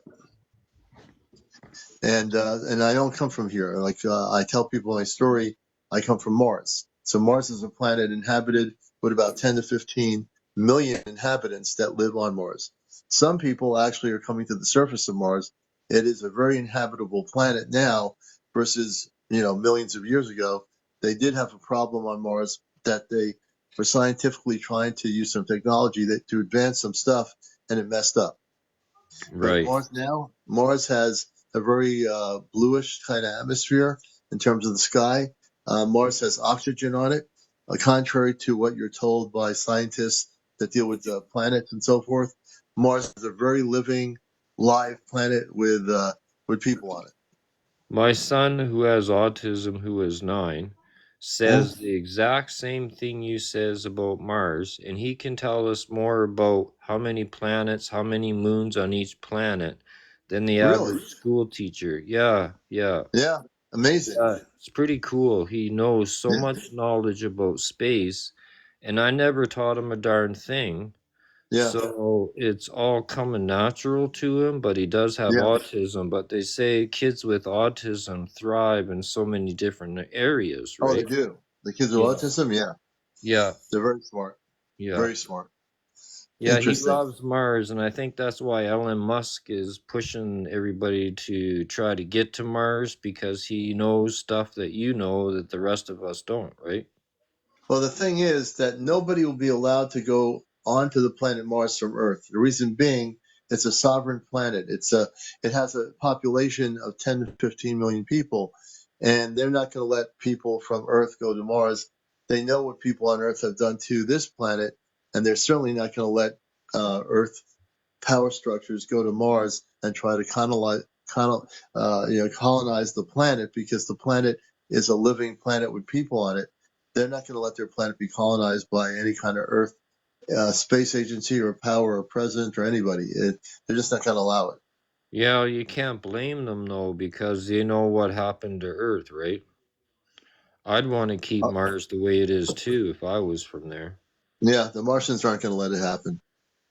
And I don't come from here. Like I tell people my story, I come from Mars. So Mars is a planet inhabited with about 10 to 15 million inhabitants that live on Mars. Some people actually are coming to the surface of Mars. It is a very inhabitable planet now versus millions of years ago. They did have a problem on Mars that they were scientifically trying to use some technology to advance some stuff, and it messed up. But Right. Mars has a very bluish kind of atmosphere in terms of the sky. Mars has oxygen on it, contrary to what you're told by scientists that deal with planets and so forth. Mars is a very living, live planet with people on it. My son, who has autism, who is 9, Mhm. says the exact same thing you says about Mars, and he can tell us more about how many planets, how many moons on each planet than the Really? average school teacher. Yeah, yeah. Yeah. Amazing. Yeah, it's pretty cool. He knows so Yeah. much knowledge about space, and I never taught him a darn thing. Yeah. So it's all coming natural to him, but he does have Yeah. autism. But they say kids with autism thrive in so many different areas, Oh, they right? do. The kids with Yeah, autism, yeah, yeah, they're very smart. yeah. Very smart. Yeah, he Interesting. loves Mars, and I think that's why Elon Musk is pushing everybody to try to get to Mars because he knows stuff that you know that the rest of us don't, right? Well, the thing is that nobody will be allowed to go onto the planet Mars from Earth. The reason being, it's a sovereign planet. It has a population of 10 to 15 million people, and they're not going to let people from Earth go to Mars. They know what people on Earth have done to this planet, and they're certainly not going to let Earth power structures go to Mars and try to colonize the planet because the planet is a living planet with people on it. They're not going to let their planet be colonized by any kind of Earth space agency or power or president or anybody. They're just not going to allow it. Yeah, you can't blame them though because they know what happened to Earth, right? I'd want to keep Uh, Mars the way it is too if I was from there. yeah, the Martians aren't going to let it happen.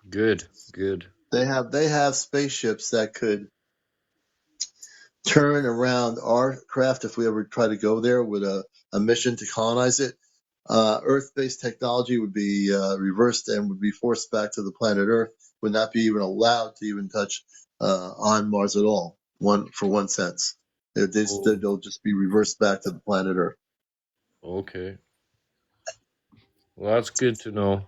Good, good. They have spaceships that could turn around our craft if we ever try to go there with a mission to colonize it. Earth-based technology would be reversed and would be forced back to the planet Earth. Would not be even allowed to even touch on Mars at all. For 1 sense, Oh, they'll just be reversed back to the planet Earth. okay. Well, that's good to know.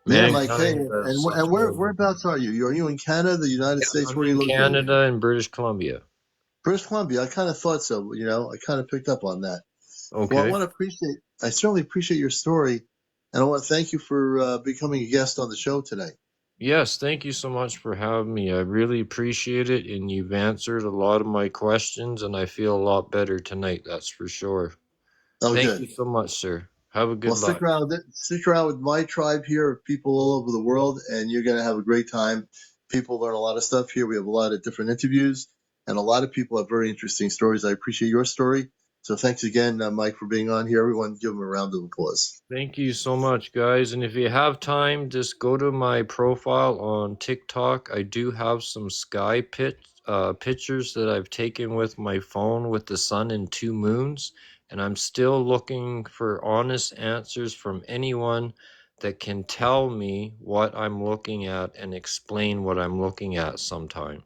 Yeah, Mike. Hey, Mankind has and such more. whereabouts are you? Are you in Canada, the United Yeah, States? I'm Where are you in located? Canada and British Columbia. British Columbia. I kind of thought so. I kind of picked up on that. Well, Okay. I certainly appreciate your story, and I want to thank you for becoming a guest on the show tonight. Yes, thank you so much for having me. I really appreciate it, and you've answered a lot of my questions, and I feel a lot better tonight, that's for sure. Oh, Thank good. you so much, sir. Have a Well, good life. stick around with my tribe here of people all over the world, and you're going to have a great time. People learn a lot of stuff here. We have a lot of different interviews, and a lot of people have very interesting stories. I appreciate your story. So thanks again, Mike, for being on here. Everyone, give him a round of applause. Thank you so much, guys. And if you have time, just go to my profile on TikTok. I do have some pictures that I've taken with my phone with the sun and two moons. And I'm still looking for honest answers from anyone that can tell me what I'm looking at and explain what I'm looking at sometime.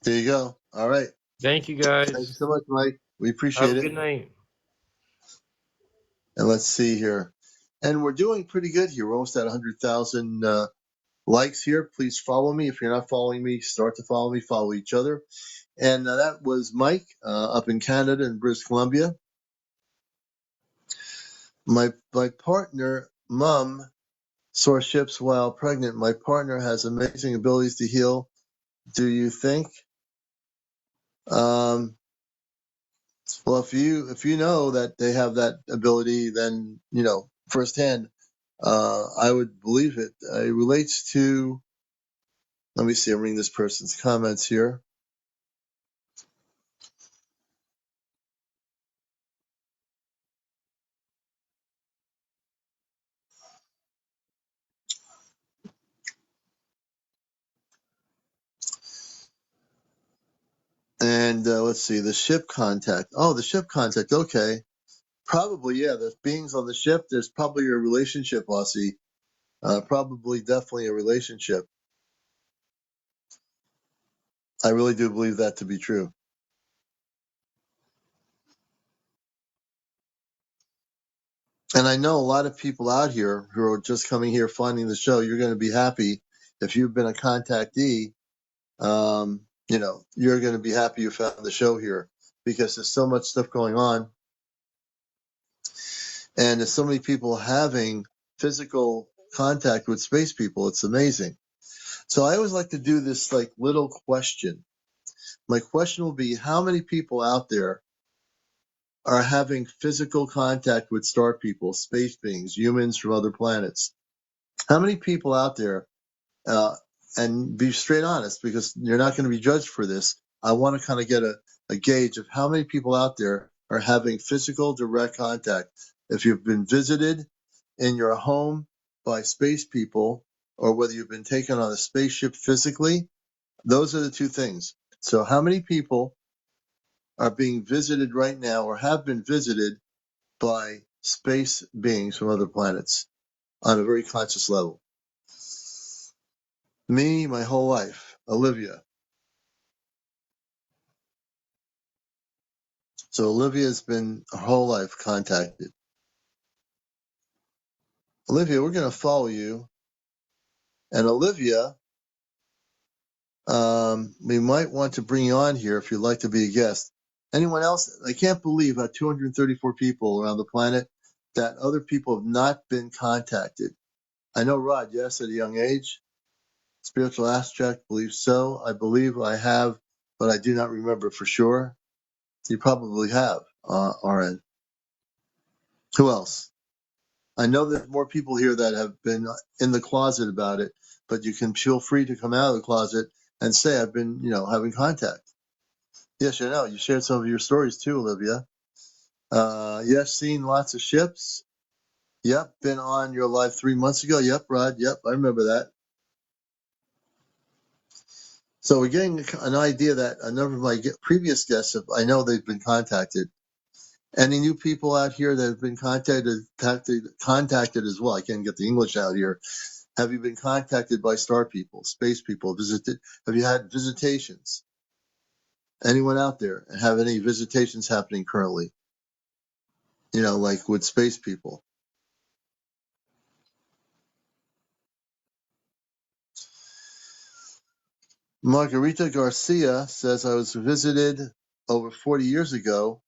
There you go. All right. Thank you, Thank you guys. so much, Mike. We Have appreciate a it. good night. And let's see here. And we're doing pretty good here. We're almost at 100,000 likes here. Please follow me. If you're not following me, start to follow me, follow each other. And that was Mike up in Canada in British Columbia. My partner, Mom, saw ships while pregnant. My partner has amazing abilities to heal. Do you think? Well, if you know that they have that ability, then firsthand. I would believe it. It relates to. Let me see. I'm reading this person's comments here. And let's see. The ship contact. Oh, the ship contact. Okay. Probably, yeah. The beings on the ship. There's probably a relationship, Aussie. Probably, definitely a relationship. I really do believe that to be true. And I know a lot of people out here who are just coming here finding the show. You're going to be happy if you've been a contactee. You're going to be happy you found the show here because there's so much stuff going on, and there's so many people having physical contact with space people. It's amazing. So I always like to do this like little question. My question will be: how many people out there are having physical contact with star people, space beings, humans from other planets? How many people out there, uh, and be straight honest because you're not going to be judged for this. I want to kind of get a gauge of how many people out there are having physical direct contact. If you've been visited in your home by space people or whether you've been taken on a spaceship physically, those are the two things. So how many people are being visited right now or have been visited by space beings from other planets on a very conscious level? Me, my whole life. Olivia. So Olivia's been her whole life contacted. Olivia, we're going to follow you. And Olivia, we might want to bring you on here if you'd like to be a guest. Anyone else? I can't believe 234 people around the planet that other people have not been contacted. I know, Rod, yes, at a young age. Spiritual aspect, believe so. I believe I have, but I do not remember for sure. You probably have, RN. Who else? I know there's more people here that have been in the closet about it, but you can feel free to come out of the closet and say, I've been, having contact. Yes, I know. You shared some of your stories too, Olivia. Yes, seen lots of ships. Yep, been on your live 3 months ago. Yep, Rod. Yep, I remember that. So we're getting an idea that a number of my previous guests, I know they've been contacted. Any new people out here that have been contacted as well? I can't get the English out here. Have you been contacted by star people, space people? Have you had visitations? Anyone out there have any visitations happening currently? Like with space people. Margarita Garcia says, I was visited over 40 years ago.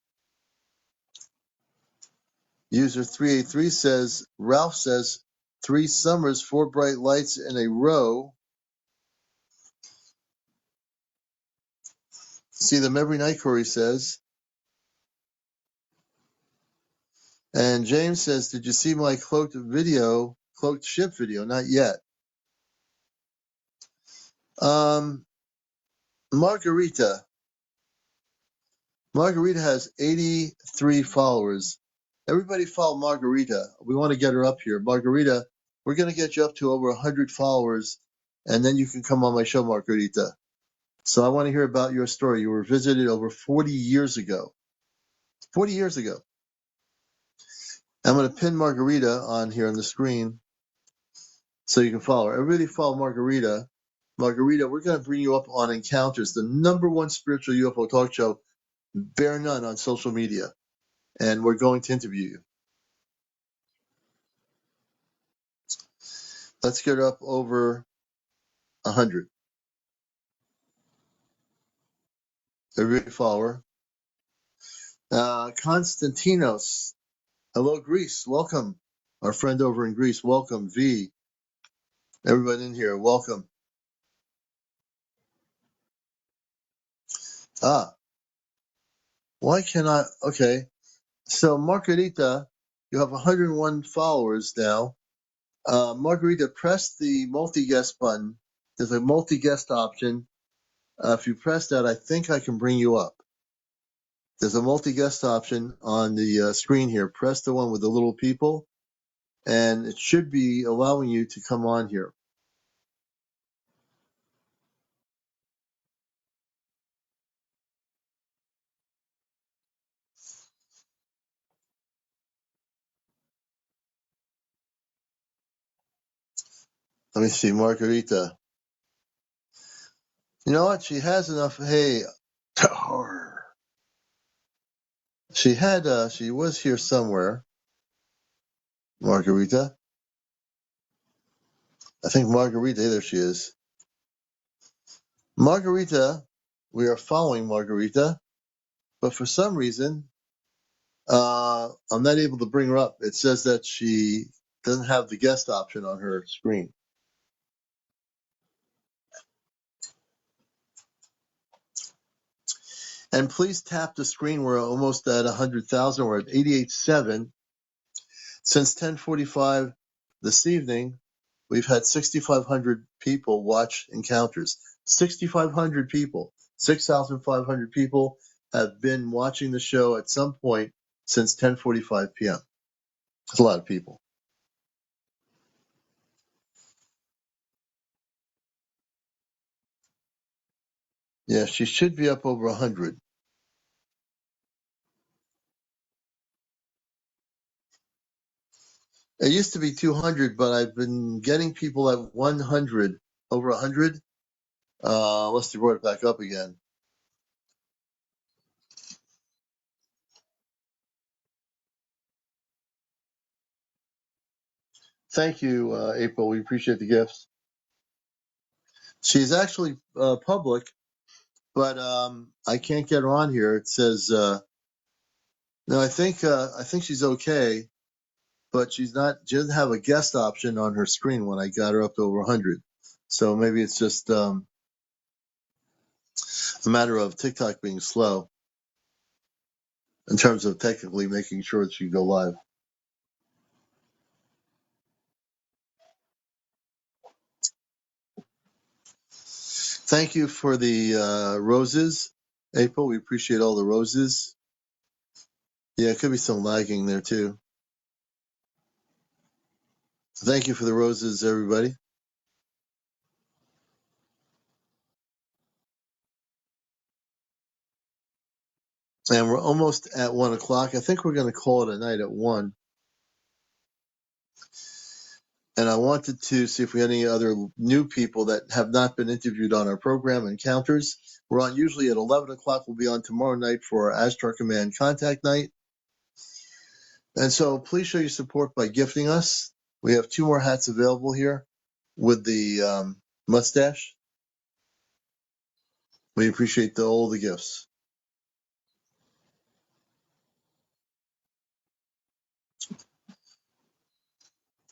User 383 says, Ralph says, 3 summers, 4 bright lights in a row. See them every night, Corey says. And James says, did you see my cloaked ship video? Not yet. Margarita. Margarita has 83 followers. Everybody follow Margarita. We want to get her up here. Margarita, we're going to get you up to over 100 followers, and then you can come on my show, Margarita. So I want to hear about your story. You were visited over 40 years ago. 40 years ago. I'm going to pin Margarita on here on the screen so you can follow her. Everybody follow Margarita. Margarita, we're going to bring you up on Encounters, the number one spiritual UFO talk show, bear none, on social media. And we're going to interview you. Let's get up over 100. Everybody follow her. Konstantinos. Hello, Greece. Welcome. Our friend over in Greece. Welcome. V. Everybody in here. Welcome. Why cannot? Okay. So, Margarita, you have 101 followers now. Margarita, press the multi-guest button. There's a multi-guest option. If you press that, I think I can bring you up. There's a multi-guest option on the screen here. Press the one with the little people, and it should be allowing you to come on here. Let me see, Margarita. You know what? She has enough. Hey, she was here somewhere. Margarita. I think Margarita, there she is. Margarita, we are following Margarita, but for some reason, I'm not able to bring her up. It says that she doesn't have the guest option on her screen. And please tap the screen. We're almost at 100,000. We're at 88.7. Since 10:45 this evening, we've had 6,500 people watch Encounters. 6,500 people. 6,500 people have been watching the show at some point since 10:45 p.m. That's a lot of people. Yeah, she should be up over 100. It used to be 200, but I've been getting people at 100, over 100. Unless they brought it back up again. Thank you, April. We appreciate the gifts. She's actually public, but I can't get her on here. It says no. I think she's okay, but she's not. She doesn't have a guest option on her screen when I got her up to over 100. So maybe it's just a matter of TikTok being slow in terms of technically making sure that she can go live. Thank you for the roses, April. We appreciate all the roses. Yeah, it could be some lagging there too. Thank you for the roses, everybody. And we're almost at 1 o'clock. I think we're going to call it a night at 1. And I wanted to see if we had any other new people that have not been interviewed on our program, Encounters. We're on usually at 11 o'clock. We'll be on tomorrow night for our Astar Command Contact Night. And so please show your support by gifting us. We have 2 more hats available here with the mustache. We appreciate all the gifts.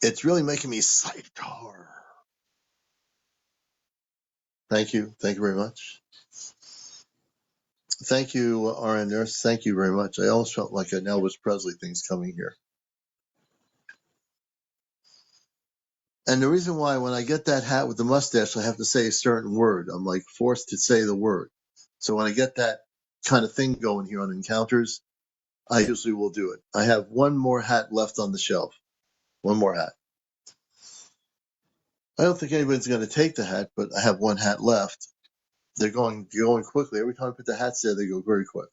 It's really making me psyched. Thank you. Thank you very much. Thank you, RN Nurse. Thank you very much. I almost felt like an Elvis Presley thing's coming here. And the reason why, when I get that hat with the mustache, I have to say a certain word. I'm like forced to say the word. So when I get that kind of thing going here on Encounters, I usually will do it. I have one more hat left on the shelf. One more hat. I don't think anybody's going to take the hat, but I have one hat left. They're going quickly. Every time I put the hats there, they go very quick.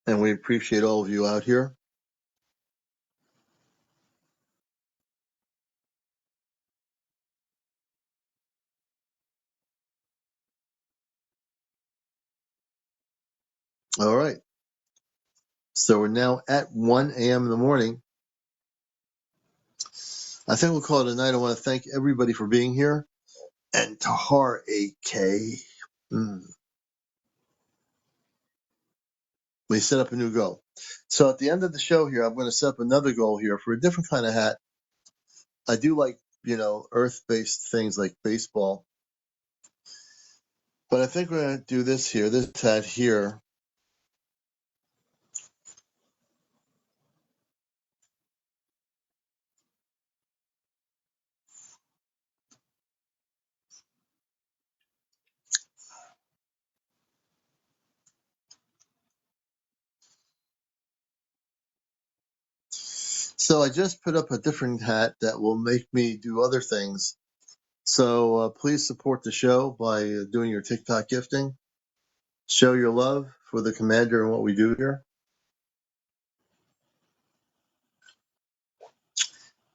And we appreciate all of you out here. All right. So we're now at 1 a.m. in the morning. I think we'll call it a night. I want to thank everybody for being here. And Tahar 8K. We set up a new goal. So at the end of the show here, I'm going to set up another goal here for a different kind of hat. I do like, earth-based things like baseball. But I think we're going to do this hat here. So I just put up a different hat that will make me do other things. So please support the show by doing your TikTok gifting. Show your love for the commander and what we do here.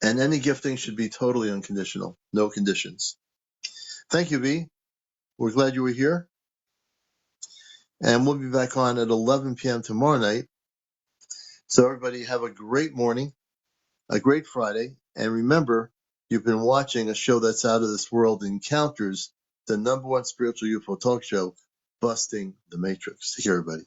And any gifting should be totally unconditional. No conditions. Thank you, V. We're glad you were here. And we'll be back on at 11 p.m. tomorrow night. So everybody have a great morning, a great Friday. And remember, you've been watching a show that's out of this world, Encounters, the #1 spiritual UFO talk show, Busting the Matrix. Take care, everybody.